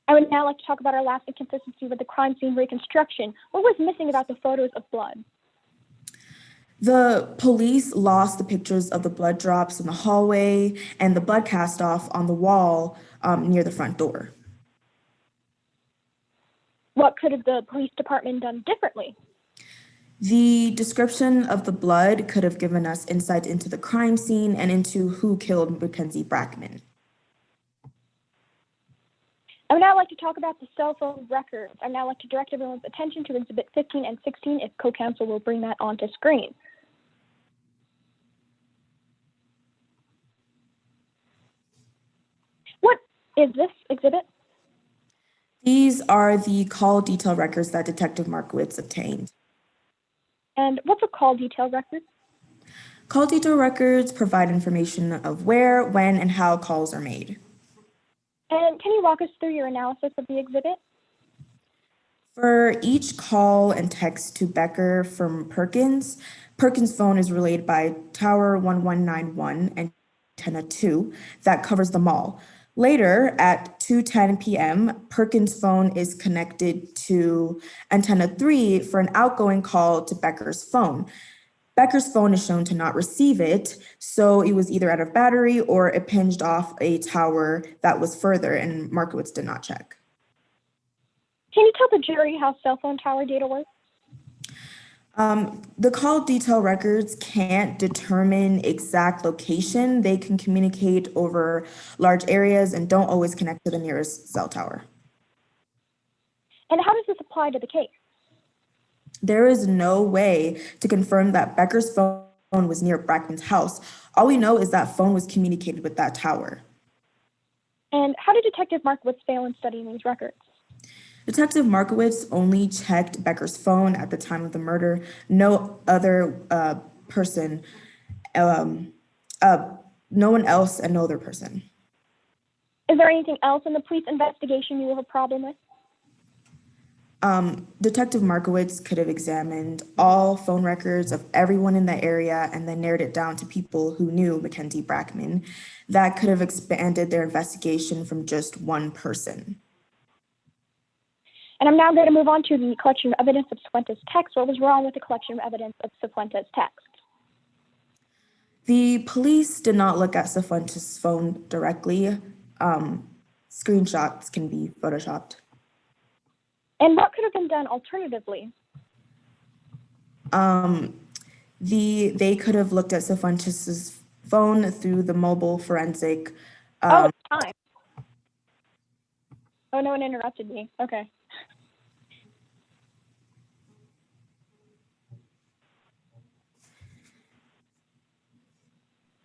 [SPEAKER 12] I would now like to talk about our last inconsistency with the crime scene reconstruction. What was missing about the photos of blood?
[SPEAKER 13] The police lost the pictures of the blood drops in the hallway and the blood cast off on the wall near the front door.
[SPEAKER 12] What could have the police department done differently?
[SPEAKER 13] The description of the blood could have given us insight into the crime scene and into who killed Mackenzie Brackman.
[SPEAKER 12] I would now like to talk about the cell phone records. I'd now like to direct everyone's attention to Exhibit 15 and 16 if co-counsel will bring that onto screen. What is this exhibit?
[SPEAKER 13] These are the call detail records that Detective Markowitz obtained.
[SPEAKER 12] And what's a call detail record?
[SPEAKER 13] Call detail records provide information of where, when, and how calls are made.
[SPEAKER 12] And can you walk us through your analysis of the exhibit?
[SPEAKER 13] For each call and text to Becker from Perkins, Perkins' phone is relayed by Tower 1191 and Antenna 2 that covers the mall. Later, at 2:10 p.m., Perkins' phone is connected to Antenna 3 for an outgoing call to Becker's phone. Becker's phone is shown to not receive it, so it was either out of battery or it pinged off a tower that was further, and Markowitz did not check.
[SPEAKER 12] Can you tell the jury how cell phone tower data works?
[SPEAKER 13] The call detail records can't determine exact location. They can communicate over large areas and don't always connect to the nearest cell tower.
[SPEAKER 12] And how does this apply to the case?
[SPEAKER 13] There is no way to confirm that Becker's phone was near Brackman's house. All we know is that phone was communicated with that tower.
[SPEAKER 12] And how did Detective Markowitz fail in studying these records?
[SPEAKER 13] Detective Markowitz only checked Becker's phone at the time of the murder. No other person, no one else and no other person.
[SPEAKER 12] Is there anything else in the police investigation you have a problem with?
[SPEAKER 13] Detective Markowitz could have examined all phone records of everyone in the area and then narrowed it down to people who knew Mackenzie Brackman. That could have expanded their investigation from just one person.
[SPEAKER 12] And I'm now going to move on to the collection of evidence of Cifuentes' text. What was wrong with the collection of evidence of Cifuentes' text?
[SPEAKER 13] The police did not look at Cifuentes' phone directly. Screenshots can be photoshopped.
[SPEAKER 12] And what could have been done alternatively?
[SPEAKER 13] They could have looked at Cifuentes' phone through the mobile forensic.
[SPEAKER 12] Time. Oh, no one interrupted me. Okay.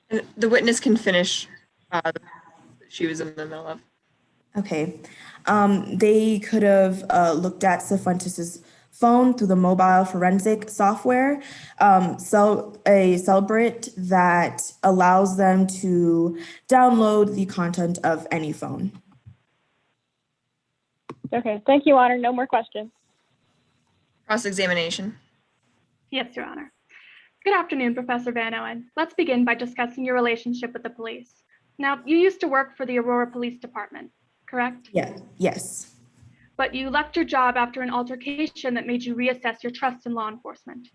[SPEAKER 1] And the witness can finish she was in the middle of.
[SPEAKER 13] Okay. They could have looked at Cifuentes' phone through the mobile forensic software, a Celebrate that allows them to download the content of any phone.
[SPEAKER 12] Okay, thank you, Honor. No more questions.
[SPEAKER 1] Cross-examination.
[SPEAKER 7] Yes, Your Honor. Good afternoon, Professor Van Owen. Let's begin by discussing your relationship with the police. Now, you used to work for the Aurora Police Department, correct?
[SPEAKER 13] Yeah. Yes.
[SPEAKER 7] But you left your job after an altercation that made you reassess your trust in law enforcement.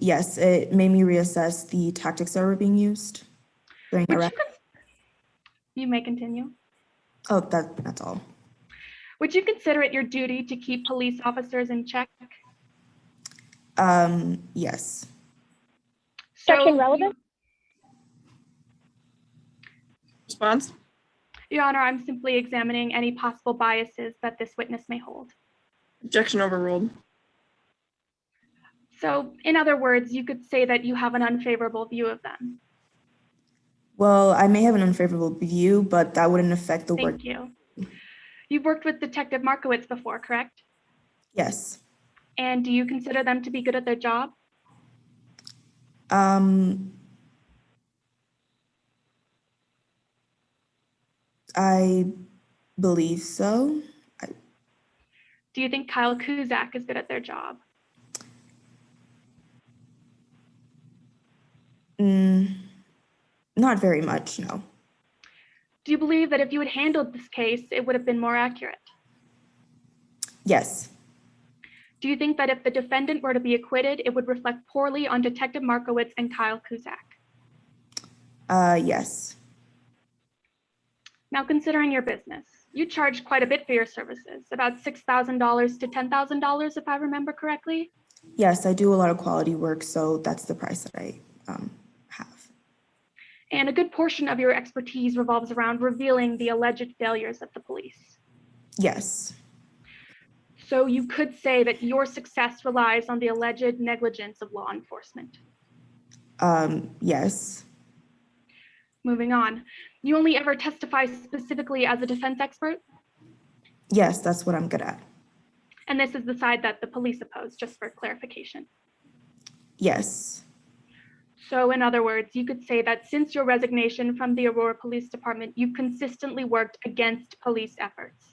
[SPEAKER 13] Yes, it made me reassess the tactics that were being used during arrest.
[SPEAKER 7] You may continue.
[SPEAKER 13] Oh, that's all.
[SPEAKER 7] Would you consider it your duty to keep police officers in check?
[SPEAKER 13] Yes.
[SPEAKER 12] Section relevant?
[SPEAKER 1] Response?
[SPEAKER 7] Your Honor, I'm simply examining any possible biases that this witness may hold.
[SPEAKER 1] Objection overruled.
[SPEAKER 7] So, in other words, you could say that you have an unfavorable view of them.
[SPEAKER 13] Well, I may have an unfavorable view, but that wouldn't affect the work.
[SPEAKER 7] Thank you. You've worked with Detective Markowitz before, correct?
[SPEAKER 13] Yes.
[SPEAKER 7] And do you consider them to be good at their job?
[SPEAKER 13] I believe so.
[SPEAKER 7] Do you think Kyle Kuzak is good at their job?
[SPEAKER 13] Not very much, no.
[SPEAKER 7] Do you believe that if you had handled this case, it would have been more accurate?
[SPEAKER 13] Yes.
[SPEAKER 7] Do you think that if the defendant were to be acquitted, it would reflect poorly on Detective Markowitz and Kyle Kuzak?
[SPEAKER 13] Yes.
[SPEAKER 7] Now, considering your business, you charge quite a bit for your services, about $6,000 to $10,000, if I remember correctly.
[SPEAKER 13] Yes, I do a lot of quality work, so that's the price that I have.
[SPEAKER 7] And a good portion of your expertise revolves around revealing the alleged failures of the police.
[SPEAKER 13] Yes.
[SPEAKER 7] So you could say that your success relies on the alleged negligence of law enforcement.
[SPEAKER 13] Yes.
[SPEAKER 7] Moving on, you only ever testify specifically as a defense expert?
[SPEAKER 13] Yes, that's what I'm good at.
[SPEAKER 7] And this is the side that the police oppose, just for clarification.
[SPEAKER 13] Yes.
[SPEAKER 7] So in other words, you could say that since your resignation from the Aurora Police Department, you've consistently worked against police efforts.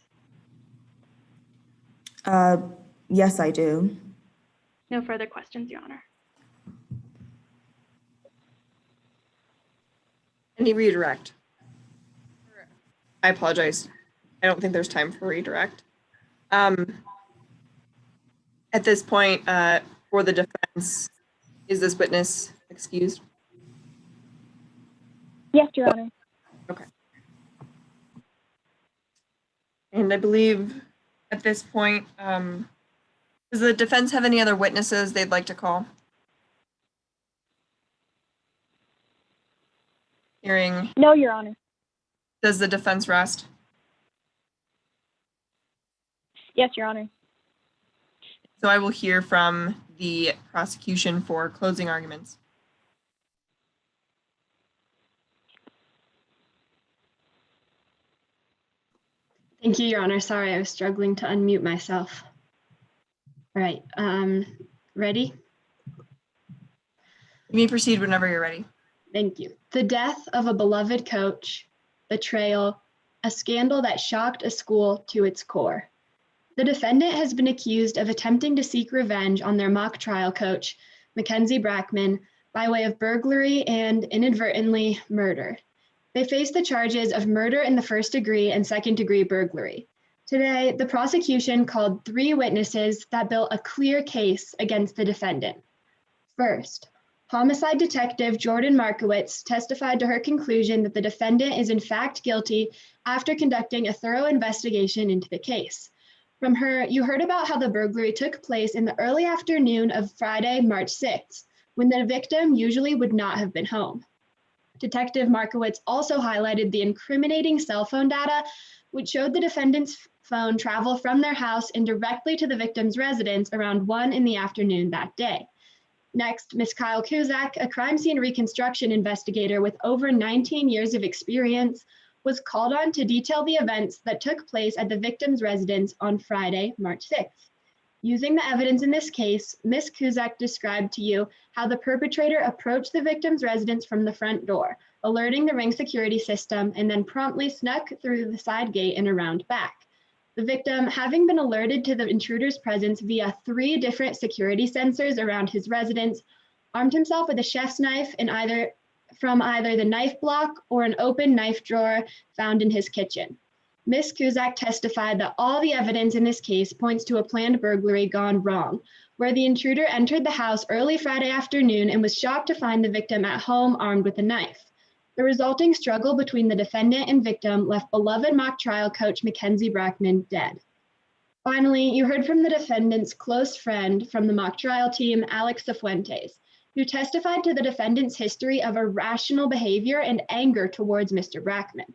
[SPEAKER 13] Yes, I do.
[SPEAKER 7] No further questions, Your Honor.
[SPEAKER 1] Any redirect? I apologize. I don't think there's time for redirect. At this point, for the defense, is this witness excused?
[SPEAKER 12] Yes, Your Honor.
[SPEAKER 1] Okay. And I believe at this point, does the defense have any other witnesses they'd like to call? Hearing.
[SPEAKER 12] No, Your Honor.
[SPEAKER 1] Does the defense rest?
[SPEAKER 12] Yes, Your Honor.
[SPEAKER 1] So I will hear from the prosecution for closing arguments.
[SPEAKER 8] Thank you, Your Honor. Sorry, I was struggling to unmute myself. All right, ready?
[SPEAKER 1] You may proceed whenever you're ready.
[SPEAKER 8] Thank you. The death of a beloved coach, betrayal, a scandal that shocked a school to its core. The defendant has been accused of attempting to seek revenge on their mock trial coach, Mackenzie Brackman, by way of burglary and inadvertently murder. They face the charges of murder in the first degree and second-degree burglary. Today, the prosecution called 3 witnesses that built a clear case against the defendant. First, homicide detective Jordan Markowitz testified to her conclusion that the defendant is in fact guilty after conducting a thorough investigation into the case. From her, you heard about how the burglary took place in the early afternoon of Friday, March 6th, when the victim usually would not have been home. Detective Markowitz also highlighted the incriminating cell phone data, which showed the defendant's phone travel from their house and directly to the victim's residence around 1 in the afternoon that day. Next, Ms. Kyle Kuzak, a crime scene reconstruction investigator with over 19 years of experience, was called on to detail the events that took place at the victim's residence on Friday, March 6th. Using the evidence in this case, Ms. Kuzak described to you how the perpetrator approached the victim's residence from the front door, alerting the ring security system, and then promptly snuck through the side gate and around back. The victim, having been alerted to the intruder's presence via 3 different security sensors around his residence, armed himself with a chef's knife from either the knife block or an open knife drawer found in his kitchen. Ms. Kuzak testified that all the evidence in this case points to a planned burglary gone wrong, where the intruder entered the house early Friday afternoon and was shocked to find the victim at home armed with a knife. The resulting struggle between the defendant and victim left beloved mock trial coach Mackenzie Brackman dead. Finally, you heard from the defendant's close friend from the mock trial team, Alex Cifuentes, who testified to the defendant's history of irrational behavior and anger towards Mr. Brackman.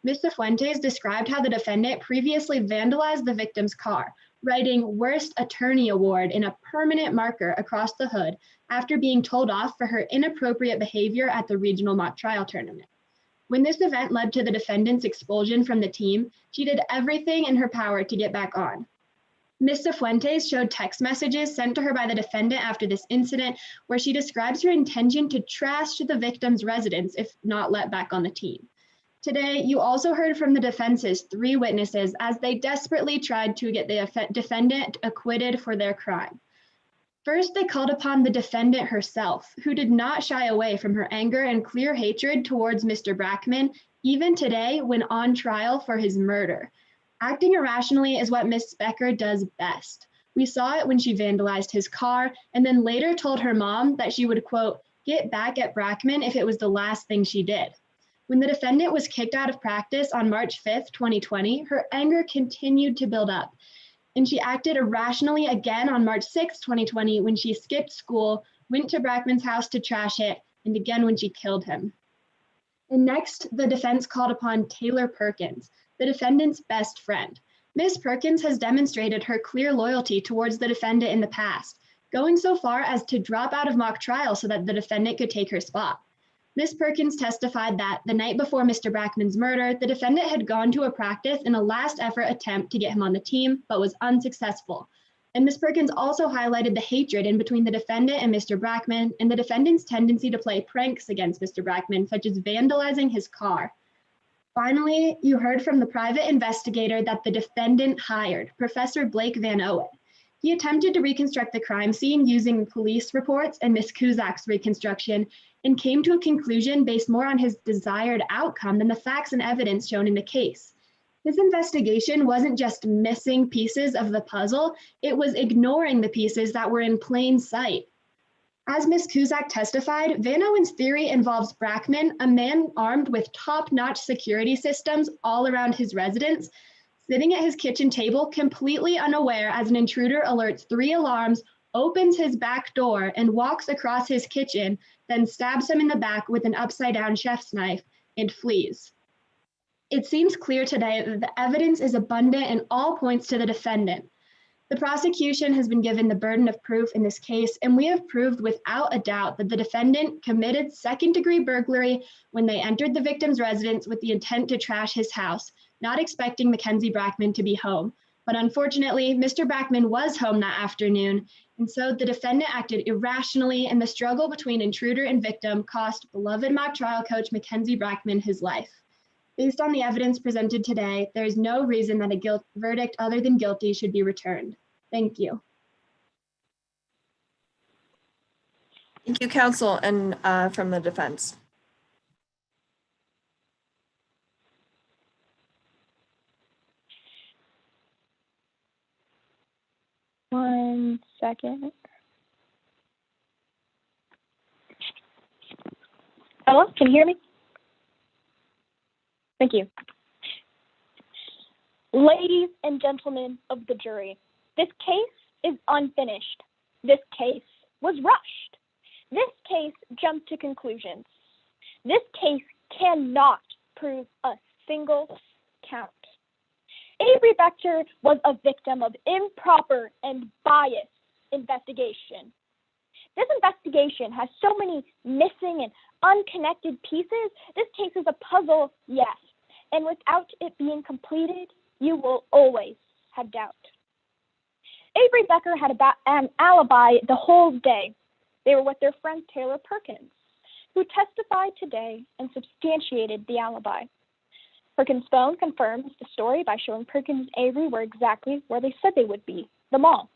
[SPEAKER 8] Ms. Cifuentes described how the defendant previously vandalized the victim's car, writing "Worst Attorney Award" in a permanent marker across the hood after being told off for her inappropriate behavior at the regional mock trial tournament. When this event led to the defendant's expulsion from the team, she did everything in her power to get back on. Ms. Cifuentes showed text messages sent to her by the defendant after this incident where she describes her intention to trash the victim's residence if not let back on the team. Today, you also heard from the defense's 3 witnesses as they desperately tried to get the defendant acquitted for their crime. First, they called upon the defendant herself, who did not shy away from her anger and clear hatred towards Mr. Brackman, even today when on trial for his murder. Acting irrationally is what Ms. Becker does best. We saw it when she vandalized his car and then later told her mom that she would, quote, get back at Brackman if it was the last thing she did. When the defendant was kicked out of practice on March 5th, 2020, her anger continued to build up. And she acted irrationally again on March 6th, 2020, when she skipped school, went to Brackman's house to trash it, and again when she killed him. And next, the defense called upon Taylor Perkins, the defendant's best friend. Ms. Perkins has demonstrated her clear loyalty towards the defendant in the past, going so far as to drop out of mock trial so that the defendant could take her spot. Ms. Perkins testified that the night before Mr. Brackman's murder, the defendant had gone to a practice in a last-effort attempt to get him on the team, but was unsuccessful. And Ms. Perkins also highlighted the hatred in between the defendant and Mr. Brackman, and the defendant's tendency to play pranks against Mr. Brackman, such as vandalizing his car. Finally, you heard from the private investigator that the defendant hired, Professor Blake Van Owen. He attempted to reconstruct the crime scene using police reports and Ms. Kuzak's reconstruction, and came to a conclusion based more on his desired outcome than the facts and evidence shown in the case. His investigation wasn't just missing pieces of the puzzle, it was ignoring the pieces that were in plain sight. As Ms. Kuzak testified, Van Owen's theory involves Brackman, a man armed with top-notch security systems all around his residence, sitting at his kitchen table completely unaware as an intruder alerts 3 alarms, opens his back door, and walks across his kitchen, then stabs him in the back with an upside-down chef's knife and flees. It seems clear today that the evidence is abundant and all points to the defendant. The prosecution has been given the burden of proof in this case, and we have proved without a doubt that the defendant committed second-degree burglary when they entered the victim's residence with the intent to trash his house, not expecting Mackenzie Brackman to be home. But unfortunately, Mr. Brackman was home that afternoon, and so the defendant acted irrationally, and the struggle between intruder and victim cost beloved mock trial coach Mackenzie Brackman his life. Based on the evidence presented today, there is no reason that a verdict other than guilty should be returned. Thank you.
[SPEAKER 1] Thank you, counsel, and from the defense.
[SPEAKER 12] One second. Hello, can you hear me? Thank you. Ladies and gentlemen of the jury, this case is unfinished. This case was rushed. This case jumped to conclusions. This case cannot prove a single count. Avery Becker was a victim of improper and biased investigation. This investigation has so many missing and unconnected pieces. This case is a puzzle, yes, and without it being completed, you will always have doubt. Avery Becker had an alibi the whole day. They were with their friend Taylor Perkins, who testified today and substantiated the alibi. Perkins' phone confirms the story by showing Perkins and Avery were exactly where they said they would be, the mall.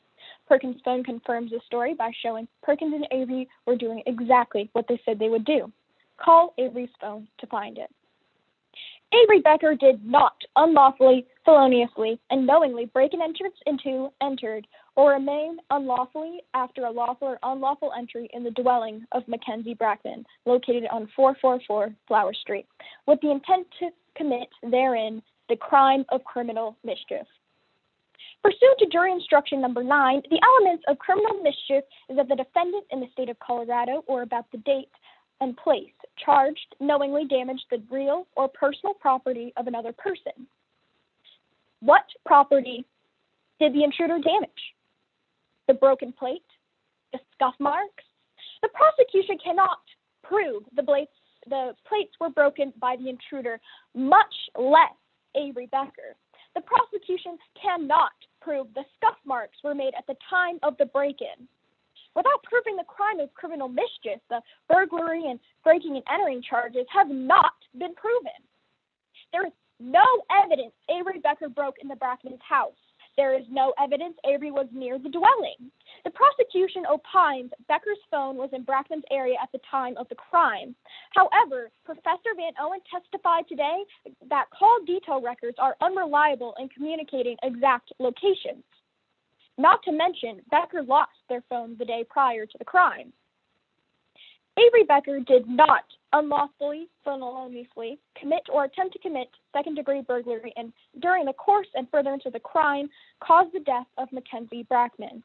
[SPEAKER 12] Perkins' phone confirms the story by showing Perkins and Avery were doing exactly what they said they would do. Call Avery's phone to find it. Avery Becker did not unlawfully, feloniously, and knowingly break an entrance into, entered, or remain unlawfully after a lawful or unlawful entry in the dwelling of Mackenzie Brackman, located on 444 Flower Street, with the intent to commit therein the crime of criminal mischief. Pursuant to jury instruction number 9, the elements of criminal mischief is that the defendant in the state of Colorado or about the date and place charged knowingly damaged the real or personal property of another person. What property did the intruder damage? The broken plate? The scuff marks? The prosecution cannot prove the the plates were broken by the intruder, much less Avery Becker. The prosecution cannot prove the scuff marks were made at the time of the break-in. Without proving the crime of criminal mischief, the burglary and breaking and entering charges have not been proven. There is no evidence Avery Becker broke in the Brackman's house. There is no evidence Avery was near the dwelling. The prosecution opines Becker's phone was in Brackman's area at the time of the crime. However, Professor Van Owen testified today that call detail records are unreliable in communicating exact locations. Not to mention, Becker lost their phone the day prior to the crime. Avery Becker did not unlawfully, feloniously commit or attempt to commit second-degree burglary and, during the course and furtherance of the crime, caused the death of Mackenzie Brackman.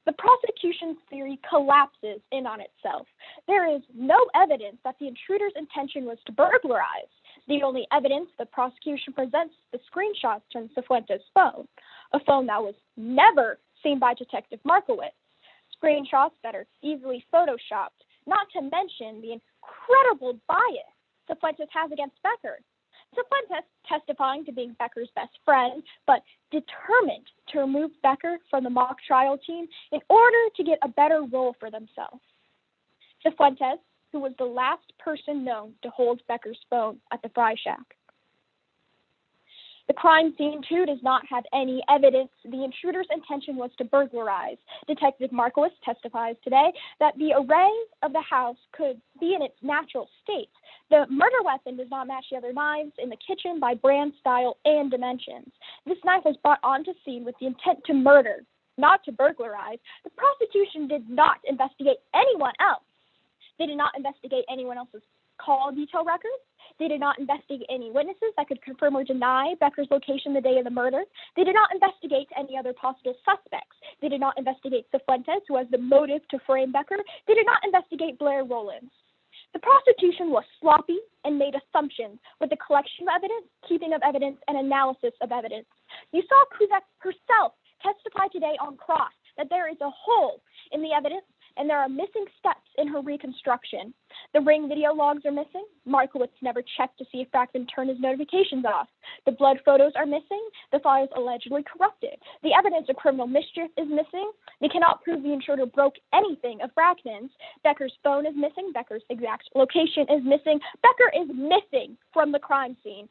[SPEAKER 12] The prosecution's theory collapses in on itself. There is no evidence that the intruder's intention was to burglarize. The only evidence the prosecution presents is the screenshots from Cifuentes' phone, a phone that was never seen by Detective Markowitz. Screenshots that are easily photoshopped, not to mention the incredible bias Cifuentes has against Becker. Cifuentes testifying to being Becker's best friend, but determined to remove Becker from the mock trial team in order to get a better role for themselves. Cifuentes, who was the last person known to hold Becker's phone at the Fry Shack. The crime scene, too, does not have any evidence the intruder's intention was to burglarize. Detective Markowitz testifies today that the array of the house could be in its natural state. The murder weapon does not match the other knives in the kitchen by brand, style, and dimensions. This knife was brought onto scene with the intent to murder, not to burglarize. The prosecution did not investigate anyone else. They did not investigate anyone else's call detail records. They did not investigate any witnesses that could confirm or deny Becker's location the day of the murder. They did not investigate any other possible suspects. They did not investigate Cifuentes, who has the motive to frame Becker. They did not investigate Blair Rowlands. The prosecution was sloppy and made assumptions with the collection of evidence, keeping of evidence, and analysis of evidence. You saw Kuzak herself testify today on cross that there is a hole in the evidence and there are missing steps in her reconstruction. The ring video logs are missing. Markowitz never checked to see if Brackman turned his notifications off. The blood photos are missing. The files allegedly corrupted. The evidence of criminal mischief is missing. They cannot prove the intruder broke anything of Brackman's. Becker's phone is missing. Becker's exact location is missing. Becker is missing from the crime scene.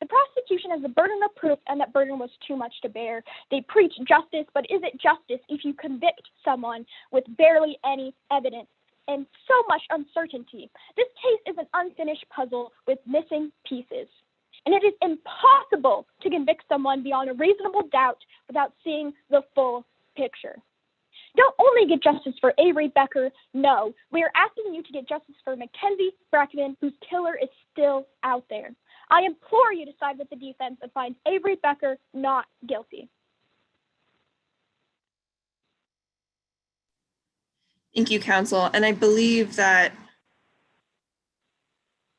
[SPEAKER 12] The prosecution has the burden of proof, and that burden was too much to bear. They preach justice, but is it justice if you convict someone with barely any evidence and so much uncertainty? This case is an unfinished puzzle with missing pieces, and it is impossible to convict someone beyond a reasonable doubt without seeing the full picture. Don't only get justice for Avery Becker, no, we are asking you to get justice for Mackenzie Brackman, whose killer is still out there. I implore you to side with the defense and find Avery Becker not guilty.
[SPEAKER 1] Thank you, counsel. And I believe that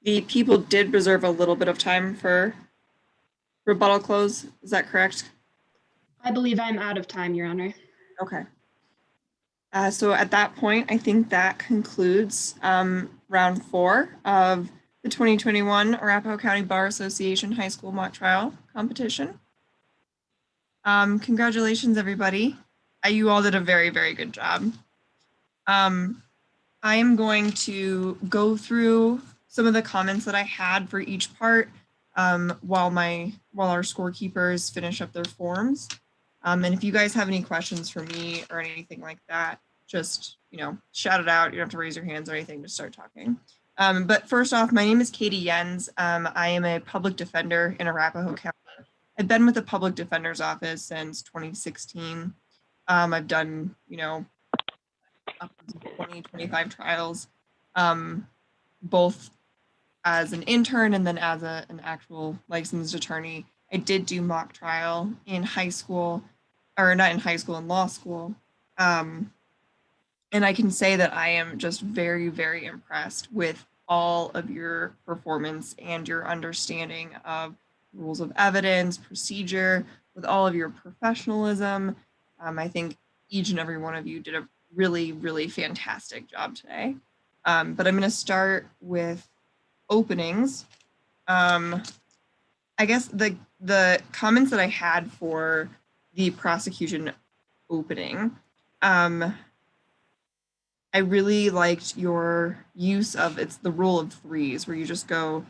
[SPEAKER 1] the people did reserve a little bit of time for rebuttal close. Is that correct?
[SPEAKER 8] I believe I'm out of time, Your Honor.
[SPEAKER 1] Okay. So at that point, I think that concludes round 4 of the 2021 Arapahoe County Bar Association High School Mock Trial Competition. Congratulations, everybody. You all did a very, very good job. I am going to go through some of the comments that I had for each part while our scorekeepers finish up their forms. And if you guys have any questions for me or anything like that, just, shout it out. You don't have to raise your hands or anything, just start talking. But first off, my name is Katie Jens. I am a public defender in Arapahoe County. I've been with the public defender's office since 2016. I've done, up to 20, 25 trials, both as an intern and then as an actual licensed attorney. I did do mock trial in high school, or not in high school, in law school. And I can say that I am just very, very impressed with all of your performance and your understanding of rules of evidence, procedure, with all of your professionalism. I think each and every one of you did a really, really fantastic job today. But I'm going to start with openings. I guess the comments that I had for the prosecution opening, I really liked your use of, it's the rule of threes, where you just go,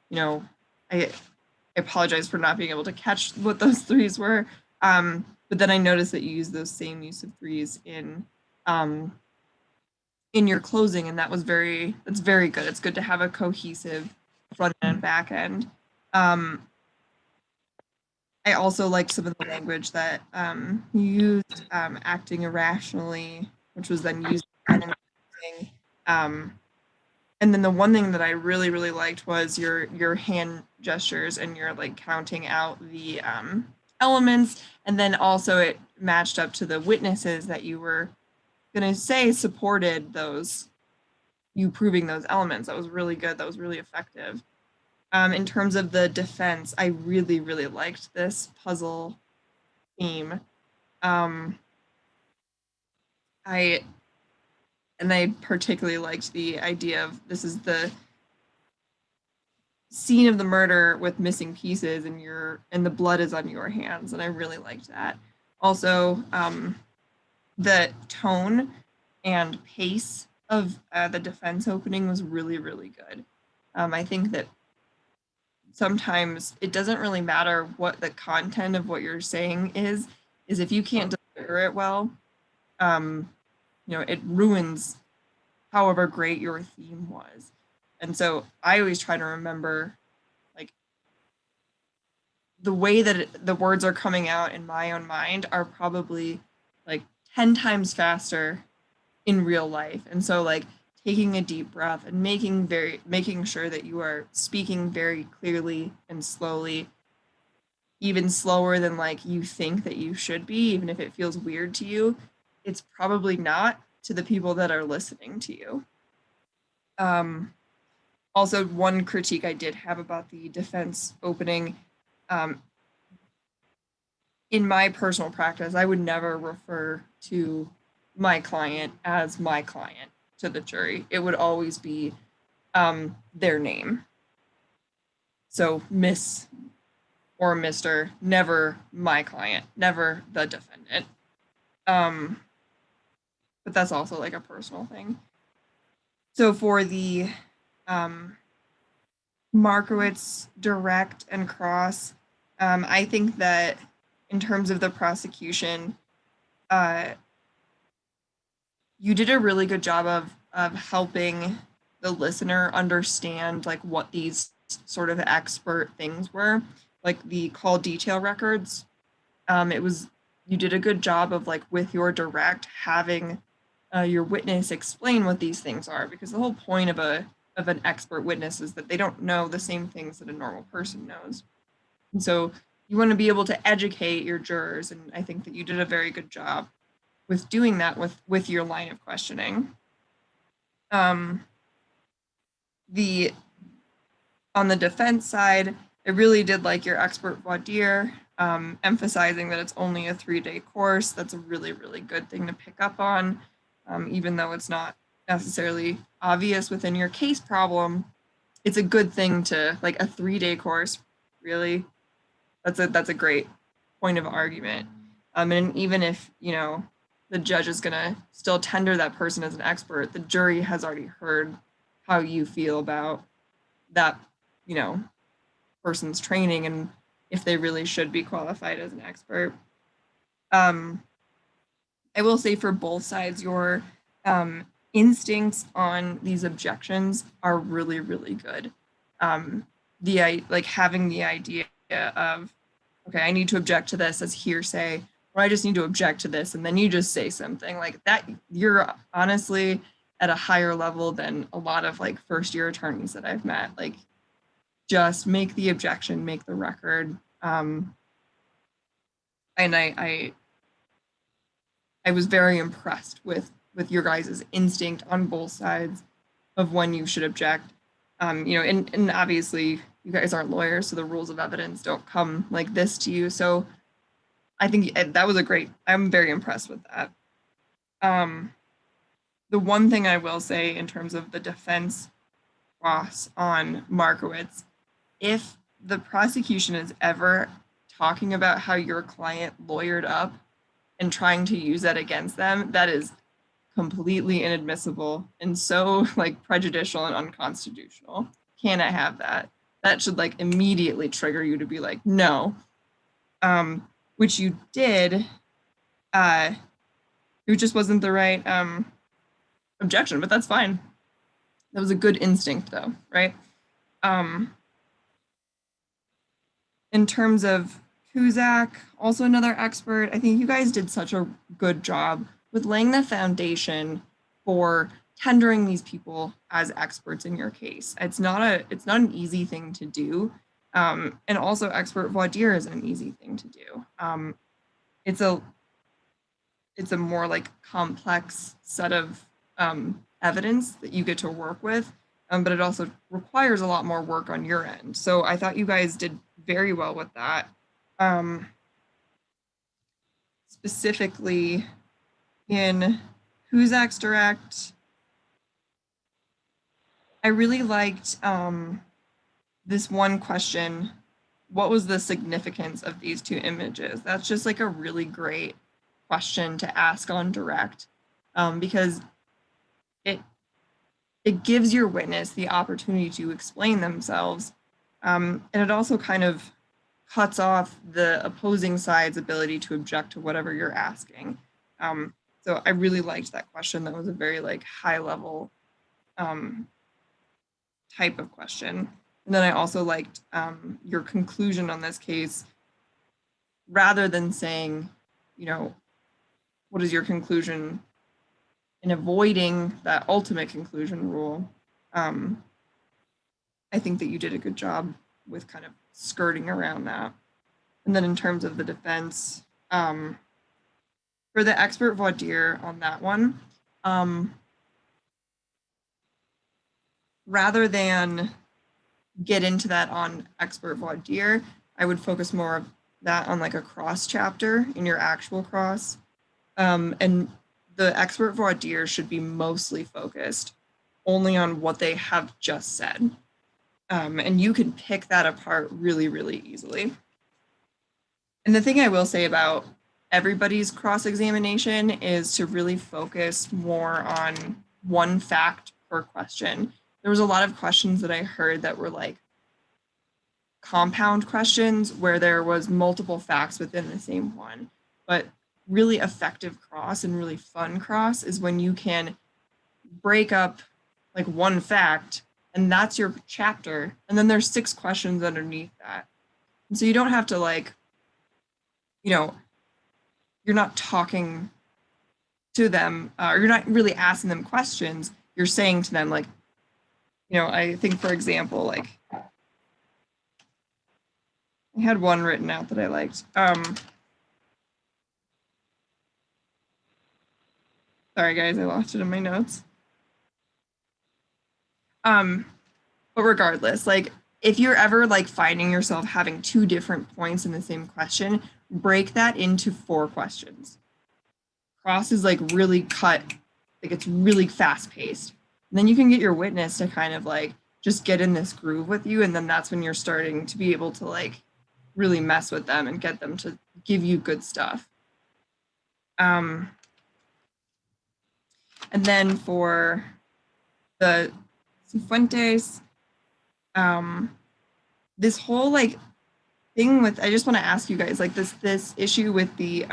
[SPEAKER 1] you know, I apologize for not being able to catch what those threes were. But then I noticed that you use those same use of threes in your closing, and that's very good. It's good to have a cohesive front end and back end. I also liked some of the language that you used, acting irrationally, which was then used again in the closing. And then the one thing that I really, really liked was your hand gestures and your like counting out the elements. And then also it matched up to the witnesses that you were going to say supported those, you proving those elements. That was really good. That was really effective. In terms of the defense, I really, really liked this puzzle theme. I particularly liked the idea of this is the scene of the murder with missing pieces and the blood is on your hands, and I really liked that. Also, the tone and pace of the defense opening was really, really good. I think that sometimes it doesn't really matter what the content of what you're saying is if you can't deliver it well, it ruins however great your theme was. And so I always try to remember, like, the way that the words are coming out in my own mind are probably like 10 times faster in real life. And so like taking a deep breath and making sure that you are speaking very clearly and slowly, even slower than like you think that you should be, even if it feels weird to you, it's probably not to the people that are listening to you. Also, one critique I did have about the defense opening, in my personal practice, I would never refer to my client as my client to the jury. It would always be their name. So Miss or Mr., never my client, never the defendant. But that's also like a personal thing. So for the Markowitz direct and cross, I think that in terms of the prosecution, you did a really good job of helping the listener understand like what these sort of expert things were, like the call detail records. You did a good job of like with your direct having your witness explain what these things are, because the whole point of an expert witness is that they don't know the same things that a normal person knows. And so you want to be able to educate your jurors, and I think that you did a very good job with doing that with your line of questioning. On the defense side, I really did like your expert voir dire, emphasizing that it's only a 3-day course. That's a really, really good thing to pick up on, even though it's not necessarily obvious within your case problem. It's a good thing to, like, a 3-day course, really. That's a great point of argument. And even if, the judge is going to still tender that person as an expert, the jury has already heard how you feel about that, person's training and if they really should be qualified as an expert. I will say for both sides, your instincts on these objections are really, really good. Having the idea of, okay, I need to object to this as hearsay, or I just need to object to this, and then you just say something like that. You're honestly at a higher level than a lot of like first-year attorneys that I've met. Like, just make the objection, make the record. And I was very impressed with your guys' instinct on both sides of when you should object. And obviously you guys aren't lawyers, so the rules of evidence don't come like this to you. So I think that was I'm very impressed with that. the one thing I will say in terms of the defense cross on Markowitz, if the prosecution is ever talking about how your client lawyered up and trying to use that against them, that is completely inadmissible and so like prejudicial and unconstitutional. Cannot have that. That should like immediately trigger you to be like, no. Which you did. It just wasn't the right objection, but that's fine. That was a good instinct though, right? In terms of Cusack, also another expert, I think you guys did such a good job with laying the foundation for tendering these people as experts in your case. It's not an easy thing to do. And also expert voir dire isn't an easy thing to do. It's a more like complex set of evidence that you get to work with, but it also requires a lot more work on your end. So I thought you guys did very well with that. Specifically in Cusack's direct, I really liked this one question, what was the significance of these two images? That's just like a really great question to ask on direct, because it gives your witness the opportunity to explain themselves, and it also kind of cuts off the opposing side's ability to object to whatever you're asking. So I really liked that question. That was a very like high level type of question. And then I also liked your conclusion on this case, rather than saying, you know, what is your conclusion in avoiding that ultimate conclusion rule. I think that you did a good job with kind of skirting around that. And then in terms of the defense, for the expert voir dire on that one, rather than get into that on expert voir dire, I would focus more of that on like a cross chapter in your actual cross. And the expert voir dire should be mostly focused only on what they have just said. And you can pick that apart really, really easily. And the thing I will say about everybody's cross-examination is to really focus more on one fact per question. There was a lot of questions that I heard that were like compound questions where there was multiple facts within the same one. But really effective cross and really fun cross is when you can break up like one fact and that's your chapter. And then there's 6 questions underneath that. And so you don't have to like, you know, you're not talking to them or you're not really asking them questions. You're saying to them like, you know, I think for example, like I had one written out that I liked. Sorry guys, I lost it in my notes. But regardless, like if you're ever like finding yourself having 2 different points in the same question, break that into 4 questions. Cross is like really cut, like it's really fast paced. And then you can get your witness to kind of like just get in this groove with you. And then that's when you're starting to be able to like really mess with them and get them to give you good stuff. And then for the Cifuentes, this whole like thing with, I just want to ask you guys like this issue with the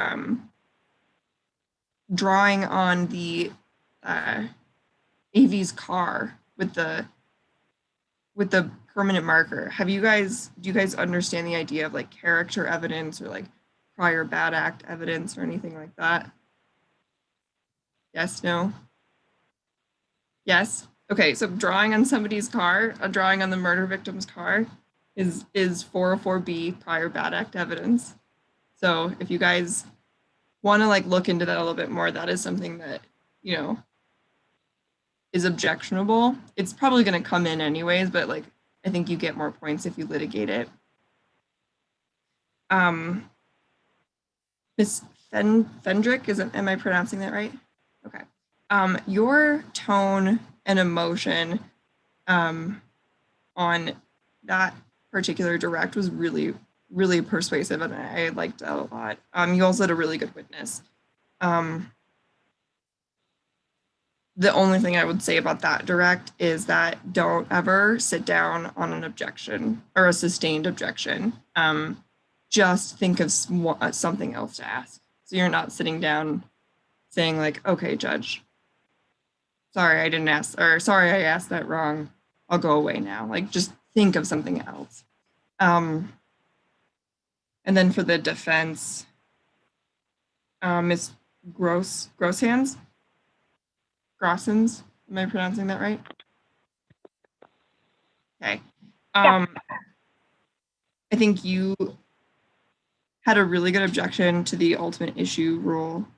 [SPEAKER 1] drawing on the AV's car with the permanent marker. Do you guys understand the idea of like character evidence or like prior bad act evidence or anything like that? Yes, no? Yes? Okay, so drawing on somebody's car, a drawing on the murder victim's car is 404B prior bad act evidence. So if you guys want to like look into that a little bit more, that is something that, you know, is objectionable. It's probably going to come in anyways, but like I think you get more points if you litigate it. Miss Fendrick, am I pronouncing that right? Okay. Your tone and emotion on that particular direct was really, really persuasive, and I liked that a lot. You also had a really good witness. The only thing I would say about that direct is that don't ever sit down on an objection or a sustained objection. Just think of something else to ask. So you're not sitting down saying like, okay, judge, sorry, I didn't ask, or sorry, I asked that wrong. I'll go away now. Like, just think of something else. And then for the defense, Ms. Grossens? Grossens? Am I pronouncing that right? Okay. I think you had a really good objection to the ultimate issue rule.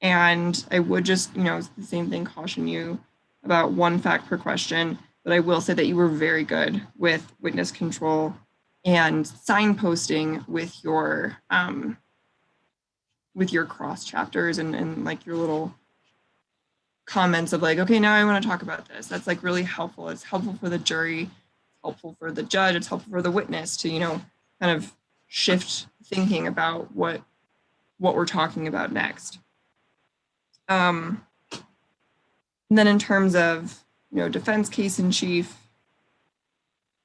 [SPEAKER 1] And I would just, the same thing, caution you about one fact per question. But I will say that you were very good with witness control and signposting with your cross chapters and like your little comments of like, okay, now I want to talk about this. That's like really helpful. It's helpful for the jury, it's helpful for the judge, it's helpful for the witness to, kind of shift thinking about what we're talking about next. And then in terms of, defense case in chief,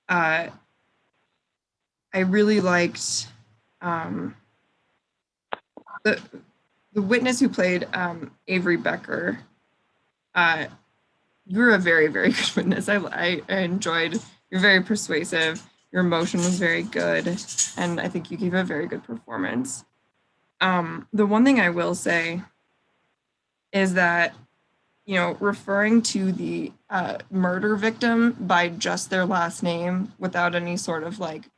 [SPEAKER 1] I really liked the witness who played Avery Becker. You were a very, very good witness. I enjoyed, you're very persuasive. Your emotion was very good. And I think you gave a very good performance. The one thing I will say is that, referring to the murder victim by just their last name without any sort of like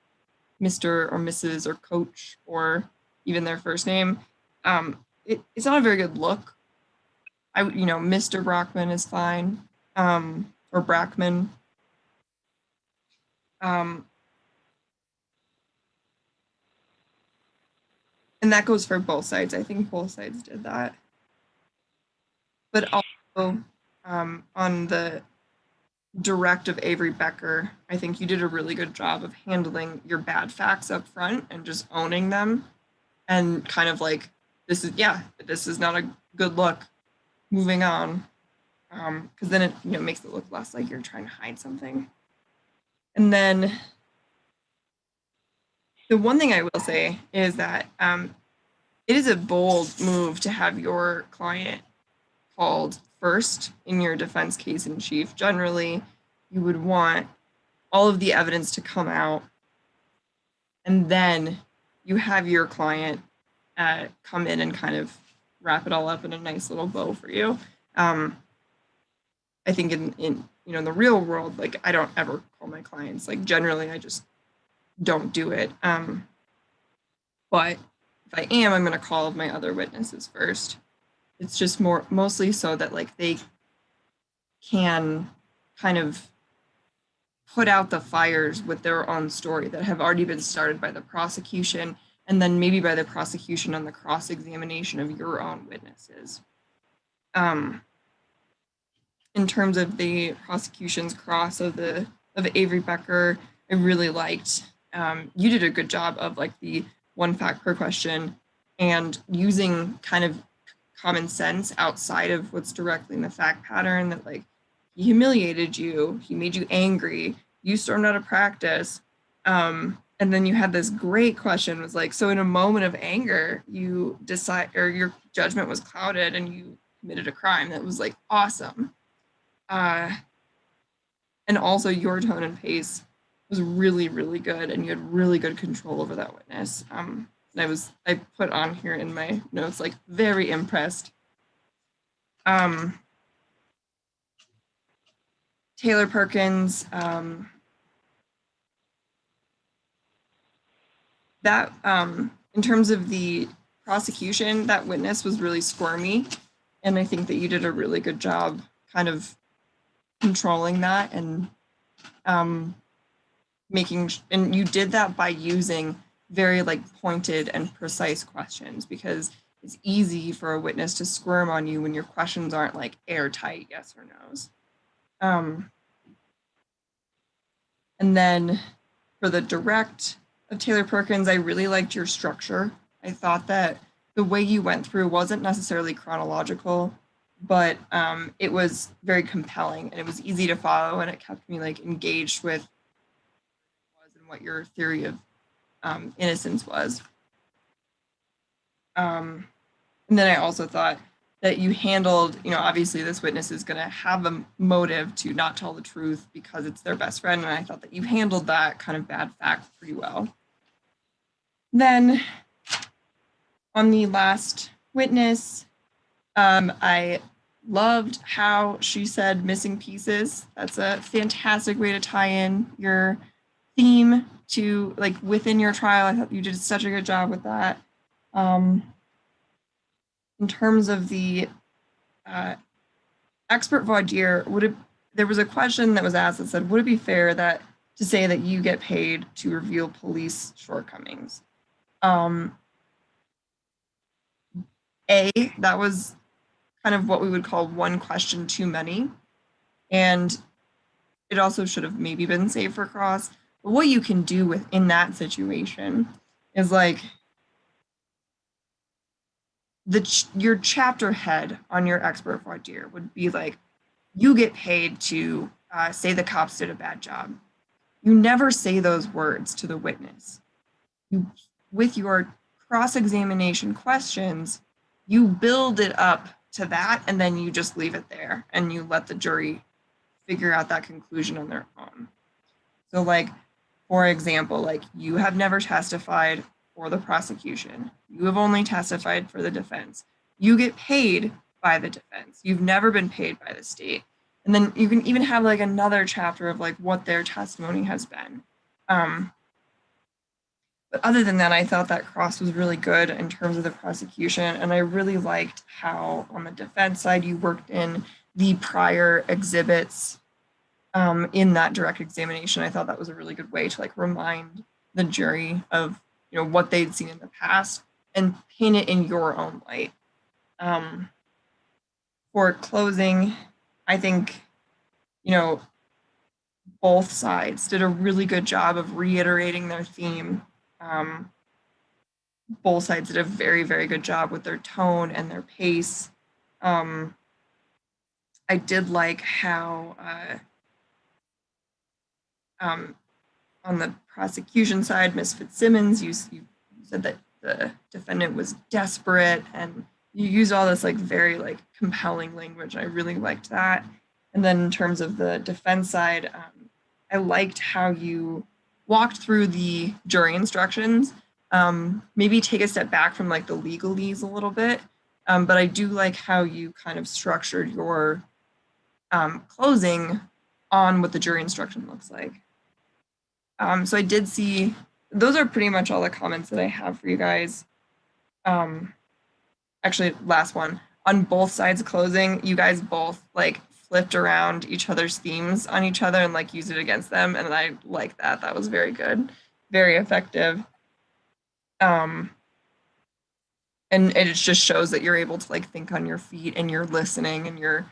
[SPEAKER 1] Mr. or Mrs. or coach or even their first name, it's not a very good look. Mr. Brockman is fine, or Brackman. And that goes for both sides. I think both sides did that. But also on the direct of Avery Becker, I think you did a really good job of handling your bad facts up front and just owning them and kind of like, this is not a good look, moving on. Because then it makes it look less like you're trying to hide something. And then the one thing I will say is that it is a bold move to have your client called first in your defense case in chief. Generally, you would want all of the evidence to come out, and then you have your client come in and kind of wrap it all up in a nice little bow for you. I think in the real world, like I don't ever call my clients. Like generally, I just don't do it. But if I am, I'm going to call my other witnesses first. It's just mostly so that like they can kind of put out the fires with their own story that have already been started by the prosecution, and then maybe by the prosecution on the cross-examination of your own witnesses. In terms of the prosecution's cross of Avery Becker, I really liked. You did a good job of like the one fact per question and using kind of common sense outside of what's directly in the fact pattern, that like he humiliated you, he made you angry, you stormed out of practice. And then you had this great question, was like, so in a moment of anger, you decide, or your judgment was clouded and you committed a crime. That was like awesome. And also your tone and pace was really, really good, and you had really good control over that witness. And I put on here in my notes, like, very impressed. Taylor Perkins, that in terms of the prosecution, that witness was really squirmy, and I think that you did a really good job kind of controlling that and and you did that by using very like pointed and precise questions, because it's easy for a witness to squirm on you when your questions aren't like airtight yes or no's. And then for the direct of Taylor Perkins, I really liked your structure. I thought that the way you went through wasn't necessarily chronological, but it was very compelling and it was easy to follow, and it kept me like engaged with what your theory of innocence was. And then I also thought that you handled, obviously this witness is going to have a motive to not tell the truth because it's their best friend. And I thought that you handled that kind of bad fact pretty well. Then on the last witness, I loved how she said missing pieces. That's a fantastic way to tie in your theme to like within your trial. I thought you did such a good job with that. In terms of the expert voir dire, there was a question that was asked that said, would it be fair to say that you get paid to reveal police shortcomings? That was kind of what we would call one question too many. And it also should have maybe been saved for cross. But what you can do within that situation is like, your chapter head on your expert voir dire would be like, you get paid to say the cops did a bad job. You never say those words to the witness. With your cross-examination questions, you build it up to that, and then you just leave it there, and you let the jury figure out that conclusion on their own. So like, for example, like you have never testified for the prosecution. You have only testified for the defense. You get paid by the defense. You've never been paid by the state. And then you can even have like another chapter of like what their testimony has been. But other than that, I thought that cross was really good in terms of the prosecution. And I really liked how on the defense side, you worked in the prior exhibits in that direct examination. I thought that was a really good way to like remind the jury of what they'd seen in the past and paint it in your own light. For closing, I think, both sides did a really good job of reiterating their theme. Both sides did a very, very good job with their tone and their pace. I did like how on the prosecution side, Ms. Fitzsimmons, you said that the defendant was desperate, and you used all this like very like compelling language. I really liked that. And then in terms of the defense side, I liked how you walked through the jury instructions. Maybe take a step back from like the legalese a little bit, but I do like how you kind of structured your closing on what the jury instruction looks like. So I did see, those are pretty much all the comments that I have for you guys. Actually, last one. On both sides closing, you guys both like flipped around each other's themes on each other and like used it against them. And I like that. That was very good, very effective. And it just shows that you're able to like think on your feet and you're listening and you're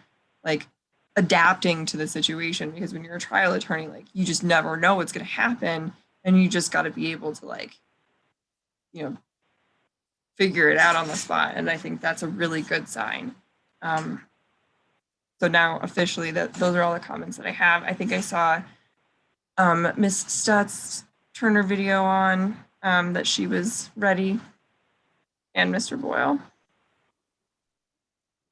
[SPEAKER 1] like adapting to the situation, because when you're a trial attorney, like you just never know what's going to happen, and you just got to be able to like, figure it out on the spot. And I think that's a really good sign. So now officially those are all the comments that I have. I think I saw Miss Stutz turn her video on, that she was ready, and Mr. Boyle.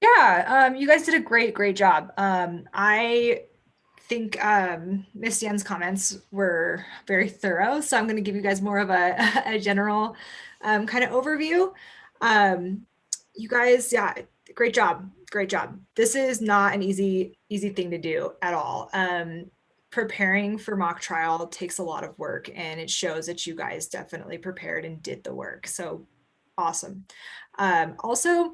[SPEAKER 16] Yeah, you guys did a great job. I think Miss Dan's comments were very thorough, so I'm going to give you guys more of a general kind of overview. You guys, yeah, great job. This is not an easy thing to do at all. Preparing for mock trial takes a lot of work, and it shows that you guys definitely prepared and did the work. So awesome. Also,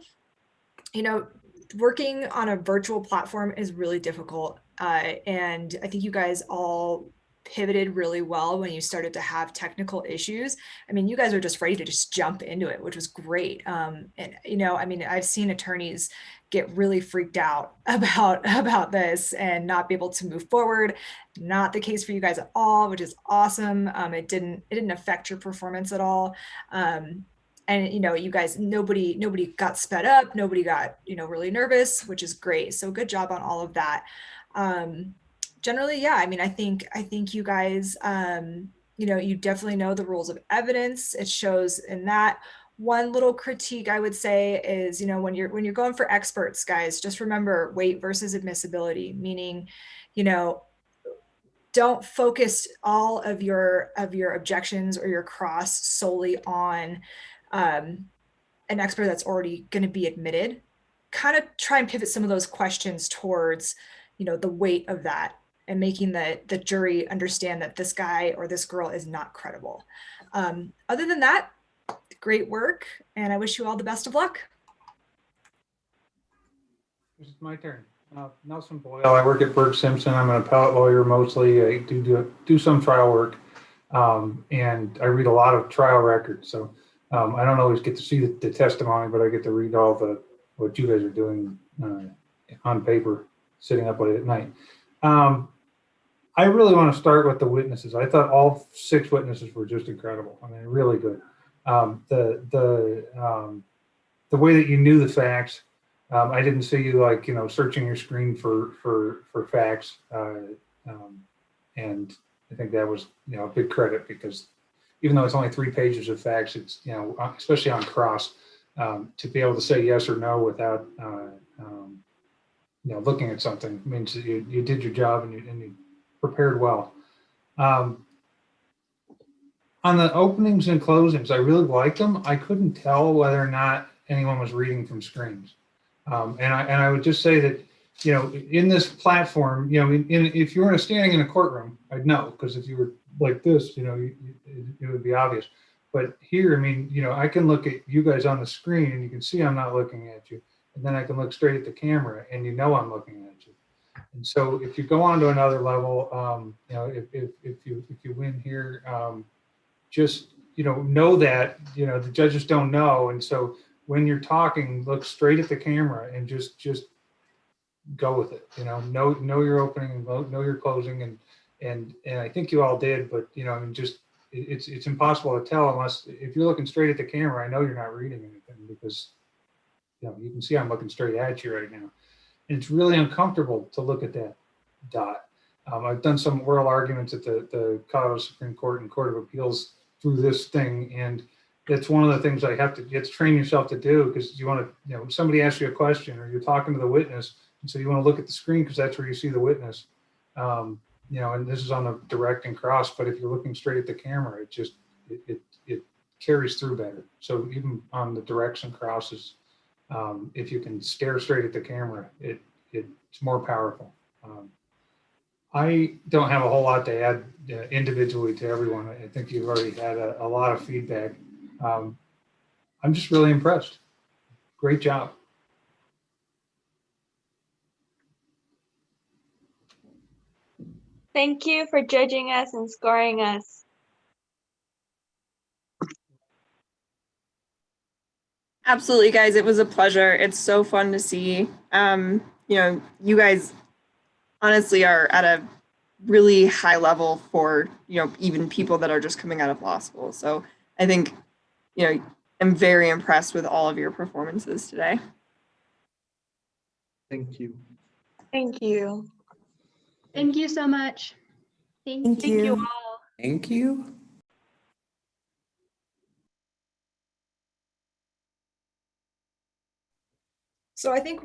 [SPEAKER 16] working on a virtual platform is really difficult. And I think you guys all pivoted really well when you started to have technical issues. I mean, you guys were just ready to just jump into it, which was great. And I mean, I've seen attorneys get really freaked out about this and not be able to move forward. Not the case for you guys at all, which is awesome. It didn't affect your performance at all. And you guys, nobody got sped up, nobody got really nervous, which is great. So good job on all of that. Generally, yeah, I mean, I think you guys, you definitely know the rules of evidence. It shows in that. One little critique I would say is, when you're going for experts, guys, just remember weight versus admissibility, meaning, don't focus all of your objections or your cross solely on an expert that's already going to be admitted. Kind of try and pivot some of those questions towards, the weight of that and making the jury understand that this guy or this girl is not credible. Other than that, great work, and I wish you all the best of luck.
[SPEAKER 17] It's my turn. Nelson Boyle. I work at Berg Simpson. I'm an appellate lawyer mostly. I do some trial work, and I read a lot of trial records. So I don't always get to see the testimony, but I get to read all what you guys are doing on paper, sitting up late at night. I really want to start with the witnesses. I thought all 6 witnesses were just incredible. I mean, really good. The way that you knew the facts. I didn't see you searching your screen for facts, and I think that was a big credit, because even though it's only 3 pages of facts, it's especially on cross, to be able to say yes or no without looking at something means that you did your job and you prepared well. On the openings and closings, I really liked them. I couldn't tell whether or not anyone was reading from screens. And I would just say that, in this platform, if you were standing in a courtroom, I'd know, because if you were like this, it would be obvious. But here, I mean, I can look at you guys on the screen and you can see I'm not looking at you. And then I can look straight at the camera and I'm looking at you. And so if you go on to another level, if you win here, just, know that, the judges don't know. And so when you're talking, look straight at the camera and just go with it. Know your opening and know your closing, and I think you all did. But it's impossible to tell unless if you're looking straight at the camera. I know you're not reading anything because you can see I'm looking straight at you right now, and it's really uncomfortable to look at that dot. I've done some oral arguments at the Colorado Supreme Court and Court of Appeals through this thing, and it's one of the things you have to train yourself to do, because you want to, somebody asks you a question or you're talking to the witness, and so you want to look at the screen because that's where you see the witness. And this is on the direct and cross, but if you're looking straight at the camera, it carries through better. So even on the directs and crosses, if you can stare straight at the camera, it's more powerful. I don't have a whole lot to add individually to everyone. I think you've already had a lot of feedback. I'm just really impressed. Great job.
[SPEAKER 11] Thank you for judging us and scoring us.
[SPEAKER 1] Absolutely, guys. It was a pleasure. It's so fun to see. You guys honestly are at a really high level for, even people that are just coming out of law school. So I think, I'm very impressed with all of your performances today.
[SPEAKER 4] Thank you.
[SPEAKER 14] Thank you.
[SPEAKER 8] Thank you so much.
[SPEAKER 13] Thank you
[SPEAKER 11] all.
[SPEAKER 18] Thank you.
[SPEAKER 16] So I think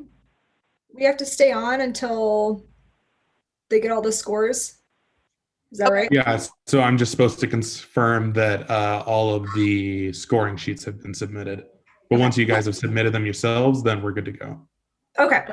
[SPEAKER 16] we have to stay on until they get all the scores. Is that right?
[SPEAKER 2] Yeah, so I'm just supposed to confirm that all of the scoring sheets have been submitted. But once you guys have submitted them yourselves, then we're good to go.
[SPEAKER 16] Okay.